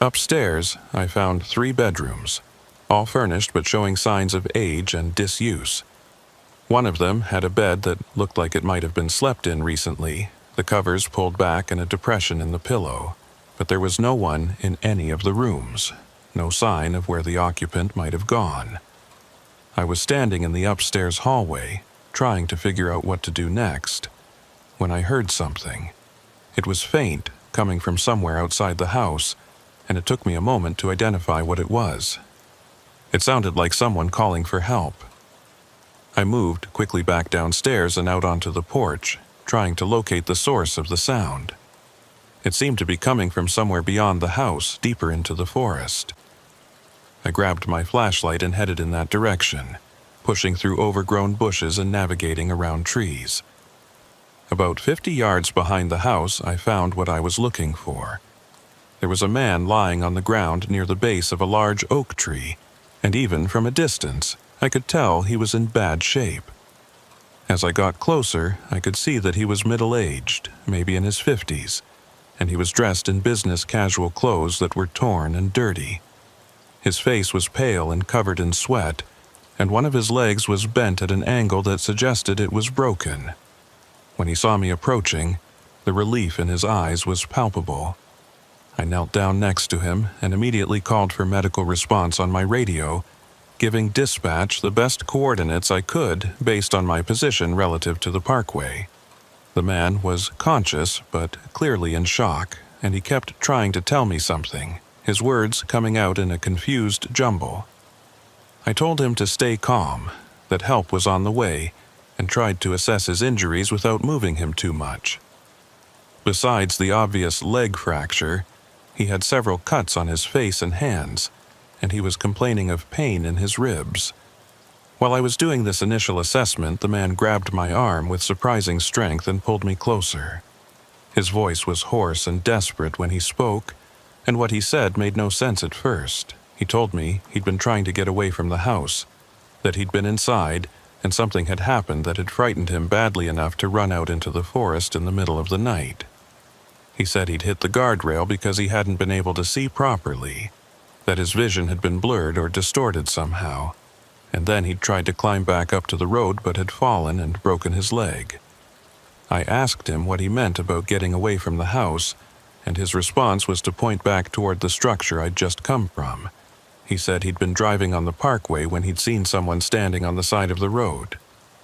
Upstairs, I found 3 bedrooms, all furnished but showing signs of age and disuse. One of them had a bed that looked like it might have been slept in recently, the covers pulled back and a depression in the pillow, but there was no one in any of the rooms, no sign of where the occupant might have gone. I was standing in the upstairs hallway, trying to figure out what to do next, when I heard something. It was faint, coming from somewhere outside the house, and it took me a moment to identify what it was. It sounded like someone calling for help. I moved quickly back downstairs and out onto the porch, trying to locate the source of the sound. It seemed to be coming from somewhere beyond the house, deeper into the forest. I grabbed my flashlight and headed in that direction, pushing through overgrown bushes and navigating around trees. About 50 yards behind the house, I found what I was looking for. There was a man lying on the ground near the base of a large oak tree, and even from a distance, I could tell he was in bad shape. As I got closer, I could see that he was middle-aged, maybe in his 50s, and he was dressed in business casual clothes that were torn and dirty. His face was pale and covered in sweat, and one of his legs was bent at an angle that suggested it was broken. When he saw me approaching, the relief in his eyes was palpable. I knelt down next to him and immediately called for medical response on my radio, giving dispatch the best coordinates I could based on my position relative to the parkway. The man was conscious but clearly in shock, and he kept trying to tell me something, his words coming out in a confused jumble. I told him to stay calm, that help was on the way, and tried to assess his injuries without moving him too much. Besides the obvious leg fracture, he had several cuts on his face and hands, and he was complaining of pain in his ribs. While I was doing this initial assessment, the man grabbed my arm with surprising strength and pulled me closer. His voice was hoarse and desperate when he spoke, and what he said made no sense at first. He told me he'd been trying to get away from the house, that he'd been inside, and something had happened that had frightened him badly enough to run out into the forest in the middle of the night. He said he'd hit the guardrail because he hadn't been able to see properly, that his vision had been blurred or distorted somehow, and then he'd tried to climb back up to the road but had fallen and broken his leg. I asked him what he meant about getting away from the house, and his response was to point back toward the structure I'd just come from. He said he'd been driving on the parkway when he'd seen someone standing on the side of the road,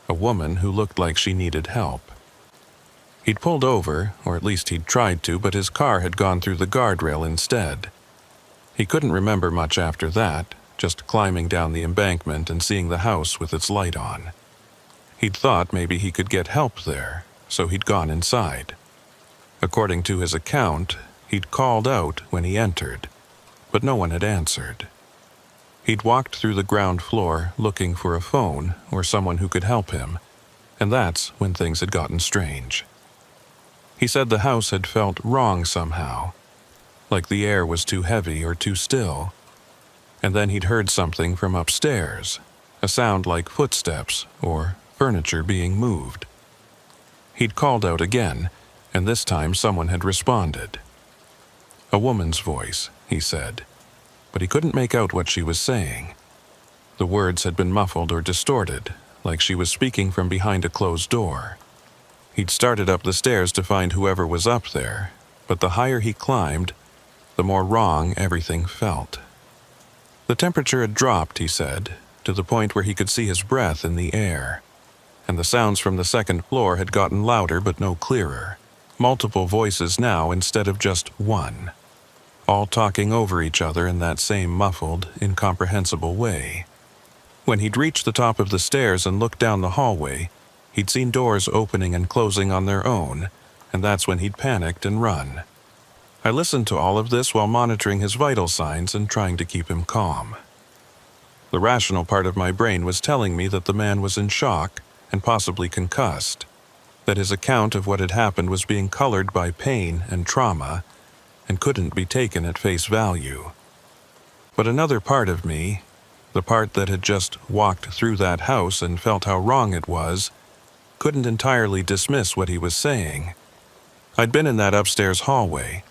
a woman who looked like she needed help. He'd pulled over, or at least he'd tried to, but his car had gone through the guardrail instead. He couldn't remember much after that, just climbing down the embankment and seeing the house with its light on. He'd thought maybe he could get help there, so he'd gone inside. According to his account, he'd called out when he entered, but no one had answered. He'd walked through the ground floor looking for a phone or someone who could help him, and that's when things had gotten strange. He said the house had felt wrong somehow, like the air was too heavy or too still. And then he'd heard something from upstairs, a sound like footsteps or furniture being moved. He'd called out again, and this time someone had responded. A woman's voice, he said, but he couldn't make out what she was saying. The words had been muffled or distorted, like she was speaking from behind a closed door. He'd started up the stairs to find whoever was up there, but the higher he climbed, the more wrong everything felt. The temperature had dropped, he said, to the point where he could see his breath in the air, and the sounds from the second floor had gotten louder but no clearer. Multiple voices now instead of just one, all talking over each other in that same muffled, incomprehensible way. When he'd reached the top of the stairs and looked down the hallway, he'd seen doors opening and closing on their own, and that's when he'd panicked and run. I listened to all of this while monitoring his vital signs and trying to keep him calm. The rational part of my brain was telling me that the man was in shock and possibly concussed, that his account of what had happened was being colored by pain and trauma and couldn't be taken at face value. But another part of me, the part that had just walked through that house and felt how wrong it was, couldn't entirely dismiss what he was saying. I'd been in that upstairs hallway.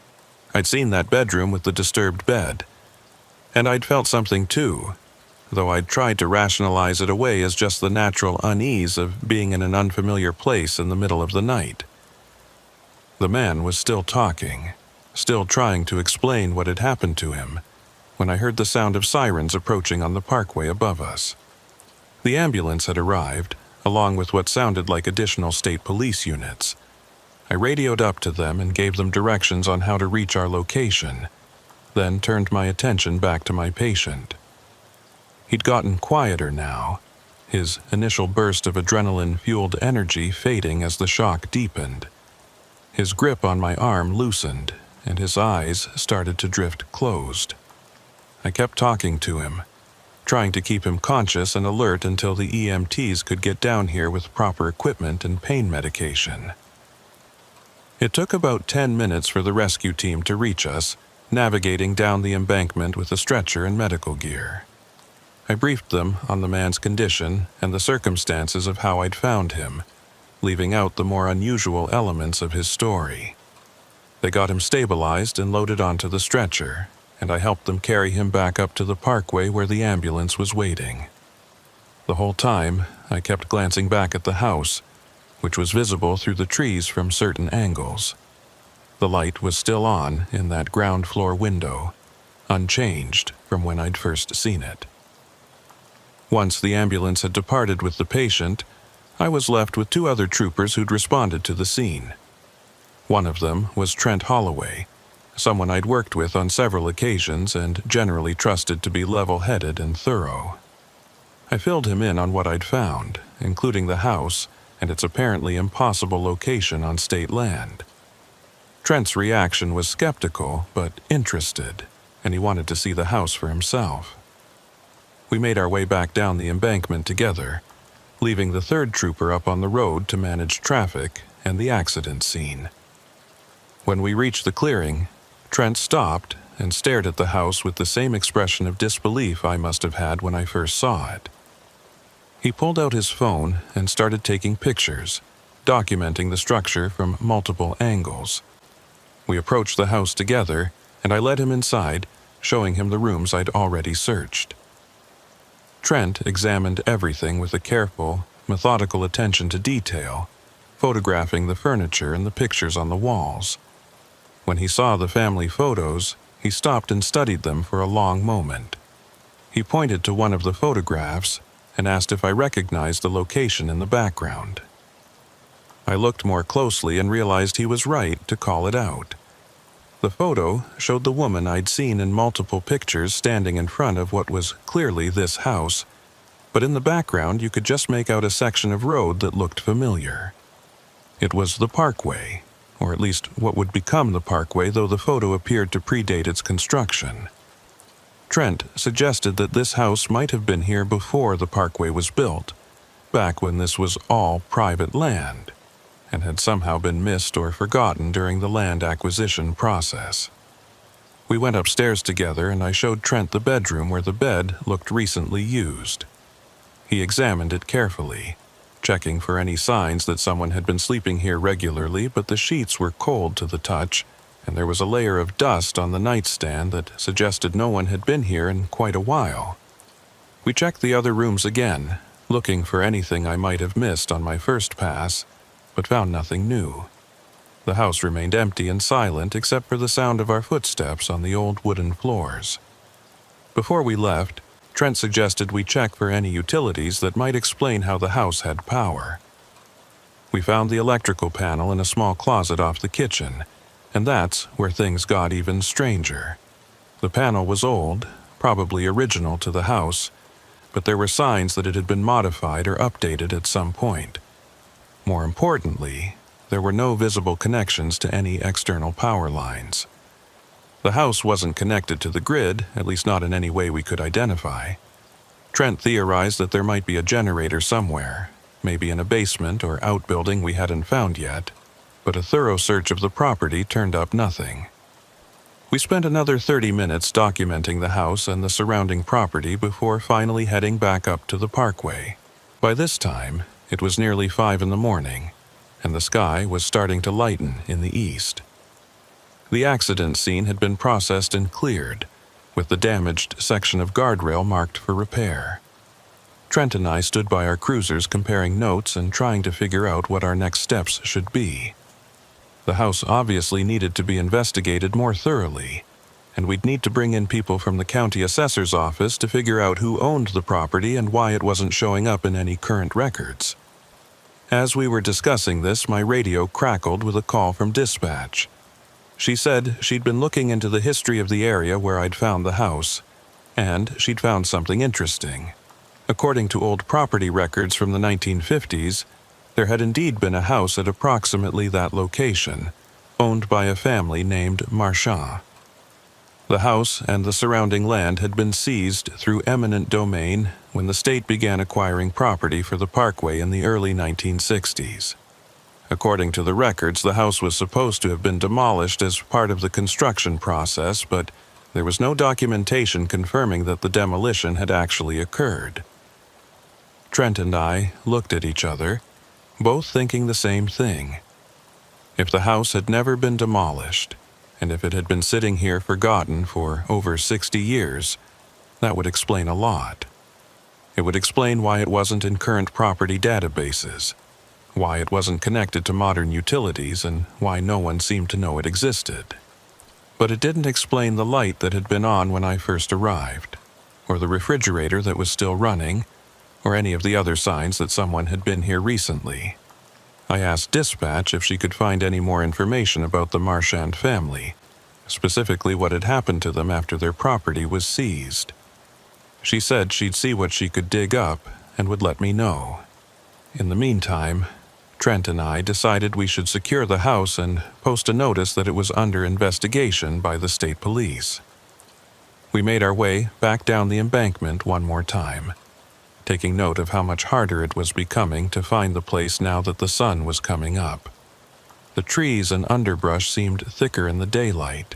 I'd seen that bedroom with the disturbed bed. And I'd felt something too, though I'd tried to rationalize it away as just the natural unease of being in an unfamiliar place in the middle of the night. The man was still talking, still trying to explain what had happened to him, when I heard the sound of sirens approaching on the parkway above us. The ambulance had arrived, along with what sounded like additional state police units. I radioed up to them and gave them directions on how to reach our location, then turned my attention back to my patient. He'd gotten quieter now, his initial burst of adrenaline-fueled energy fading as the shock deepened. His grip on my arm loosened, and his eyes started to drift closed. I kept talking to him, trying to keep him conscious and alert until the EMTs could get down here with proper equipment and pain medication. It took about 10 minutes for the rescue team to reach us, navigating down the embankment with a stretcher and medical gear. I briefed them on the man's condition and the circumstances of how I'd found him, leaving out the more unusual elements of his story. They got him stabilized and loaded onto the stretcher, and I helped them carry him back up to the parkway where the ambulance was waiting. The whole time, I kept glancing back at the house, which was visible through the trees from certain angles. The light was still on in that ground floor window, unchanged from when I'd first seen it. Once the ambulance had departed with the patient, I was left with 2 other troopers who'd responded to the scene. One of them was Trent Holloway, someone I'd worked with on several occasions and generally trusted to be level-headed and thorough. I filled him in on what I'd found, including the house and its apparently impossible location on state land. Trent's reaction was skeptical but interested, and he wanted to see the house for himself. We made our way back down the embankment together, leaving the 3rd trooper up on the road to manage traffic and the accident scene. When we reached the clearing, Trent stopped and stared at the house with the same expression of disbelief I must have had when I first saw it. He pulled out his phone and started taking pictures, documenting the structure from multiple angles. We approached the house together, and I led him inside, showing him the rooms I'd already searched. Trent examined everything with a careful, methodical attention to detail, photographing the furniture and the pictures on the walls. When he saw the family photos, he stopped and studied them for a long moment. He pointed to one of the photographs and asked if I recognized the location in the background. I looked more closely and realized he was right to call it out. The photo showed the woman I'd seen in multiple pictures standing in front of what was clearly this house, but in the background you could just make out a section of road that looked familiar. It was the parkway, or at least what would become the parkway, though the photo appeared to predate its construction. Trent suggested that this house might have been here before the parkway was built, back when this was all private land, and had somehow been missed or forgotten during the land acquisition process. We went upstairs together and I showed Trent the bedroom where the bed looked recently used. He examined it carefully, checking for any signs that someone had been sleeping here regularly, but the sheets were cold to the touch, and there was a layer of dust on the nightstand that suggested no one had been here in quite a while. We checked the other rooms again, looking for anything I might have missed on my first pass, but found nothing new. The house remained empty and silent except for the sound of our footsteps on the old wooden floors. Before we left, Trent suggested we check for any utilities that might explain how the house had power. We found the electrical panel in a small closet off the kitchen, and that's where things got even stranger. The panel was old, probably original to the house, but there were signs that it had been modified or updated at some point. More importantly, there were no visible connections to any external power lines. The house wasn't connected to the grid, at least not in any way we could identify. Trent theorized that there might be a generator somewhere, maybe in a basement or outbuilding we hadn't found yet, but a thorough search of the property turned up nothing. We spent another 30 minutes documenting the house and the surrounding property before finally heading back up to the parkway. By this time, it was nearly 5 in the morning, and the sky was starting to lighten in the east. The accident scene had been processed and cleared, with the damaged section of guardrail marked for repair. Trent and I stood by our cruisers comparing notes and trying to figure out what our next steps should be. The house obviously needed to be investigated more thoroughly, and we'd need to bring in people from the county assessor's office to figure out who owned the property and why it wasn't showing up in any current records. As we were discussing this, my radio crackled with a call from dispatch. She said she'd been looking into the history of the area where I'd found the house, and she'd found something interesting. According to old property records from the 1950s, there had indeed been a house at approximately that location, owned by a family named Marchand. The house and the surrounding land had been seized through eminent domain when the state began acquiring property for the parkway in the early 1960s. According to the records, the house was supposed to have been demolished as part of the construction process, but there was no documentation confirming that the demolition had actually occurred. Trent and I looked at each other, both thinking the same thing. If the house had never been demolished, and if it had been sitting here forgotten for over 60 years, that would explain a lot. It would explain why it wasn't in current property databases, why it wasn't connected to modern utilities, and why no one seemed to know it existed. But it didn't explain the light that had been on when I first arrived, or the refrigerator that was still running, or any of the other signs that someone had been here recently. I asked dispatch if she could find any more information about the Marchand family, specifically what had happened to them after their property was seized. She said she'd see what she could dig up and would let me know. In the meantime, Trent and I decided we should secure the house and post a notice that it was under investigation by the state police. We made our way back down the embankment one more time, taking note of how much harder it was becoming to find the place now that the sun was coming up. The trees and underbrush seemed thicker in the daylight,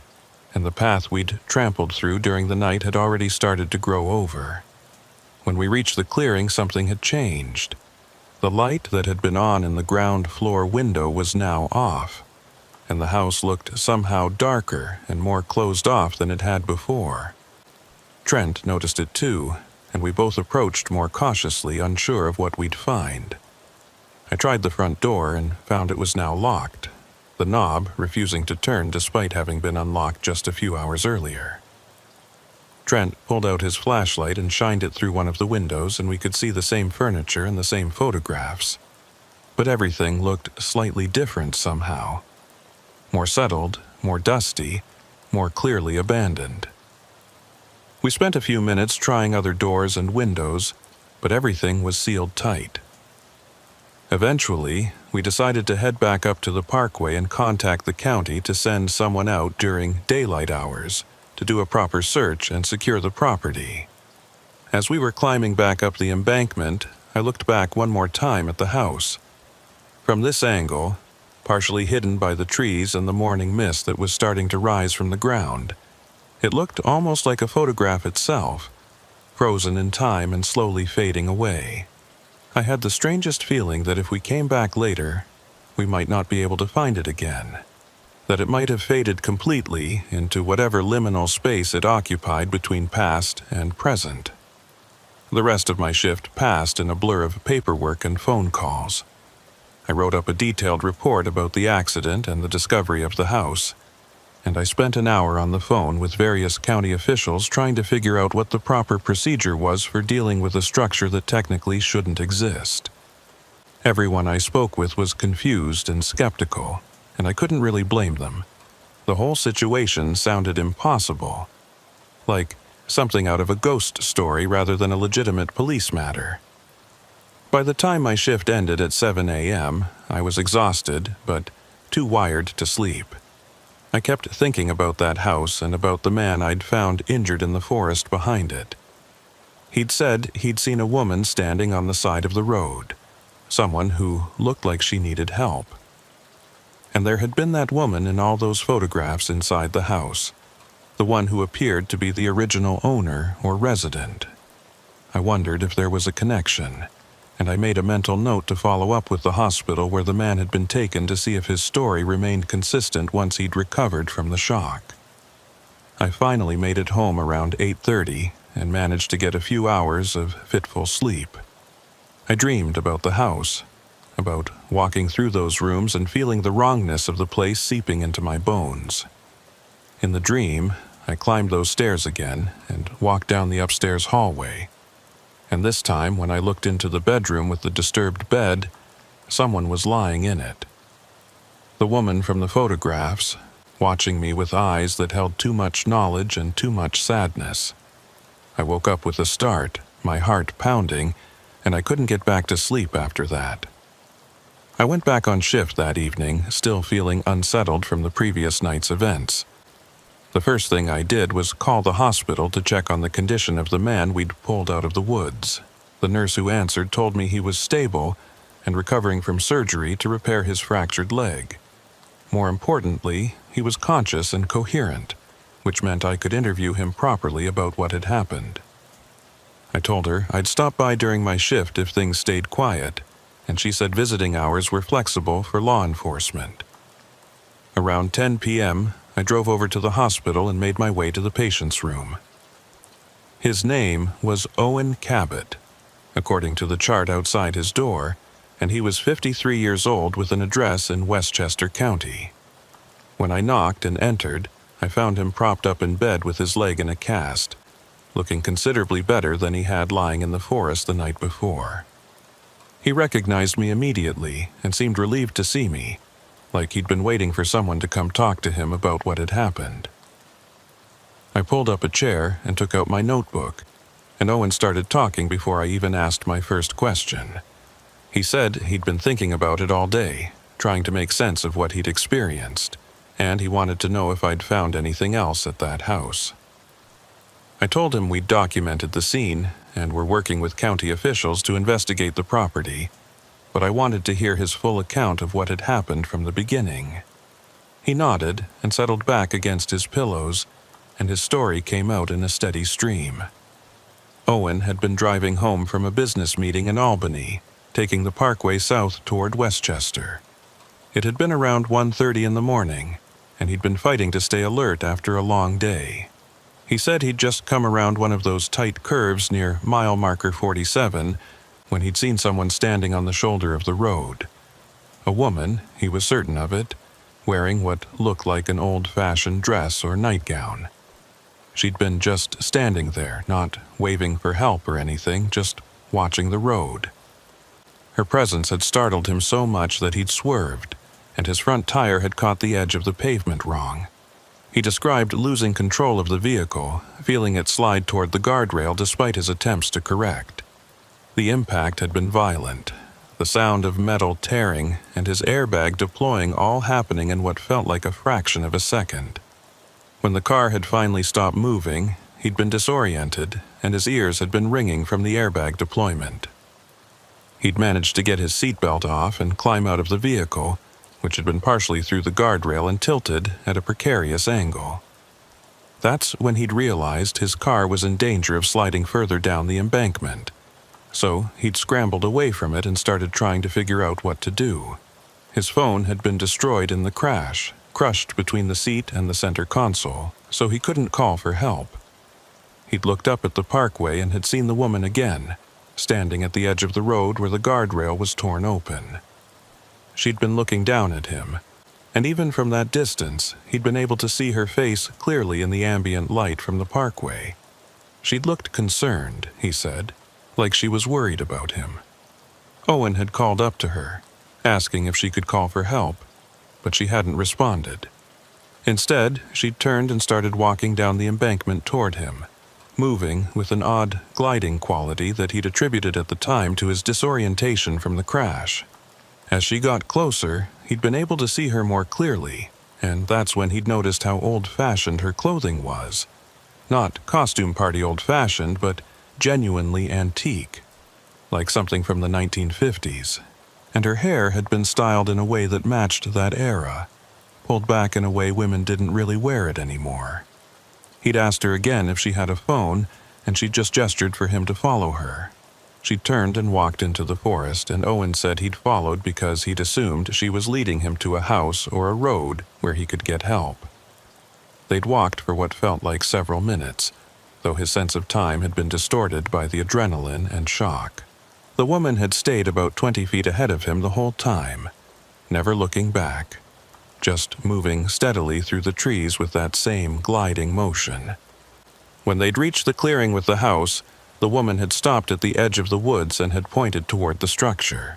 and the path we'd trampled through during the night had already started to grow over. When we reached the clearing, something had changed. The light that had been on in the ground floor window was now off, and the house looked somehow darker and more closed off than it had before. Trent noticed it too, and we both approached more cautiously, unsure of what we'd find. I tried the front door and found it was now locked, the knob refusing to turn despite having been unlocked just a few hours earlier. Trent pulled out his flashlight and shined it through one of the windows, and we could see the same furniture and the same photographs. But everything looked slightly different somehow. More settled, more dusty, more clearly abandoned. We spent a few minutes trying other doors and windows, but everything was sealed tight. Eventually, we decided to head back up to the parkway and contact the county to send someone out during daylight hours to do a proper search and secure the property. As we were climbing back up the embankment, I looked back one more time at the house. From this angle, partially hidden by the trees and the morning mist that was starting to rise from the ground, it looked almost like a photograph itself, frozen in time and slowly fading away. I had the strangest feeling that if we came back later, we might not be able to find it again, that it might have faded completely into whatever liminal space it occupied between past and present. The rest of my shift passed in a blur of paperwork and phone calls. I wrote up a detailed report about the accident and the discovery of the house, and I spent an hour on the phone with various county officials trying to figure out what the proper procedure was for dealing with a structure that technically shouldn't exist. Everyone I spoke with was confused and skeptical, and I couldn't really blame them. The whole situation sounded impossible, like something out of a ghost story rather than a legitimate police matter. By the time my shift ended at 7 a.m., I was exhausted, but too wired to sleep. I kept thinking about that house and about the man I'd found injured in the forest behind it. He'd said he'd seen a woman standing on the side of the road, someone who looked like she needed help. And there had been that woman in all those photographs inside the house, the one who appeared to be the original owner or resident. I wondered if there was a connection, and I made a mental note to follow up with the hospital where the man had been taken to see if his story remained consistent once he'd recovered from the shock. I finally made it home around 8:30 and managed to get a few hours of fitful sleep. I dreamed about the house, about walking through those rooms and feeling the wrongness of the place seeping into my bones. In the dream, I climbed those stairs again and walked down the upstairs hallway. And this time, when I looked into the bedroom with the disturbed bed, someone was lying in it. The woman from the photographs, watching me with eyes that held too much knowledge and too much sadness. I woke up with a start, my heart pounding, and I couldn't get back to sleep after that. I went back on shift that evening, still feeling unsettled from the previous night's events. The first thing I did was call the hospital to check on the condition of the man we'd pulled out of the woods. The nurse who answered told me he was stable and recovering from surgery to repair his fractured leg. More importantly, he was conscious and coherent, which meant I could interview him properly about what had happened. I told her I'd stop by during my shift if things stayed quiet, and she said visiting hours were flexible for law enforcement. Around 10 p.m., I drove over to the hospital and made my way to the patient's room. His name was Owen Cabot, according to the chart outside his door, and he was 53 years old with an address in Westchester County. When I knocked and entered, I found him propped up in bed with his leg in a cast, looking considerably better than he had lying in the forest the night before. He recognized me immediately and seemed relieved to see me, like he'd been waiting for someone to come talk to him about what had happened. I pulled up a chair and took out my notebook, and Owen started talking before I even asked my first question. He said he'd been thinking about it all day, trying to make sense of what he'd experienced, and he wanted to know if I'd found anything else at that house. I told him we'd documented the scene and were working with county officials to investigate the property, but I wanted to hear his full account of what had happened from the beginning. He nodded and settled back against his pillows, and his story came out in a steady stream. Owen had been driving home from a business meeting in Albany, taking the parkway south toward Westchester. It had been around 1:30 in the morning, and he'd been fighting to stay alert after a long day. He said he'd just come around one of those tight curves near mile marker 47 when he'd seen someone standing on the shoulder of the road. A woman, he was certain of it, wearing what looked like an old-fashioned dress or nightgown. She'd been just standing there, not waving for help or anything, just watching the road. Her presence had startled him so much that he'd swerved, and his front tire had caught the edge of the pavement wrong. He described losing control of the vehicle, feeling it slide toward the guardrail despite his attempts to correct. The impact had been violent, the sound of metal tearing and his airbag deploying all happening in what felt like a fraction of a second. When the car had finally stopped moving, he'd been disoriented, and his ears had been ringing from the airbag deployment. He'd managed to get his seatbelt off and climb out of the vehicle, which had been partially through the guardrail and tilted at a precarious angle. That's when he'd realized his car was in danger of sliding further down the embankment. So he'd scrambled away from it and started trying to figure out what to do. His phone had been destroyed in the crash, crushed between the seat and the center console, so he couldn't call for help. He'd looked up at the parkway and had seen the woman again, standing at the edge of the road where the guardrail was torn open. She'd been looking down at him, and even from that distance, he'd been able to see her face clearly in the ambient light from the parkway. She'd looked concerned, he said, like she was worried about him. Owen had called up to her, asking if she could call for help, but she hadn't responded. Instead, she'd turned and started walking down the embankment toward him, moving with an odd, gliding quality that he'd attributed at the time to his disorientation from the crash. As she got closer, he'd been able to see her more clearly, and that's when he'd noticed how old-fashioned her clothing was. Not costume party old-fashioned, but genuinely antique, like something from the 1950s. And her hair had been styled in a way that matched that era, pulled back in a way women didn't really wear it anymore. He'd asked her again if she had a phone, and she'd just gestured for him to follow her. She turned and walked into the forest, and Owen said he'd followed because he'd assumed she was leading him to a house or a road where he could get help. They'd walked for what felt like several minutes, though his sense of time had been distorted by the adrenaline and shock. The woman had stayed about 20 feet ahead of him the whole time, never looking back, just moving steadily through the trees with that same gliding motion. When they'd reached the clearing with the house, the woman had stopped at the edge of the woods and had pointed toward the structure.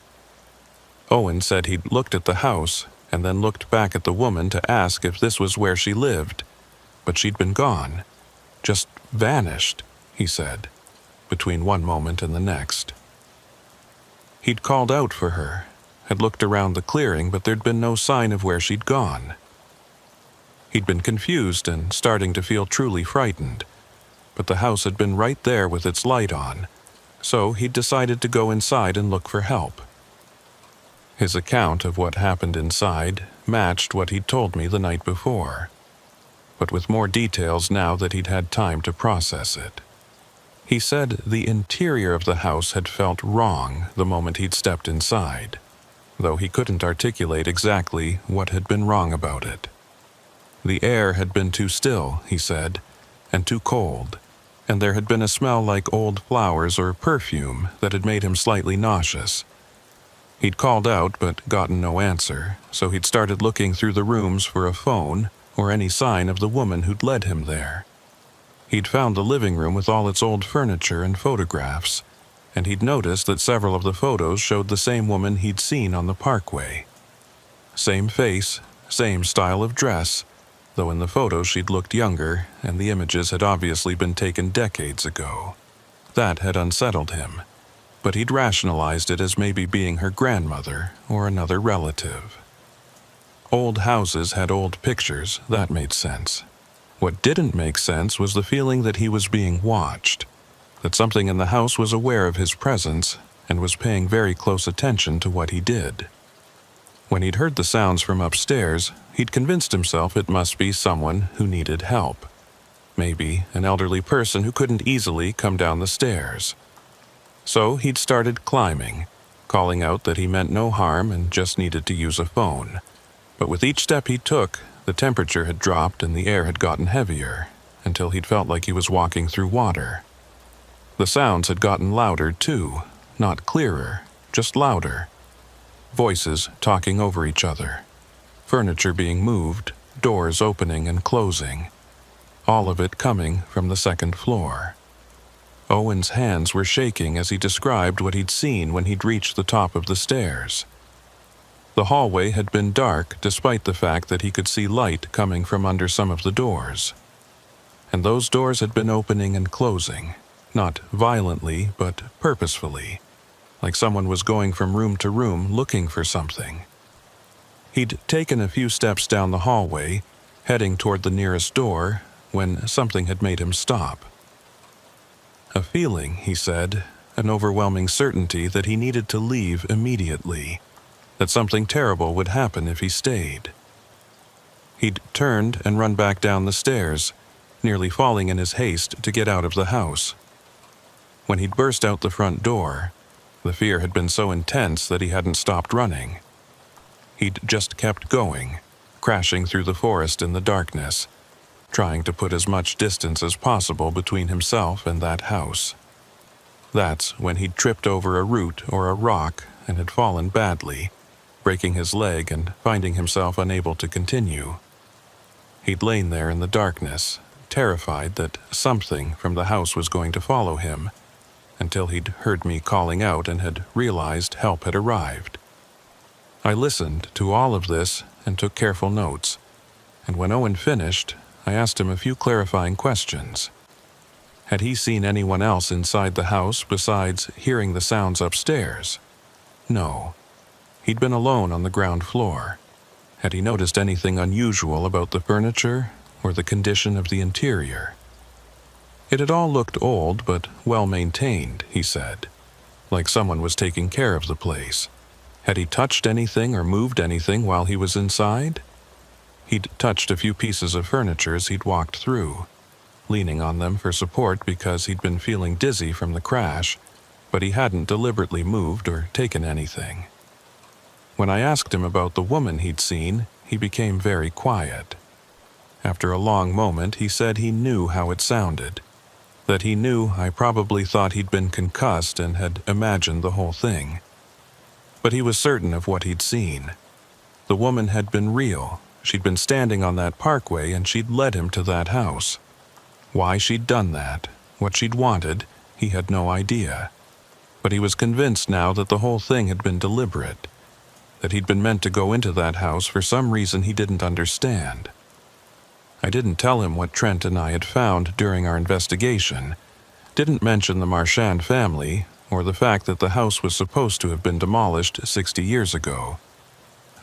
Owen said he'd looked at the house and then looked back at the woman to ask if this was where she lived, but she'd been gone, just vanished, he said, between one moment and the next. He'd called out for her, had looked around the clearing, but there'd been no sign of where she'd gone. He'd been confused and starting to feel truly frightened, but the house had been right there with its light on, so he'd decided to go inside and look for help. His account of what happened inside matched what he'd told me the night before, but with more details now that he'd had time to process it. He said the interior of the house had felt wrong the moment he'd stepped inside, though he couldn't articulate exactly what had been wrong about it. The air had been too still, he said, and too cold, and there had been a smell like old flowers or perfume that had made him slightly nauseous. He'd called out but gotten no answer, so he'd started looking through the rooms for a phone or any sign of the woman who'd led him there. He'd found the living room with all its old furniture and photographs, and he'd noticed that several of the photos showed the same woman he'd seen on the parkway. Same face, same style of dress, though in the photos she'd looked younger, and the images had obviously been taken decades ago. That had unsettled him, but he'd rationalized it as maybe being her grandmother or another relative. Old houses had old pictures, that made sense. What didn't make sense was the feeling that he was being watched, that something in the house was aware of his presence and was paying very close attention to what he did. When he'd heard the sounds from upstairs, he'd convinced himself it must be someone who needed help. Maybe an elderly person who couldn't easily come down the stairs. So he'd started climbing, calling out that he meant no harm and just needed to use a phone. But with each step he took, the temperature had dropped and the air had gotten heavier, until he'd felt like he was walking through water. The sounds had gotten louder too, not clearer, just louder. Voices talking over each other, furniture being moved, doors opening and closing, all of it coming from the second floor. Owen's hands were shaking as he described what he'd seen when he'd reached the top of the stairs. The hallway had been dark despite the fact that he could see light coming from under some of the doors. And those doors had been opening and closing, not violently but purposefully, like someone was going from room to room looking for something. He'd taken a few steps down the hallway, heading toward the nearest door, when something had made him stop. A feeling, he said, an overwhelming certainty that he needed to leave immediately, that something terrible would happen if he stayed. He'd turned and run back down the stairs, nearly falling in his haste to get out of the house. When he'd burst out the front door, the fear had been so intense that he hadn't stopped running. He'd just kept going, crashing through the forest in the darkness, trying to put as much distance as possible between himself and that house. That's when he'd tripped over a root or a rock and had fallen badly, breaking his leg and finding himself unable to continue. He'd lain there in the darkness, terrified that something from the house was going to follow him, until he'd heard me calling out and had realized help had arrived. I listened to all of this and took careful notes, and when Owen finished, I asked him a few clarifying questions. Had he seen anyone else inside the house besides hearing the sounds upstairs? No. He'd been alone on the ground floor. Had he noticed anything unusual about the furniture or the condition of the interior? It had all looked old but well maintained, he said, like someone was taking care of the place. Had he touched anything or moved anything while he was inside? He'd touched a few pieces of furniture as he'd walked through, leaning on them for support because he'd been feeling dizzy from the crash, but he hadn't deliberately moved or taken anything. When I asked him about the woman he'd seen, he became very quiet. After a long moment, he said he knew how it sounded, that he knew I probably thought he'd been concussed and had imagined the whole thing. But he was certain of what he'd seen. The woman had been real. She'd been standing on that parkway and she'd led him to that house. Why she'd done that, what she'd wanted, he had no idea. But he was convinced now that the whole thing had been deliberate, that he'd been meant to go into that house for some reason he didn't understand. I didn't tell him what Trent and I had found during our investigation, didn't mention the Marchand family, or the fact that the house was supposed to have been demolished 60 years ago.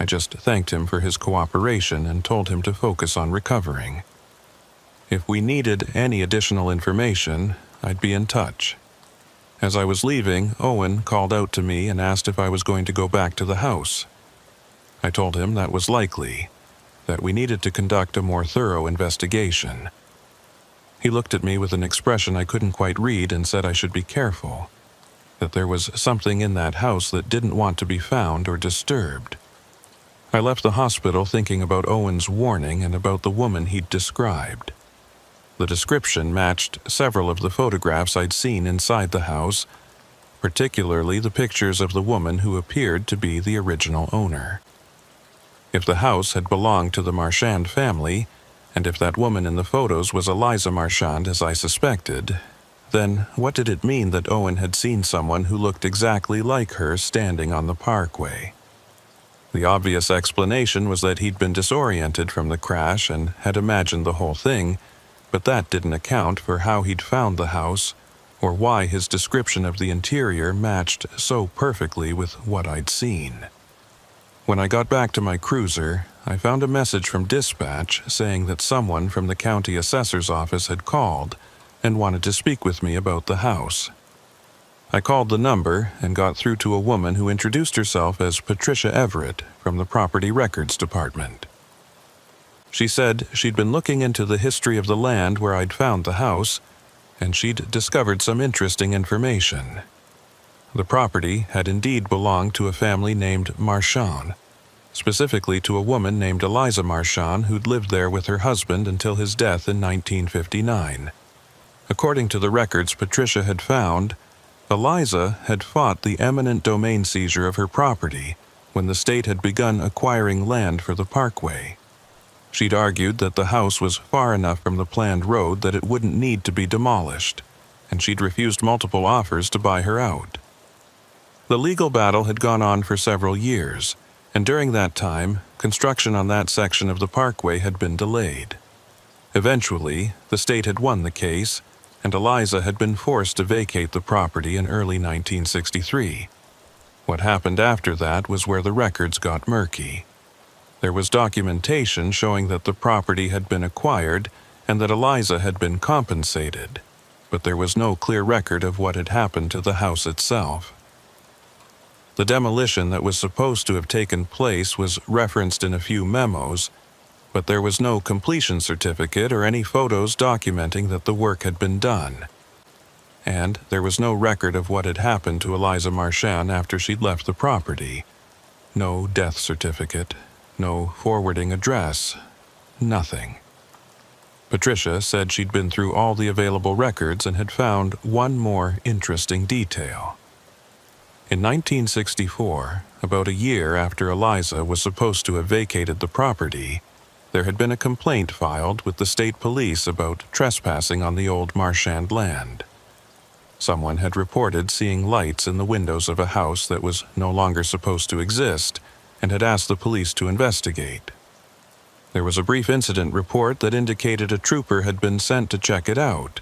I just thanked him for his cooperation and told him to focus on recovering. If we needed any additional information, I'd be in touch. As I was leaving, Owen called out to me and asked if I was going to go back to the house. I told him that was likely, that we needed to conduct a more thorough investigation. He looked at me with an expression I couldn't quite read and said I should be careful, that there was something in that house that didn't want to be found or disturbed. I left the hospital thinking about Owen's warning and about the woman he'd described. The description matched several of the photographs I'd seen inside the house, particularly the pictures of the woman who appeared to be the original owner. If the house had belonged to the Marchand family, and if that woman in the photos was Eliza Marchand as I suspected, then what did it mean that Owen had seen someone who looked exactly like her standing on the parkway? The obvious explanation was that he'd been disoriented from the crash and had imagined the whole thing, but that didn't account for how he'd found the house or why his description of the interior matched so perfectly with what I'd seen. When I got back to my cruiser, I found a message from dispatch saying that someone from the county assessor's office had called and wanted to speak with me about the house. I called the number and got through to a woman who introduced herself as Patricia Everett from the Property Records Department. She said she'd been looking into the history of the land where I'd found the house, and she'd discovered some interesting information. The property had indeed belonged to a family named Marchand, specifically to a woman named Eliza Marchand who'd lived there with her husband until his death in 1959. According to the records Patricia had found, Eliza had fought the eminent domain seizure of her property when the state had begun acquiring land for the parkway. She'd argued that the house was far enough from the planned road that it wouldn't need to be demolished, and she'd refused multiple offers to buy her out. The legal battle had gone on for several years, and during that time, construction on that section of the parkway had been delayed. Eventually, the state had won the case, and Eliza had been forced to vacate the property in early 1963. What happened after that was where the records got murky. There was documentation showing that the property had been acquired and that Eliza had been compensated, but there was no clear record of what had happened to the house itself. The demolition that was supposed to have taken place was referenced in a few memos, but there was no completion certificate or any photos documenting that the work had been done. And there was no record of what had happened to Eliza Marchand after she'd left the property. No death certificate, no forwarding address, nothing. Patricia said she'd been through all the available records and had found one more interesting detail. In 1964, about a year after Eliza was supposed to have vacated the property, there had been a complaint filed with the state police about trespassing on the old Marchand land. Someone had reported seeing lights in the windows of a house that was no longer supposed to exist and had asked the police to investigate. There was a brief incident report that indicated a trooper had been sent to check it out,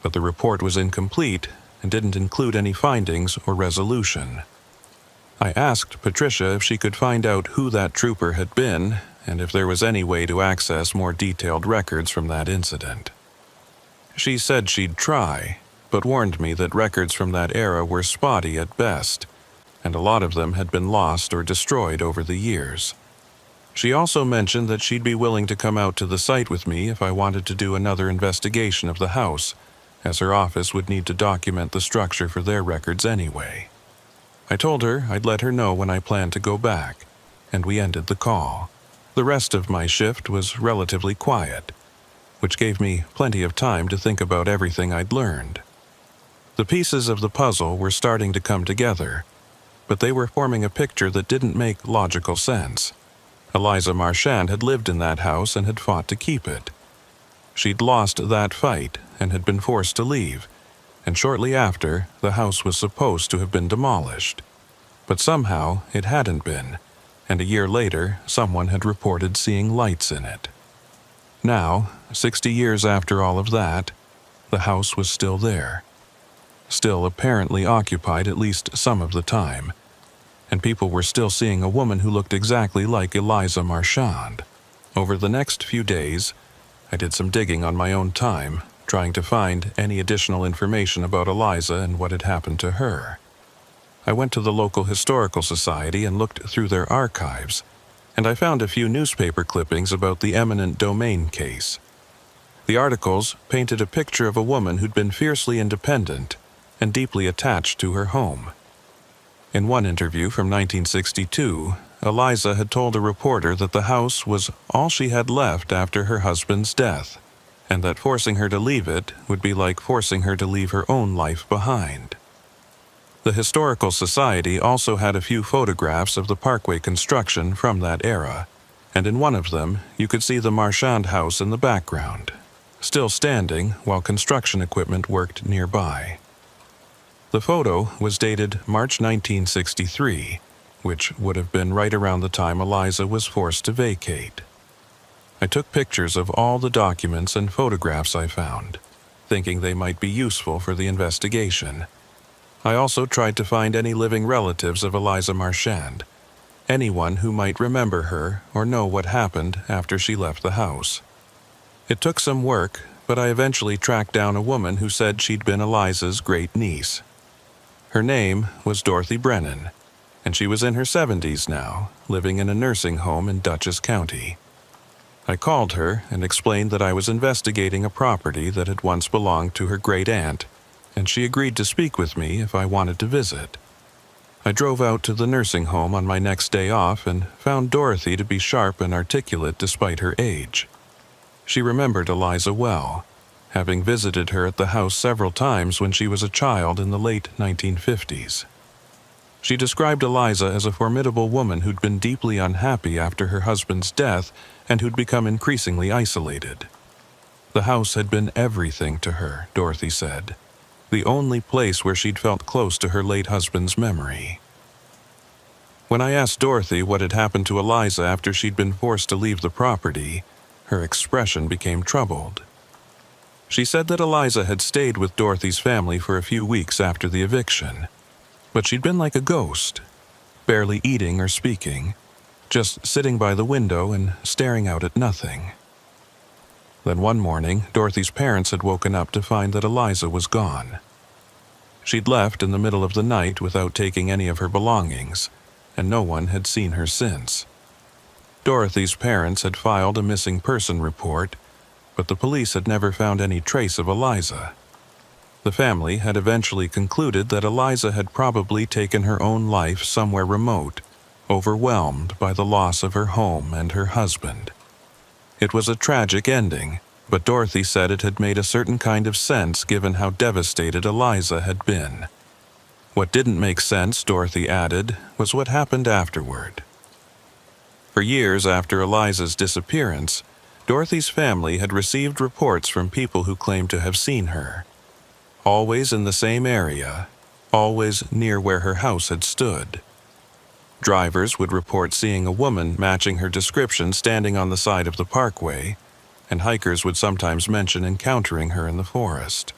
but the report was incomplete and didn't include any findings or resolution. I asked Patricia if she could find out who that trooper had been and if there was any way to access more detailed records from that incident. She said she'd try, but warned me that records from that era were spotty at best, and a lot of them had been lost or destroyed over the years. She also mentioned that she'd be willing to come out to the site with me if I wanted to do another investigation of the house, as her office would need to document the structure for their records anyway. I told her I'd let her know when I planned to go back, and we ended the call. The rest of my shift was relatively quiet, which gave me plenty of time to think about everything I'd learned. The pieces of the puzzle were starting to come together, but they were forming a picture that didn't make logical sense. Eliza Marchand had lived in that house and had fought to keep it. She'd lost that fight and had been forced to leave, and shortly after, the house was supposed to have been demolished. But somehow it hadn't been, and a year later, someone had reported seeing lights in it. Now, 60 years after all of that, the house was still there, still apparently occupied at least some of the time, and people were still seeing a woman who looked exactly like Eliza Marchand. Over the next few days, I did some digging on my own time, trying to find any additional information about Eliza and what had happened to her. I went to the local historical society and looked through their archives, and I found a few newspaper clippings about the eminent domain case. The articles painted a picture of a woman who'd been fiercely independent and deeply attached to her home. In one interview from 1962, Eliza had told a reporter that the house was all she had left after her husband's death, and that forcing her to leave it would be like forcing her to leave her own life behind. The Historical Society also had a few photographs of the parkway construction from that era, and in one of them you could see the Marchand house in the background, still standing while construction equipment worked nearby. The photo was dated March 1963, which would have been right around the time Eliza was forced to vacate. I took pictures of all the documents and photographs I found, thinking they might be useful for the investigation. I also tried to find any living relatives of Eliza Marchand, anyone who might remember her or know what happened after she left the house. It took some work, but I eventually tracked down a woman who said she'd been Eliza's great-niece. Her name was Dorothy Brennan, and she was in her 70s now, living in a nursing home in Dutchess County. I called her and explained that I was investigating a property that had once belonged to her great-aunt, and she agreed to speak with me if I wanted to visit. I drove out to the nursing home on my next day off and found Dorothy to be sharp and articulate despite her age. She remembered Eliza well, having visited her at the house several times when she was a child in the late 1950s. She described Eliza as a formidable woman who'd been deeply unhappy after her husband's death and who'd become increasingly isolated. The house had been everything to her, Dorothy said, the only place where she'd felt close to her late husband's memory. When I asked Dorothy what had happened to Eliza after she'd been forced to leave the property, her expression became troubled. She said that Eliza had stayed with Dorothy's family for a few weeks after the eviction, but she'd been like a ghost, barely eating or speaking, just sitting by the window and staring out at nothing. Then one morning, Dorothy's parents had woken up to find that Eliza was gone. She'd left in the middle of the night without taking any of her belongings, and no one had seen her since. Dorothy's parents had filed a missing person report, but the police had never found any trace of Eliza. The family had eventually concluded that Eliza had probably taken her own life somewhere remote, overwhelmed by the loss of her home and her husband. It was a tragic ending, but Dorothy said it had made a certain kind of sense given how devastated Eliza had been. What didn't make sense, Dorothy added, was what happened afterward. For years after Eliza's disappearance, Dorothy's family had received reports from people who claimed to have seen her. Always in the same area, always near where her house had stood. Drivers would report seeing a woman matching her description standing on the side of the parkway, and hikers would sometimes mention encountering her in the forest.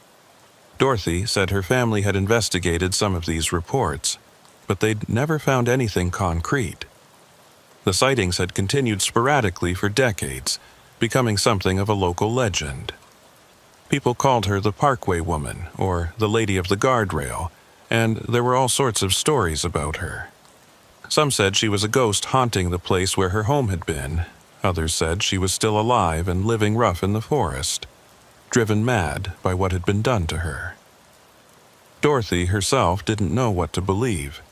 Dorothy said her family had investigated some of these reports, but they'd never found anything concrete. The sightings had continued sporadically for decades, becoming something of a local legend. People called her the Parkway Woman or the Lady of the Guardrail, and there were all sorts of stories about her. Some said she was a ghost haunting the place where her home had been. Others said she was still alive and living rough in the forest, driven mad by what had been done to her. Dorothy herself didn't know what to believe,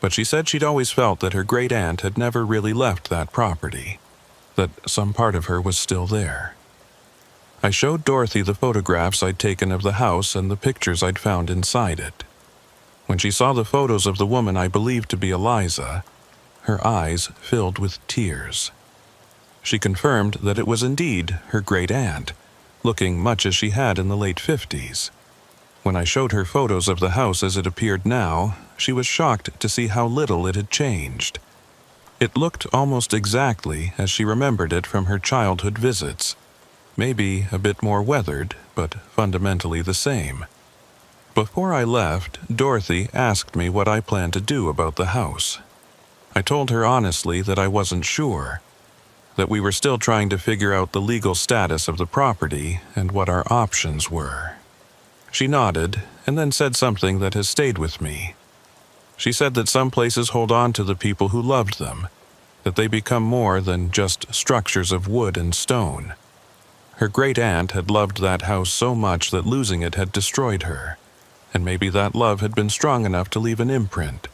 but she said she'd always felt that her great-aunt had never really left that property, that some part of her was still there. I showed Dorothy the photographs I'd taken of the house and the pictures I'd found inside it. When she saw the photos of the woman I believed to be Eliza, her eyes filled with tears. She confirmed that it was indeed her great-aunt, looking much as she had in the late 50s. When I showed her photos of the house as it appeared now, she was shocked to see how little it had changed. It looked almost exactly as she remembered it from her childhood visits, maybe a bit more weathered, but fundamentally the same. Before I left, Dorothy asked me what I planned to do about the house. I told her honestly that I wasn't sure, that we were still trying to figure out the legal status of the property and what our options were. She nodded and then said something that has stayed with me. She said that some places hold on to the people who loved them, that they become more than just structures of wood and stone. Her great-aunt had loved that house so much that losing it had destroyed her, and maybe that love had been strong enough to leave an imprint,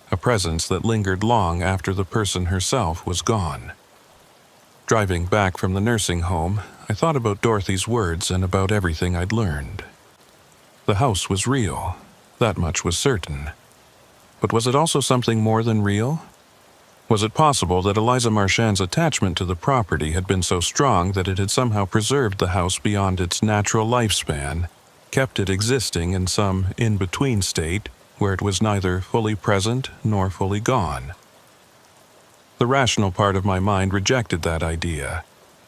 a presence that lingered long after the person herself was gone. Driving back from the nursing home, I thought about Dorothy's words and about everything I'd learned. The house was real, that much was certain. But was it also something more than real? Was it possible that Eliza Marchand's attachment to the property had been so strong that it had somehow preserved the house beyond its natural lifespan, kept it existing in some in-between state where it was neither fully present nor fully gone? The rational part of my mind rejected that idea,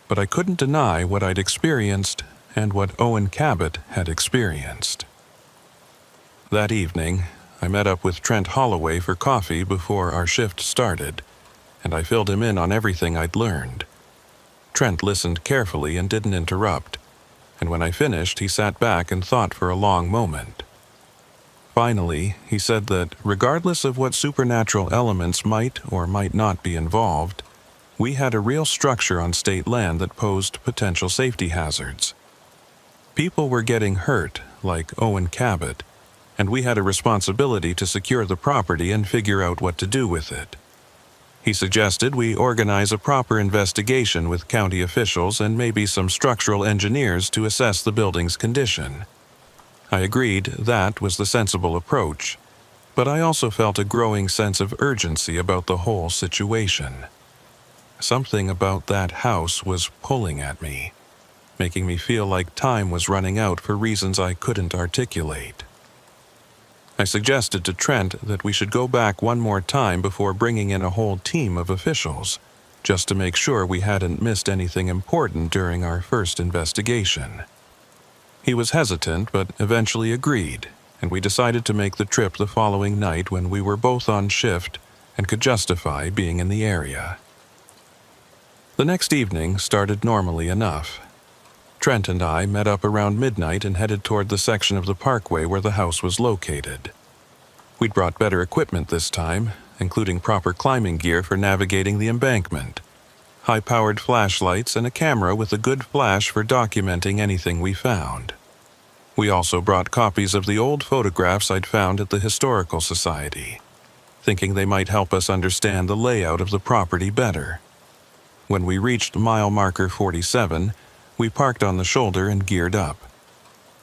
but I couldn't deny what I'd experienced and what Owen Cabot had experienced. That evening, I met up with Trent Holloway for coffee before our shift started, and I filled him in on everything I'd learned. Trent listened carefully and didn't interrupt, and when I finished, he sat back and thought for a long moment. Finally, he said that regardless of what supernatural elements might or might not be involved, we had a real structure on state land that posed potential safety hazards. People were getting hurt, like Owen Cabot, and we had a responsibility to secure the property and figure out what to do with it. He suggested we organize a proper investigation with county officials and maybe some structural engineers to assess the building's condition. I agreed that was the sensible approach, but I also felt a growing sense of urgency about the whole situation. Something about that house was pulling at me, making me feel like time was running out for reasons I couldn't articulate. I suggested to Trent that we should go back one more time before bringing in a whole team of officials, just to make sure we hadn't missed anything important during our first investigation. He was hesitant, but eventually agreed, and we decided to make the trip the following night when we were both on shift and could justify being in the area. The next evening started normally enough. Trent and I met up around midnight and headed toward the section of the parkway where the house was located. We'd brought better equipment this time, including proper climbing gear for navigating the embankment, high-powered flashlights, and a camera with a good flash for documenting anything we found. We also brought copies of the old photographs I'd found at the Historical Society, thinking they might help us understand the layout of the property better. When we reached mile marker 47, we parked on the shoulder and geared up.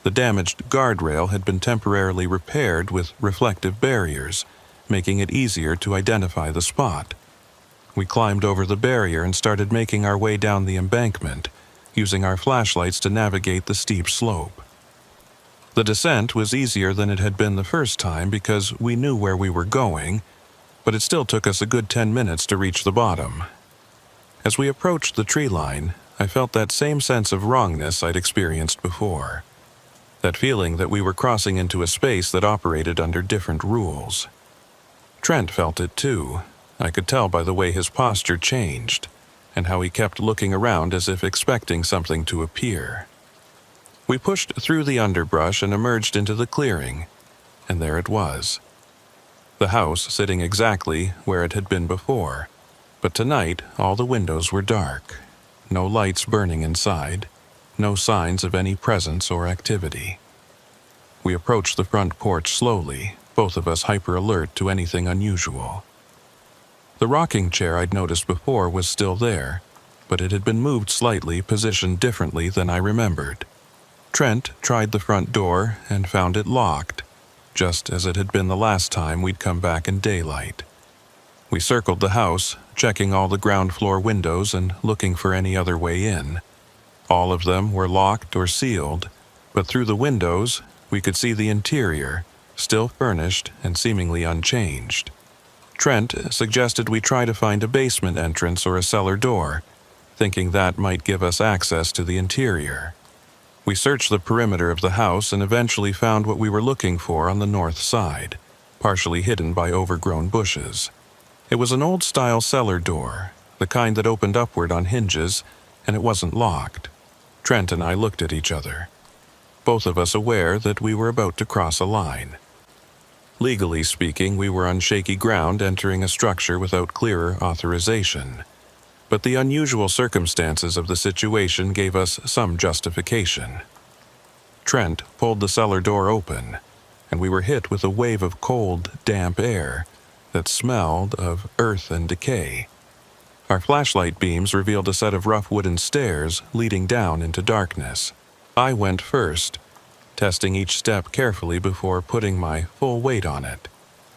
The damaged guardrail had been temporarily repaired with reflective barriers, making it easier to identify the spot. We climbed over the barrier and started making our way down the embankment, using our flashlights to navigate the steep slope. The descent was easier than it had been the first time because we knew where we were going, but it still took us a good 10 minutes to reach the bottom. As we approached the tree line, I felt that same sense of wrongness I'd experienced before. That feeling that we were crossing into a space that operated under different rules. Trent felt it too. I could tell by the way his posture changed, and how he kept looking around as if expecting something to appear. We pushed through the underbrush and emerged into the clearing, and there it was. The house sitting exactly where it had been before, but tonight all the windows were dark, no lights burning inside, no signs of any presence or activity. We approached the front porch slowly, both of us hyper-alert to anything unusual. The rocking chair I'd noticed before was still there, but it had been moved slightly, positioned differently than I remembered. Trent tried the front door and found it locked, just as it had been the last time we'd come back in daylight. We circled the house, checking all the ground floor windows and looking for any other way in. All of them were locked or sealed, but through the windows we could see the interior, still furnished and seemingly unchanged. Trent suggested we try to find a basement entrance or a cellar door, thinking that might give us access to the interior. We searched the perimeter of the house and eventually found what we were looking for on the north side, partially hidden by overgrown bushes. It was an old-style cellar door, the kind that opened upward on hinges, and it wasn't locked. Trent and I looked at each other, both of us aware that we were about to cross a line. Legally speaking, we were on shaky ground entering a structure without clearer authorization, but the unusual circumstances of the situation gave us some justification. Trent pulled the cellar door open, and we were hit with a wave of cold, damp air that smelled of earth and decay. Our flashlight beams revealed a set of rough wooden stairs leading down into darkness. I went first, testing each step carefully before putting my full weight on it,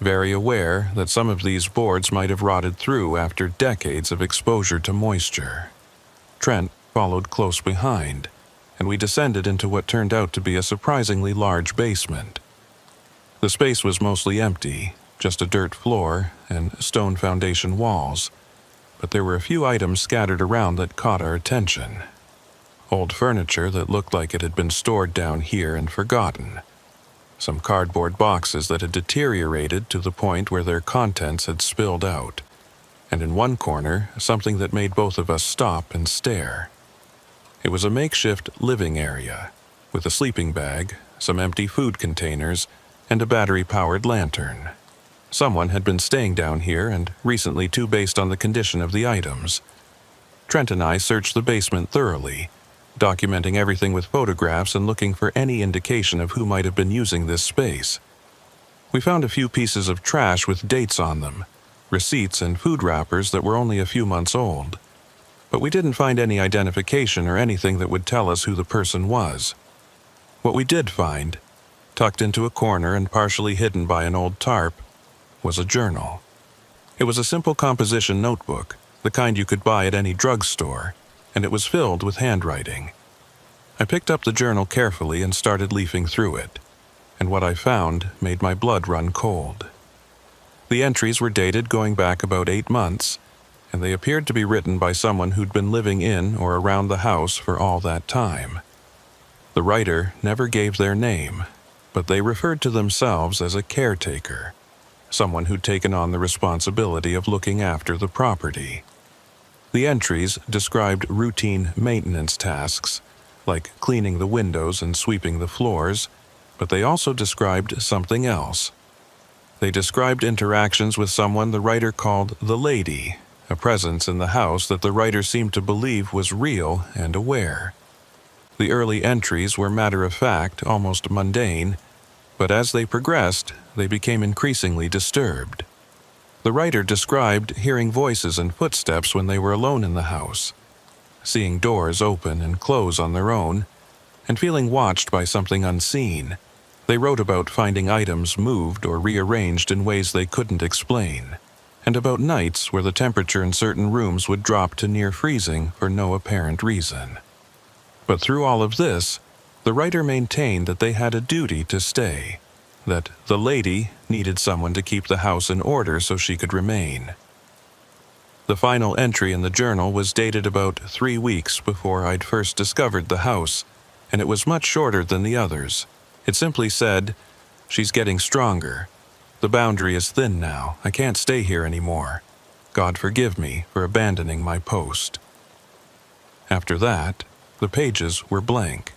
very aware that some of these boards might have rotted through after decades of exposure to moisture. Trent followed close behind, and we descended into what turned out to be a surprisingly large basement. The space was mostly empty, just a dirt floor and stone foundation walls, but there were a few items scattered around that caught our attention. Old furniture that looked like it had been stored down here and forgotten. Some cardboard boxes that had deteriorated to the point where their contents had spilled out. And in one corner, something that made both of us stop and stare. It was a makeshift living area, with a sleeping bag, some empty food containers, and a battery-powered lantern. Someone had been staying down here, and recently too, based on the condition of the items. Trent and I searched the basement thoroughly, documenting everything with photographs and looking for any indication of who might have been using this space. We found a few pieces of trash with dates on them, receipts and food wrappers that were only a few months old. But we didn't find any identification or anything that would tell us who the person was. What we did find, tucked into a corner and partially hidden by an old tarp, was a journal. It was a simple composition notebook, the kind you could buy at any drugstore, and it was filled with handwriting. I picked up the journal carefully and started leafing through it, and what I found made my blood run cold. The entries were dated going back about 8 months, and they appeared to be written by someone who'd been living in or around the house for all that time. The writer never gave their name, but they referred to themselves as a caretaker, someone who'd taken on the responsibility of looking after the property. The entries described routine maintenance tasks, like cleaning the windows and sweeping the floors, but they also described something else. They described interactions with someone the writer called the lady, a presence in the house that the writer seemed to believe was real and aware. The early entries were matter-of-fact, almost mundane, but as they progressed, they became increasingly disturbed. The writer described hearing voices and footsteps when they were alone in the house, seeing doors open and close on their own, and feeling watched by something unseen. They wrote about finding items moved or rearranged in ways they couldn't explain, and about nights where the temperature in certain rooms would drop to near freezing for no apparent reason. But through all of this, the writer maintained that they had a duty to stay, that the lady needed someone to keep the house in order so she could remain. The final entry in the journal was dated about 3 weeks before I'd first discovered the house, and it was much shorter than the others. It simply said, "She's getting stronger. The boundary is thin now. I can't stay here anymore. God forgive me for abandoning my post." After that, the pages were blank.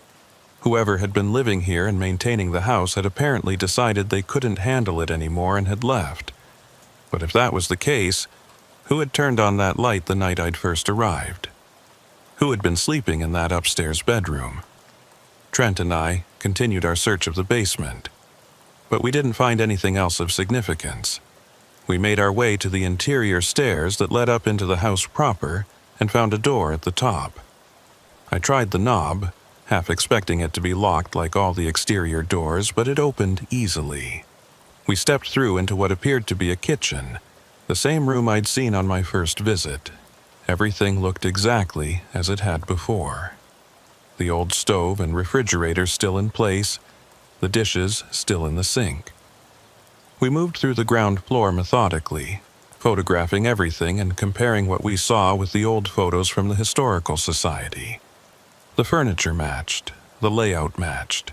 Whoever had been living here and maintaining the house had apparently decided they couldn't handle it anymore and had left. But if that was the case, who had turned on that light the night I'd first arrived? Who had been sleeping in that upstairs bedroom? Trent and I continued our search of the basement, but we didn't find anything else of significance. We made our way to the interior stairs that led up into the house proper and found a door at the top. I tried the knob, half expecting it to be locked like all the exterior doors, but it opened easily. We stepped through into what appeared to be a kitchen, the same room I'd seen on my first visit. Everything looked exactly as it had before. The old stove and refrigerator still in place, the dishes still in the sink. We moved through the ground floor methodically, photographing everything and comparing what we saw with the old photos from the Historical Society. The furniture matched, the layout matched.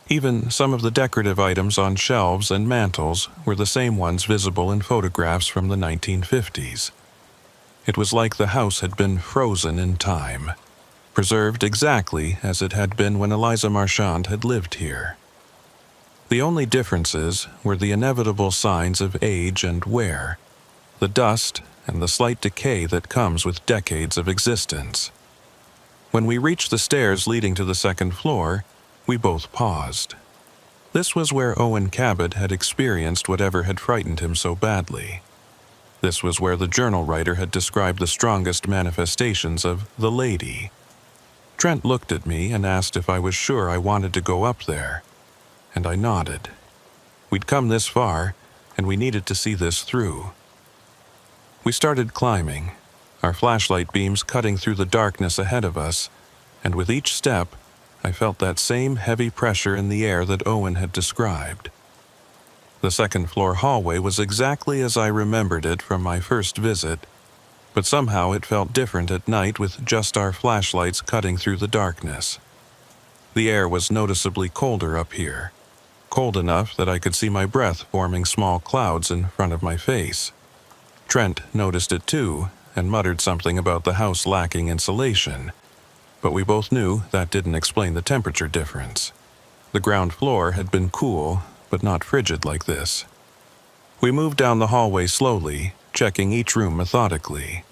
Even some of the decorative items on shelves and mantels were the same ones visible in photographs from the 1950s. It was like the house had been frozen in time, preserved exactly as it had been when Eliza Marchand had lived here. The only differences were the inevitable signs of age and wear, the dust and the slight decay that comes with decades of existence. When we reached the stairs leading to the second floor, we both paused. This was where Owen Cabot had experienced whatever had frightened him so badly. This was where the journal writer had described the strongest manifestations of the lady. Trent looked at me and asked if I was sure I wanted to go up there, and I nodded. We'd come this far, and we needed to see this through. We started climbing, our flashlight beams cutting through the darkness ahead of us, and with each step, I felt that same heavy pressure in the air that Owen had described. The second-floor hallway was exactly as I remembered it from my first visit, but somehow it felt different at night with just our flashlights cutting through the darkness. The air was noticeably colder up here, cold enough that I could see my breath forming small clouds in front of my face. Trent noticed it too and muttered something about the house lacking insulation, but we both knew that didn't explain the temperature difference. The ground floor had been cool, but not frigid like this. We moved down the hallway slowly, checking each room methodically.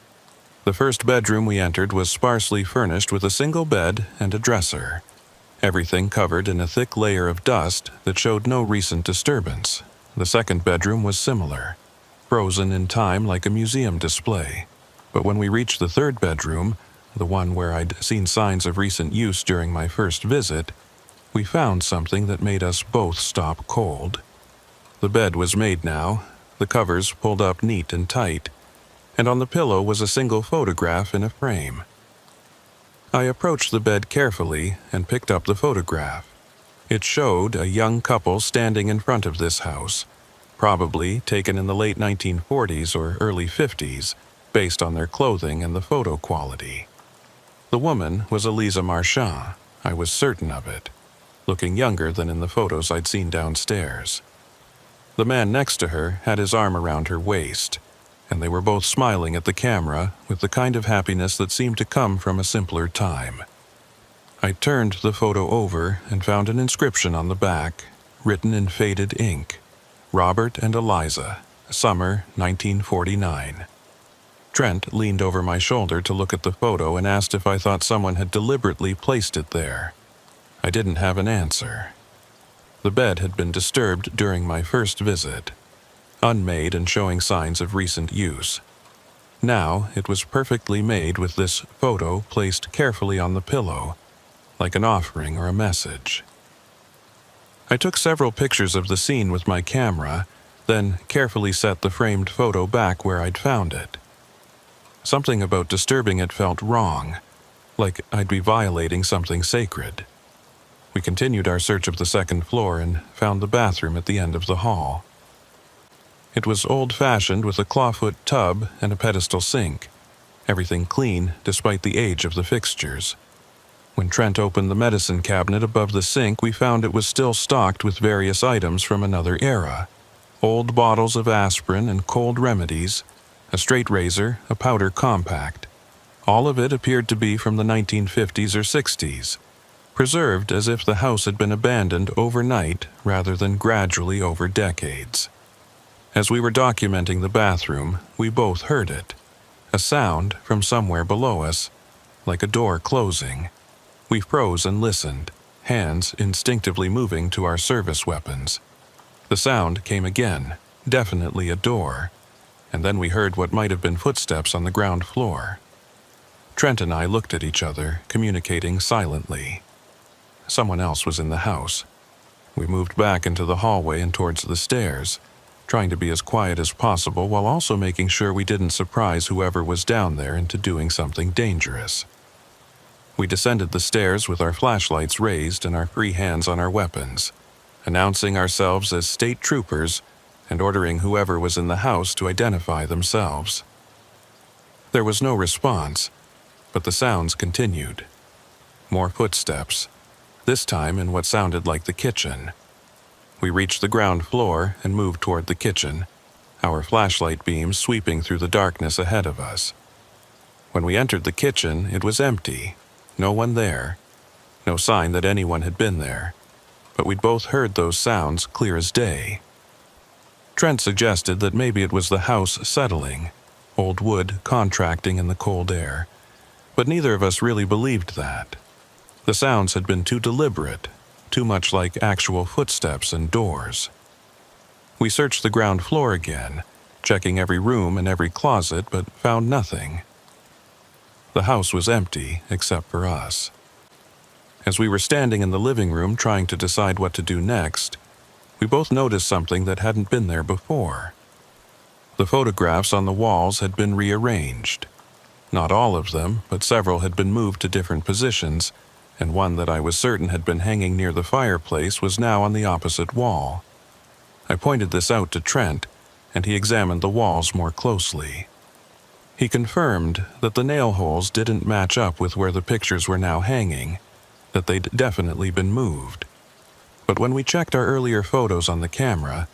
The first bedroom we entered was sparsely furnished with a single bed and a dresser, everything covered in a thick layer of dust that showed no recent disturbance. The second bedroom was similar, frozen in time like a museum display. But when we reached the third bedroom, the one where I'd seen signs of recent use during my first visit, we found something that made us both stop cold. The bed was made now, the covers pulled up neat and tight, and on the pillow was a single photograph in a frame. I approached the bed carefully and picked up the photograph. It showed a young couple standing in front of this house, probably taken in the late 1940s or early 50s, based on their clothing and the photo quality. The woman was Eliza Marchand, I was certain of it, looking younger than in the photos I'd seen downstairs. The man next to her had his arm around her waist, and they were both smiling at the camera with the kind of happiness that seemed to come from a simpler time. I turned the photo over and found an inscription on the back, written in faded ink, "Robert and Eliza, summer 1949. Trent leaned over my shoulder to look at the photo and asked if I thought someone had deliberately placed it there. I didn't have an answer. The bed had been disturbed during my first visit, unmade and showing signs of recent use. Now it was perfectly made with this photo placed carefully on the pillow, like an offering or a message. I took several pictures of the scene with my camera, then carefully set the framed photo back where I'd found it. Something about disturbing it felt wrong, like I'd be violating something sacred. We continued our search of the second floor and found the bathroom at the end of the hall. It was old-fashioned with a clawfoot tub and a pedestal sink, everything clean despite the age of the fixtures. When Trent opened the medicine cabinet above the sink, we found it was still stocked with various items from another era. Old bottles of aspirin and cold remedies, a straight razor, a powder compact. All of it appeared to be from the 1950s or 60s, preserved as if the house had been abandoned overnight rather than gradually over decades. As we were documenting the bathroom, we both heard it, a sound from somewhere below us, like a door closing. We froze and listened, hands instinctively moving to our service weapons. The sound came again, definitely a door, and then we heard what might have been footsteps on the ground floor. Trent and I looked at each other, communicating silently. Someone else was in the house. We moved back into the hallway and towards the stairs, trying to be as quiet as possible while also making sure we didn't surprise whoever was down there into doing something dangerous. We descended the stairs with our flashlights raised and our free hands on our weapons, announcing ourselves as state troopers and ordering whoever was in the house to identify themselves. There was no response, but the sounds continued. More footsteps, this time in what sounded like the kitchen. We reached the ground floor and moved toward the kitchen, our flashlight beams sweeping through the darkness ahead of us. When we entered the kitchen, it was empty, no one there, no sign that anyone had been there, but we'd both heard those sounds clear as day. Trent suggested that maybe it was the house settling, old wood contracting in the cold air, but neither of us really believed that. The sounds had been too deliberate, too much like actual footsteps and doors. We searched the ground floor again, checking every room and every closet, but found nothing. The house was empty except for us. As we were standing in the living room trying to decide what to do next, we both noticed something that hadn't been there before. The photographs on the walls had been rearranged. Not all of them, but several had been moved to different positions, and one that I was certain had been hanging near the fireplace was now on the opposite wall. I pointed this out to Trent, and he examined the walls more closely. He confirmed that the nail holes didn't match up with where the pictures were now hanging, that they'd definitely been moved. But when we checked our earlier photos on the camera,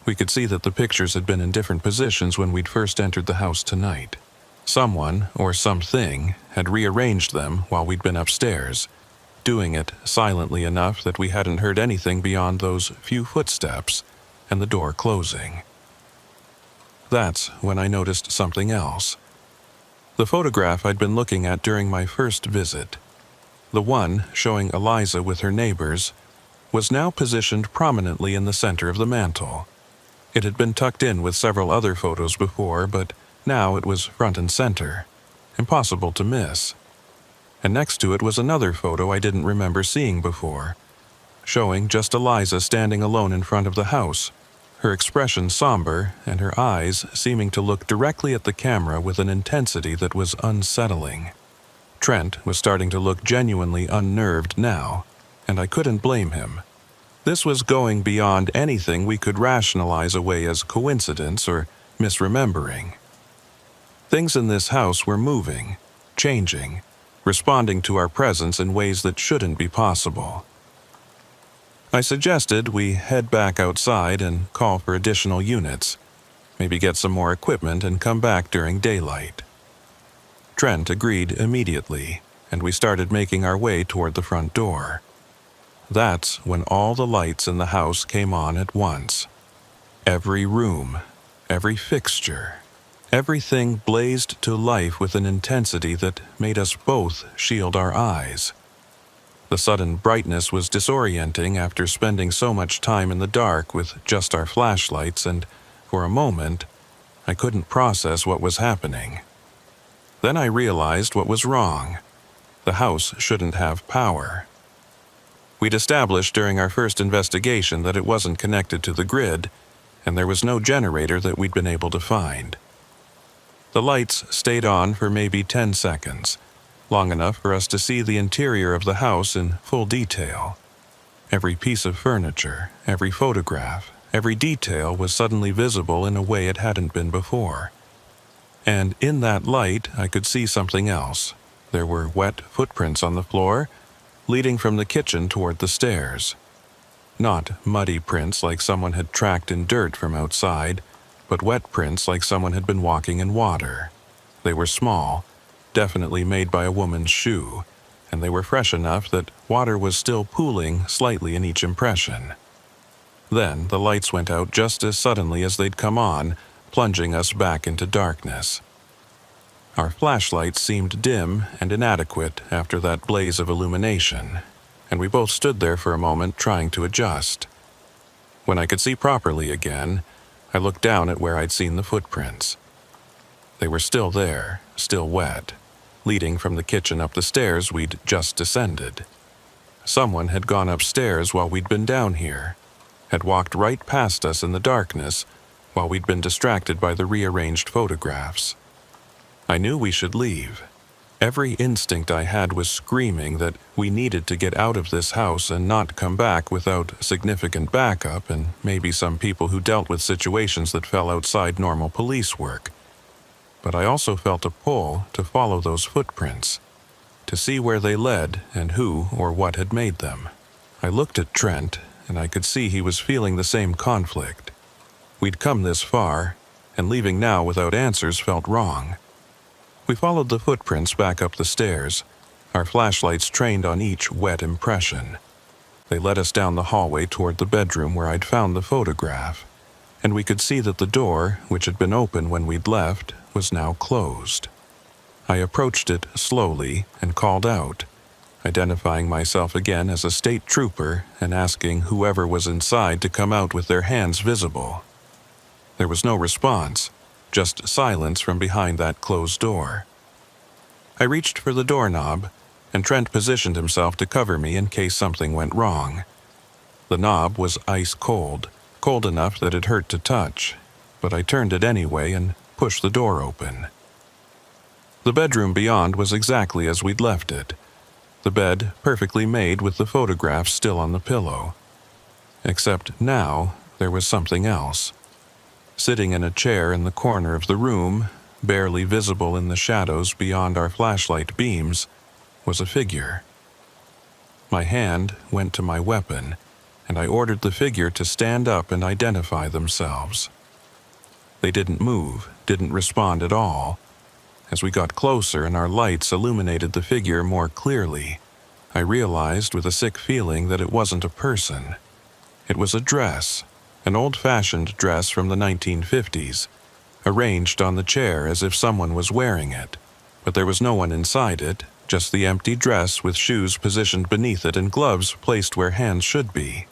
we could see that the pictures had been in different positions when we'd first entered the house tonight. Someone, or something, had rearranged them while we'd been upstairs, doing it silently enough that we hadn't heard anything beyond those few footsteps and the door closing. That's when I noticed something else. The photograph I'd been looking at during my first visit, the one showing Eliza with her neighbors, was now positioned prominently in the center of the mantel. It had been tucked in with several other photos before, but now it was front and center, impossible to miss. And next to it was another photo I didn't remember seeing before, showing just Eliza standing alone in front of the house, her expression somber and her eyes seeming to look directly at the camera with an intensity that was unsettling. Trent was starting to look genuinely unnerved now, and I couldn't blame him. This was going beyond anything we could rationalize away as coincidence or misremembering. Things in this house were moving, changing, responding to our presence in ways that shouldn't be possible. I suggested we head back outside and call for additional units, maybe get some more equipment and come back during daylight. Trent agreed immediately, and we started making our way toward the front door. That's when all the lights in the house came on at once. Every room, every fixture, everything blazed to life with an intensity that made us both shield our eyes. The sudden brightness was disorienting after spending so much time in the dark with just our flashlights, and for a moment, I couldn't process what was happening. Then I realized what was wrong. The house shouldn't have power. We'd established during our first investigation that it wasn't connected to the grid, and there was no generator that we'd been able to find. The lights stayed on for maybe 10 seconds, long enough for us to see the interior of the house in full detail. Every piece of furniture, every photograph, every detail was suddenly visible in a way it hadn't been before. And in that light, I could see something else. There were wet footprints on the floor, leading from the kitchen toward the stairs. Not muddy prints like someone had tracked in dirt from outside, but wet prints like someone had been walking in water. They were small, definitely made by a woman's shoe, and they were fresh enough that water was still pooling slightly in each impression. Then the lights went out just as suddenly as they'd come on, plunging us back into darkness. Our flashlights seemed dim and inadequate after that blaze of illumination, and we both stood there for a moment trying to adjust. When I could see properly again, I looked down at where I'd seen the footprints. They were still there, still wet, leading from the kitchen up the stairs we'd just descended. Someone had gone upstairs while we'd been down here, had walked right past us in the darkness while we'd been distracted by the rearranged photographs. I knew we should leave. Every instinct I had was screaming that we needed to get out of this house and not come back without significant backup and maybe some people who dealt with situations that fell outside normal police work. But I also felt a pull to follow those footprints, to see where they led and who or what had made them. I looked at Trent, and I could see he was feeling the same conflict. We'd come this far, and leaving now without answers felt wrong. We followed the footprints back up the stairs, our flashlights trained on each wet impression. They led us down the hallway toward the bedroom where I'd found the photograph, and we could see that the door, which had been open when we'd left, was now closed. I approached it slowly and called out, identifying myself again as a state trooper and asking whoever was inside to come out with their hands visible. There was no response, just silence from behind that closed door. I reached for the doorknob, and Trent positioned himself to cover me in case something went wrong. The knob was ice cold, cold enough that it hurt to touch, but I turned it anyway and pushed the door open. The bedroom beyond was exactly as we'd left it, the bed perfectly made with the photographs still on the pillow. Except now there was something else. Sitting in a chair in the corner of the room, barely visible in the shadows beyond our flashlight beams, was a figure. My hand went to my weapon, and I ordered the figure to stand up and identify themselves. They didn't move, didn't respond at all. As we got closer and our lights illuminated the figure more clearly, I realized with a sick feeling that it wasn't a person. It was a dress, an old-fashioned dress from the 1950s, arranged on the chair as if someone was wearing it, but there was no one inside it, just the empty dress with shoes positioned beneath it and gloves placed where hands should be.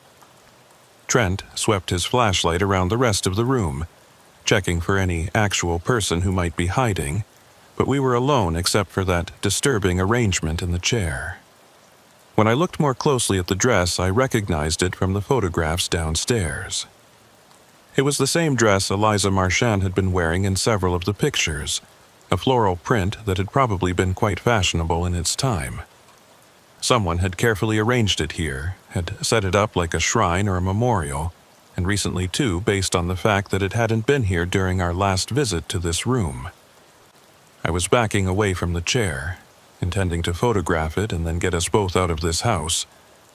Trent swept his flashlight around the rest of the room, checking for any actual person who might be hiding, but we were alone except for that disturbing arrangement in the chair. When I looked more closely at the dress, I recognized it from the photographs downstairs. It was the same dress Eliza Marchand had been wearing in several of the pictures, a floral print that had probably been quite fashionable in its time. Someone had carefully arranged it here, had set it up like a shrine or a memorial, and recently too, based on the fact that it hadn't been here during our last visit to this room. I was backing away from the chair, intending to photograph it and then get us both out of this house,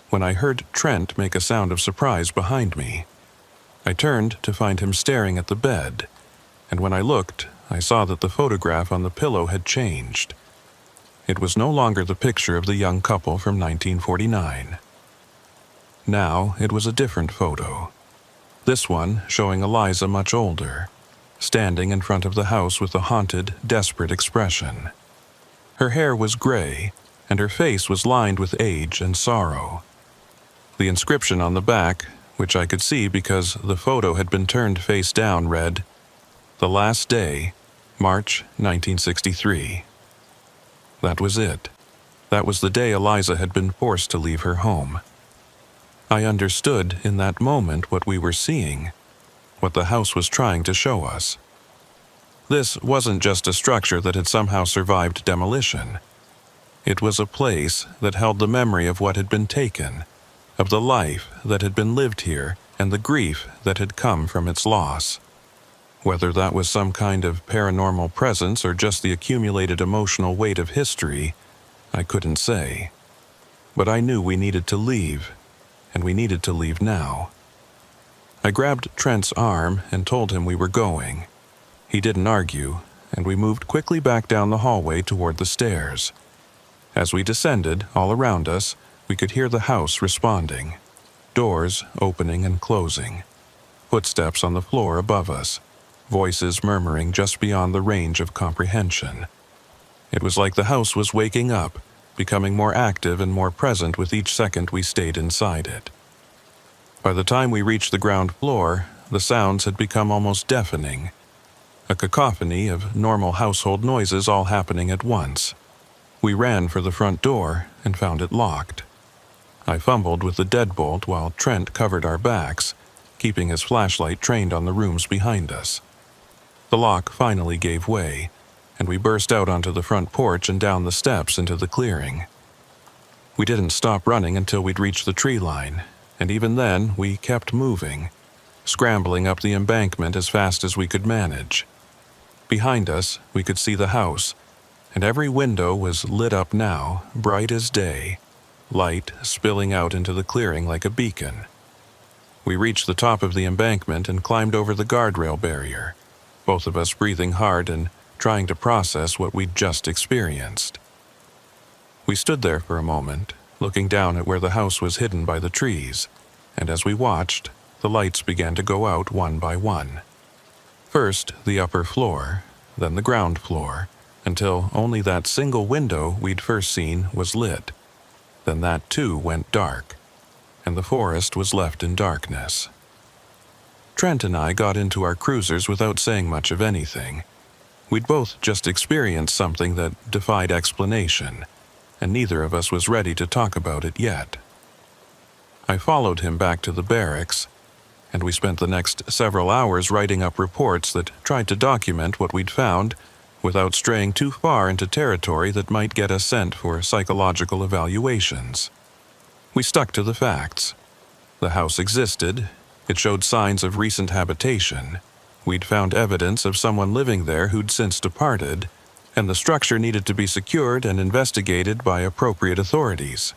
when I heard Trent make a sound of surprise behind me. I turned to find him staring at the bed, and when I looked, I saw that the photograph on the pillow had changed. It was no longer the picture of the young couple from 1949. Now it was a different photo. This one showing Eliza much older, standing in front of the house with a haunted, desperate expression. Her hair was gray, and her face was lined with age and sorrow. The inscription on the back, which I could see because the photo had been turned face down, read, "The last day, March 1963. That was it. That was the day Eliza had been forced to leave her home. I understood in that moment what we were seeing, what the house was trying to show us. This wasn't just a structure that had somehow survived demolition. It was a place that held the memory of what had been taken, of the life that had been lived here and the grief that had come from its loss. Whether that was some kind of paranormal presence or just the accumulated emotional weight of history, I couldn't say. But I knew we needed to leave, and we needed to leave now. I grabbed Trent's arm and told him we were going. He didn't argue, and we moved quickly back down the hallway toward the stairs. As we descended, all around us, we could hear the house responding. Doors opening and closing. Footsteps on the floor above us. Voices murmuring just beyond the range of comprehension. It was like the house was waking up, becoming more active and more present with each second we stayed inside it. By the time we reached the ground floor, the sounds had become almost deafening. A cacophony of normal household noises all happening at once. We ran for the front door and found it locked. I fumbled with the deadbolt while Trent covered our backs, keeping his flashlight trained on the rooms behind us. The lock finally gave way, and we burst out onto the front porch and down the steps into the clearing. We didn't stop running until we'd reached the tree line, and even then we kept moving, scrambling up the embankment as fast as we could manage. Behind us, we could see the house, and every window was lit up now, bright as day, light spilling out into the clearing like a beacon. We reached the top of the embankment and climbed over the guardrail barrier, both of us breathing hard and trying to process what we'd just experienced. We stood there for a moment, looking down at where the house was hidden by the trees, and as we watched, the lights began to go out one by one. First the upper floor, then the ground floor, until only that single window we'd first seen was lit. Then that too went dark, and the forest was left in darkness. Trent and I got into our cruisers without saying much of anything. We'd both just experienced something that defied explanation, and neither of us was ready to talk about it yet. I followed him back to the barracks, and we spent the next several hours writing up reports that tried to document what we'd found without straying too far into territory that might get us sent for psychological evaluations. We stuck to the facts. The house existed. It showed signs of recent habitation. We'd found evidence of someone living there who'd since departed, and the structure needed to be secured and investigated by appropriate authorities.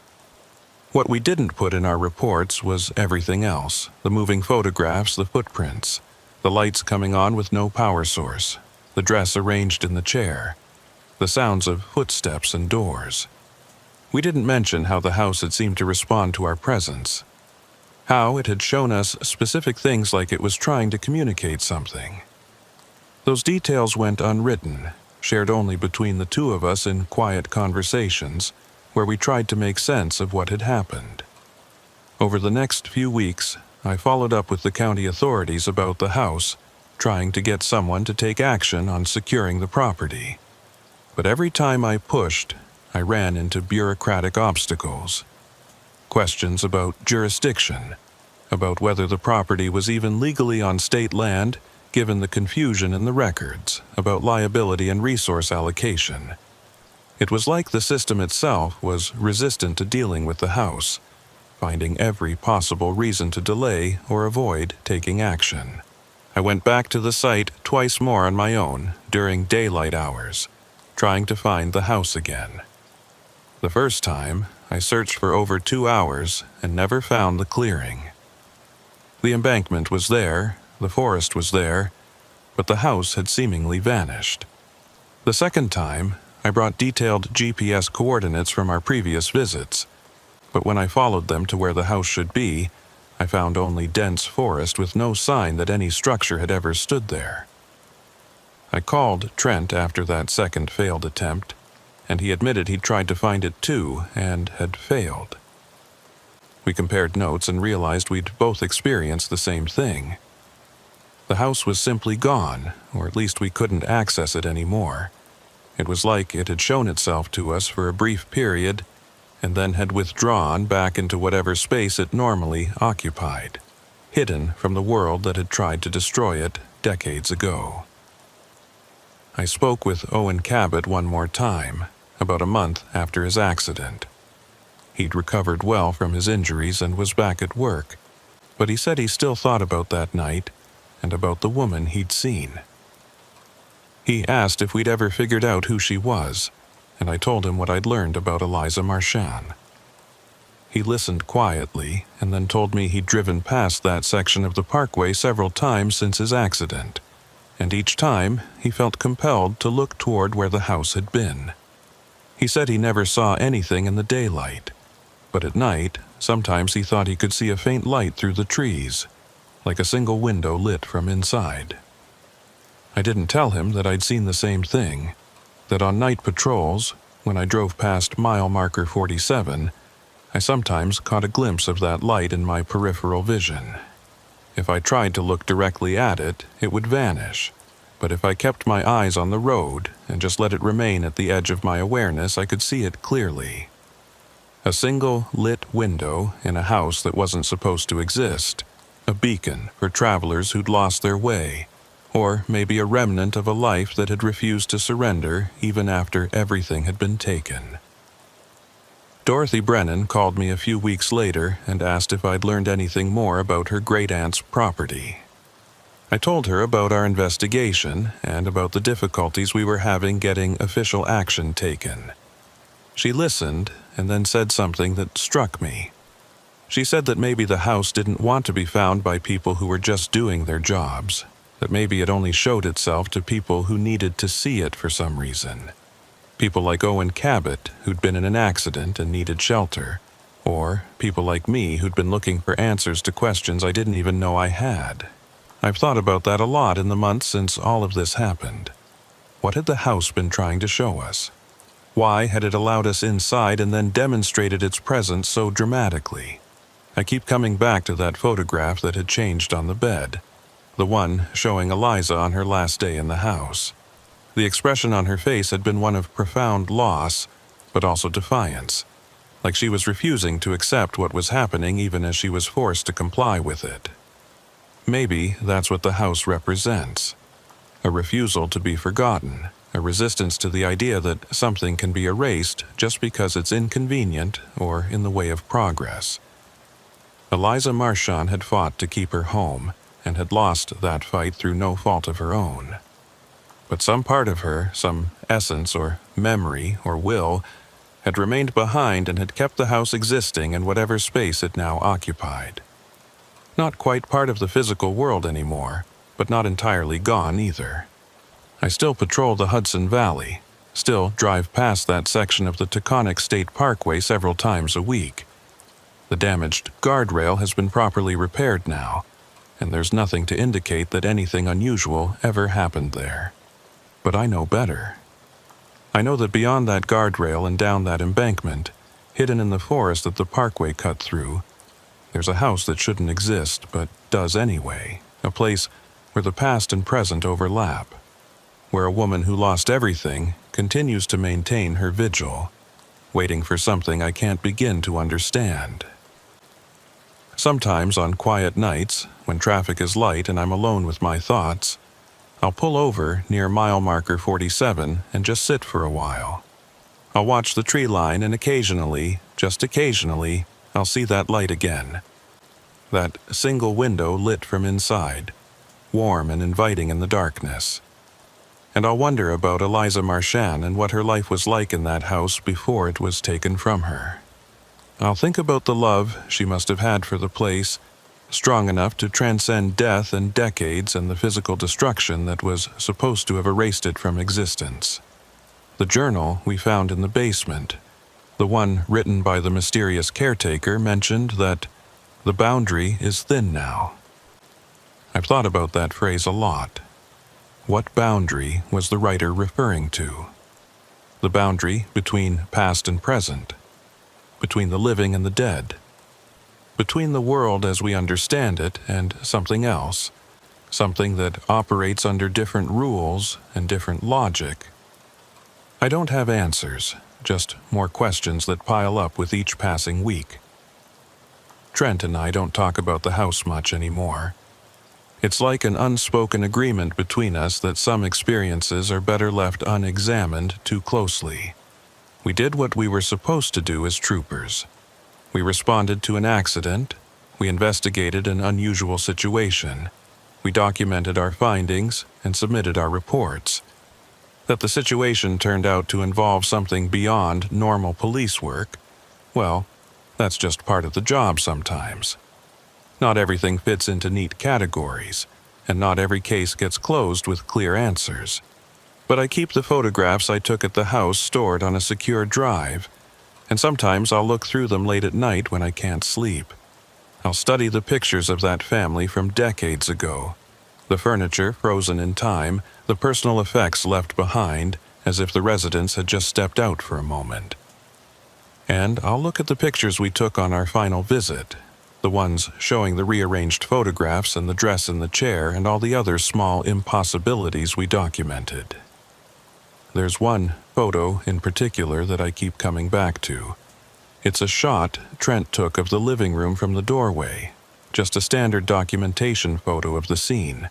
What we didn't put in our reports was everything else: the moving photographs, the footprints, the lights coming on with no power source, the dress arranged in the chair, the sounds of footsteps and doors. We didn't mention how the house had seemed to respond to our presence, how it had shown us specific things like it was trying to communicate something. Those details went unwritten, shared only between the two of us in quiet conversations where we tried to make sense of what had happened. Over the next few weeks, I followed up with the county authorities about the house, trying to get someone to take action on securing the property. But every time I pushed, I ran into bureaucratic obstacles. Questions about jurisdiction, about whether the property was even legally on state land, given the confusion in the records, about liability and resource allocation. It was like the system itself was resistant to dealing with the house, finding every possible reason to delay or avoid taking action. I went back to the site twice more on my own during daylight hours, trying to find the house again. The first time, I searched for over 2 hours and never found the clearing. The embankment was there, the forest was there, but the house had seemingly vanished. The second time, I brought detailed GPS coordinates from our previous visits, but when I followed them to where the house should be, I found only dense forest with no sign that any structure had ever stood there. I called Trent after that second failed attempt, and he admitted he'd tried to find it too and had failed. We compared notes and realized we'd both experienced the same thing. The house was simply gone, or at least we couldn't access it anymore. It was like it had shown itself to us for a brief period and then had withdrawn back into whatever space it normally occupied, hidden from the world that had tried to destroy it decades ago. I spoke with Owen Cabot one more time, about a month after his accident. He'd recovered well from his injuries and was back at work, but he said he still thought about that night and about the woman he'd seen. He asked if we'd ever figured out who she was, and I told him what I'd learned about Eliza Marchand. He listened quietly and then told me he'd driven past that section of the parkway several times since his accident, and each time he felt compelled to look toward where the house had been. He said he never saw anything in the daylight, but at night, sometimes he thought he could see a faint light through the trees, like a single window lit from inside. I didn't tell him that I'd seen the same thing, that on night patrols, when I drove past mile marker 47, I sometimes caught a glimpse of that light in my peripheral vision. If I tried to look directly at it, it would vanish, but if I kept my eyes on the road and just let it remain at the edge of my awareness, I could see it clearly. A single lit window in a house that wasn't supposed to exist, a beacon for travelers who'd lost their way, or maybe a remnant of a life that had refused to surrender even after everything had been taken. Dorothy Brennan called me a few weeks later and asked if I'd learned anything more about her great-aunt's property. I told her about our investigation and about the difficulties we were having getting official action taken. She listened and then said something that struck me. She said that maybe the house didn't want to be found by people who were just doing their jobs, that maybe it only showed itself to people who needed to see it for some reason. People like Owen Cabot, who'd been in an accident and needed shelter, or people like me who'd been looking for answers to questions I didn't even know I had. I've thought about that a lot in the months since all of this happened. What had the house been trying to show us? Why had it allowed us inside and then demonstrated its presence so dramatically? I keep coming back to that photograph that had changed on the bed, the one showing Eliza on her last day in the house. The expression on her face had been one of profound loss, but also defiance, like she was refusing to accept what was happening even as she was forced to comply with it. Maybe that's what the house represents. A refusal to be forgotten, a resistance to the idea that something can be erased just because it's inconvenient or in the way of progress. Eliza Marchand had fought to keep her home and had lost that fight through no fault of her own. But some part of her, some essence or memory or will, had remained behind and had kept the house existing in whatever space it now occupied. Not quite part of the physical world anymore, but not entirely gone either. I still patrol the Hudson Valley, still drive past that section of the Taconic State Parkway several times a week. The damaged guardrail has been properly repaired now, and there's nothing to indicate that anything unusual ever happened there. But I know better. I know that beyond that guardrail and down that embankment, hidden in the forest that the parkway cut through, there's a house that shouldn't exist, but does anyway, a place where the past and present overlap, where a woman who lost everything continues to maintain her vigil, waiting for something I can't begin to understand. Sometimes on quiet nights, when traffic is light and I'm alone with my thoughts, I'll pull over near mile marker 47 and just sit for a while. I'll watch the tree line and occasionally, just occasionally, I'll see that light again. That single window lit from inside, warm and inviting in the darkness. And I'll wonder about Eliza Marchand and what her life was like in that house before it was taken from her. I'll think about the love she must have had for the place, strong enough to transcend death and decades and the physical destruction that was supposed to have erased it from existence. The journal we found in the basement, the one written by the mysterious caretaker, mentioned that the boundary is thin now. I've thought about that phrase a lot. What boundary was the writer referring to? The boundary between past and present, between the living and the dead, between the world as we understand it and something else, something that operates under different rules and different logic. I don't have answers, just more questions that pile up with each passing week. Trent and I don't talk about the house much anymore. It's like an unspoken agreement between us that some experiences are better left unexamined too closely. We did what we were supposed to do as troopers. We responded to an accident. We investigated an unusual situation. We documented our findings and submitted our reports. That the situation turned out to involve something beyond normal police work, well, that's just part of the job sometimes. Not everything fits into neat categories, and not every case gets closed with clear answers. But I keep the photographs I took at the house stored on a secure drive, and sometimes I'll look through them late at night when I can't sleep. I'll study the pictures of that family from decades ago. The furniture frozen in time, the personal effects left behind, as if the residents had just stepped out for a moment. And I'll look at the pictures we took on our final visit, the ones showing the rearranged photographs and the dress in the chair and all the other small impossibilities we documented. There's one photo in particular that I keep coming back to. It's a shot Trent took of the living room from the doorway, just a standard documentation photo of the scene.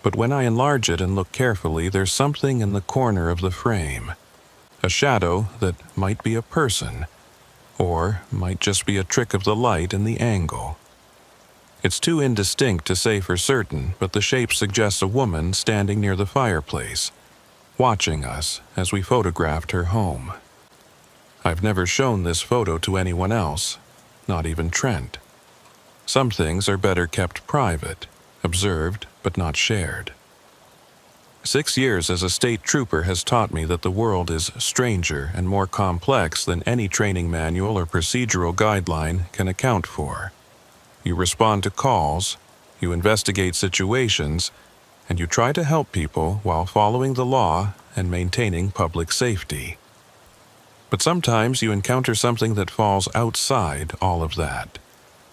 But when I enlarge it and look carefully, there's something in the corner of the frame, a shadow that might be a person, or might just be a trick of the light and the angle. It's too indistinct to say for certain, but the shape suggests a woman standing near the fireplace, watching us as we photographed her home. I've never shown this photo to anyone else, not even Trent. Some things are better kept private, observed but not shared. 6 years as a state trooper has taught me that the world is stranger and more complex than any training manual or procedural guideline can account for. You respond to calls, you investigate situations, and you try to help people while following the law and maintaining public safety. But sometimes you encounter something that falls outside all of that,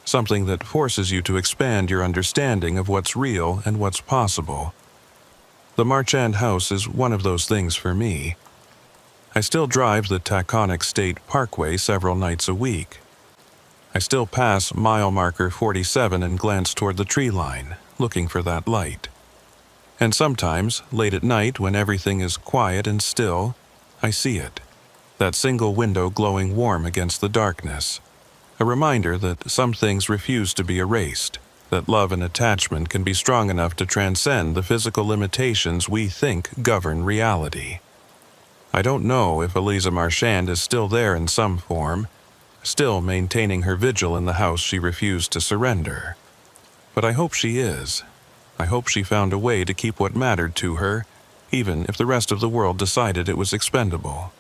something that forces you to expand your understanding of what's real and what's possible. The Marchand house is one of those things for me. I still drive the Taconic State Parkway several nights a week. I still pass mile marker 47 and glance toward the tree line, looking for that light. And sometimes, late at night when everything is quiet and still, I see it, that single window glowing warm against the darkness. A reminder that some things refuse to be erased, that love and attachment can be strong enough to transcend the physical limitations we think govern reality. I don't know if Eliza Marchand is still there in some form, still maintaining her vigil in the house she refused to surrender. But I hope she is. I hope she found a way to keep what mattered to her even if the rest of the world decided it was expendable.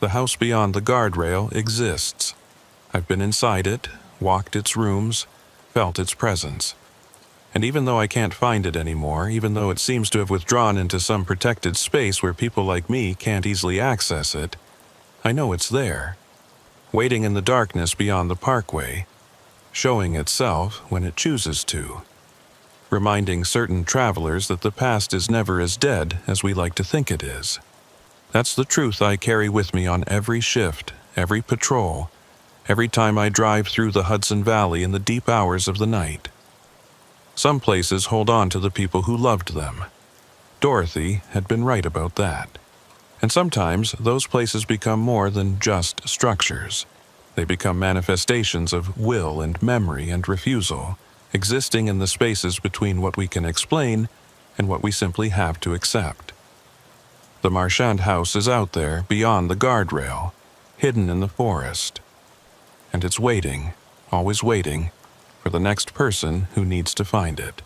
The house beyond the guardrail exists. I've been inside it, walked its rooms, felt its presence. And even though I can't find it anymore, even though it seems to have withdrawn into some protected space where people like me can't easily access it, I know it's there, waiting in the darkness beyond the parkway, showing itself when it chooses to, reminding certain travelers that the past is never as dead as we like to think it is. That's the truth I carry with me on every shift, every patrol, every time I drive through the Hudson Valley in the deep hours of the night. Some places hold on to the people who loved them. Dorothy had been right about that. And sometimes those places become more than just structures. They become manifestations of will and memory and refusal, existing in the spaces between what we can explain and what we simply have to accept. The Marchand house is out there beyond the guardrail, hidden in the forest. And it's waiting, always waiting, for the next person who needs to find it.